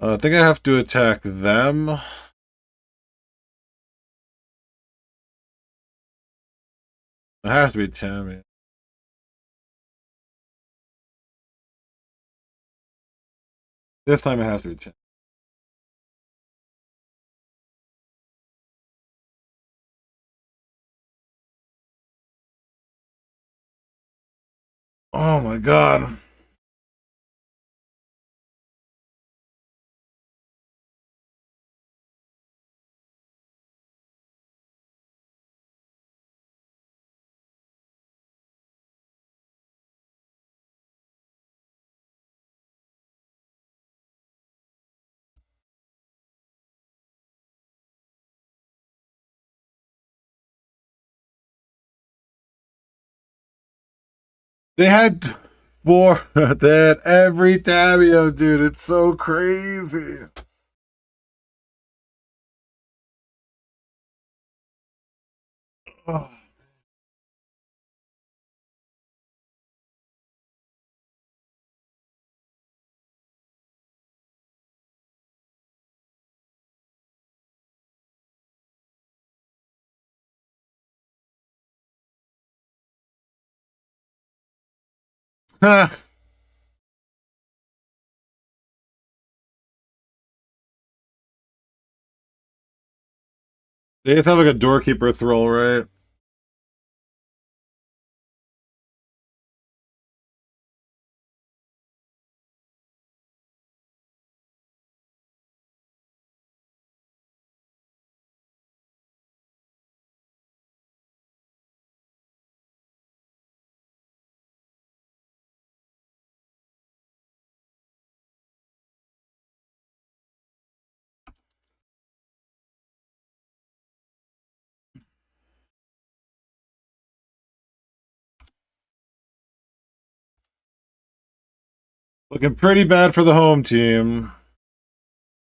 I think I have to attack them. It has to be Tammy. This time it has to be Tim. Oh my god. They had for that every tabio, dude. It's so crazy. Oh. They just have like a doorkeeper thrall, right? Looking pretty bad for the home team.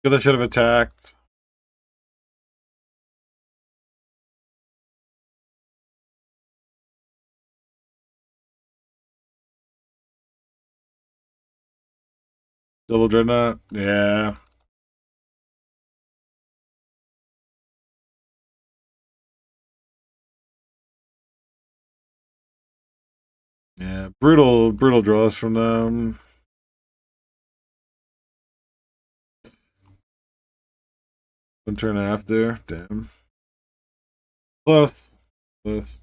Because I should have attacked. Double dreadnought. Yeah. Yeah. Brutal draws from them. One turn after. Damn. Close. Close.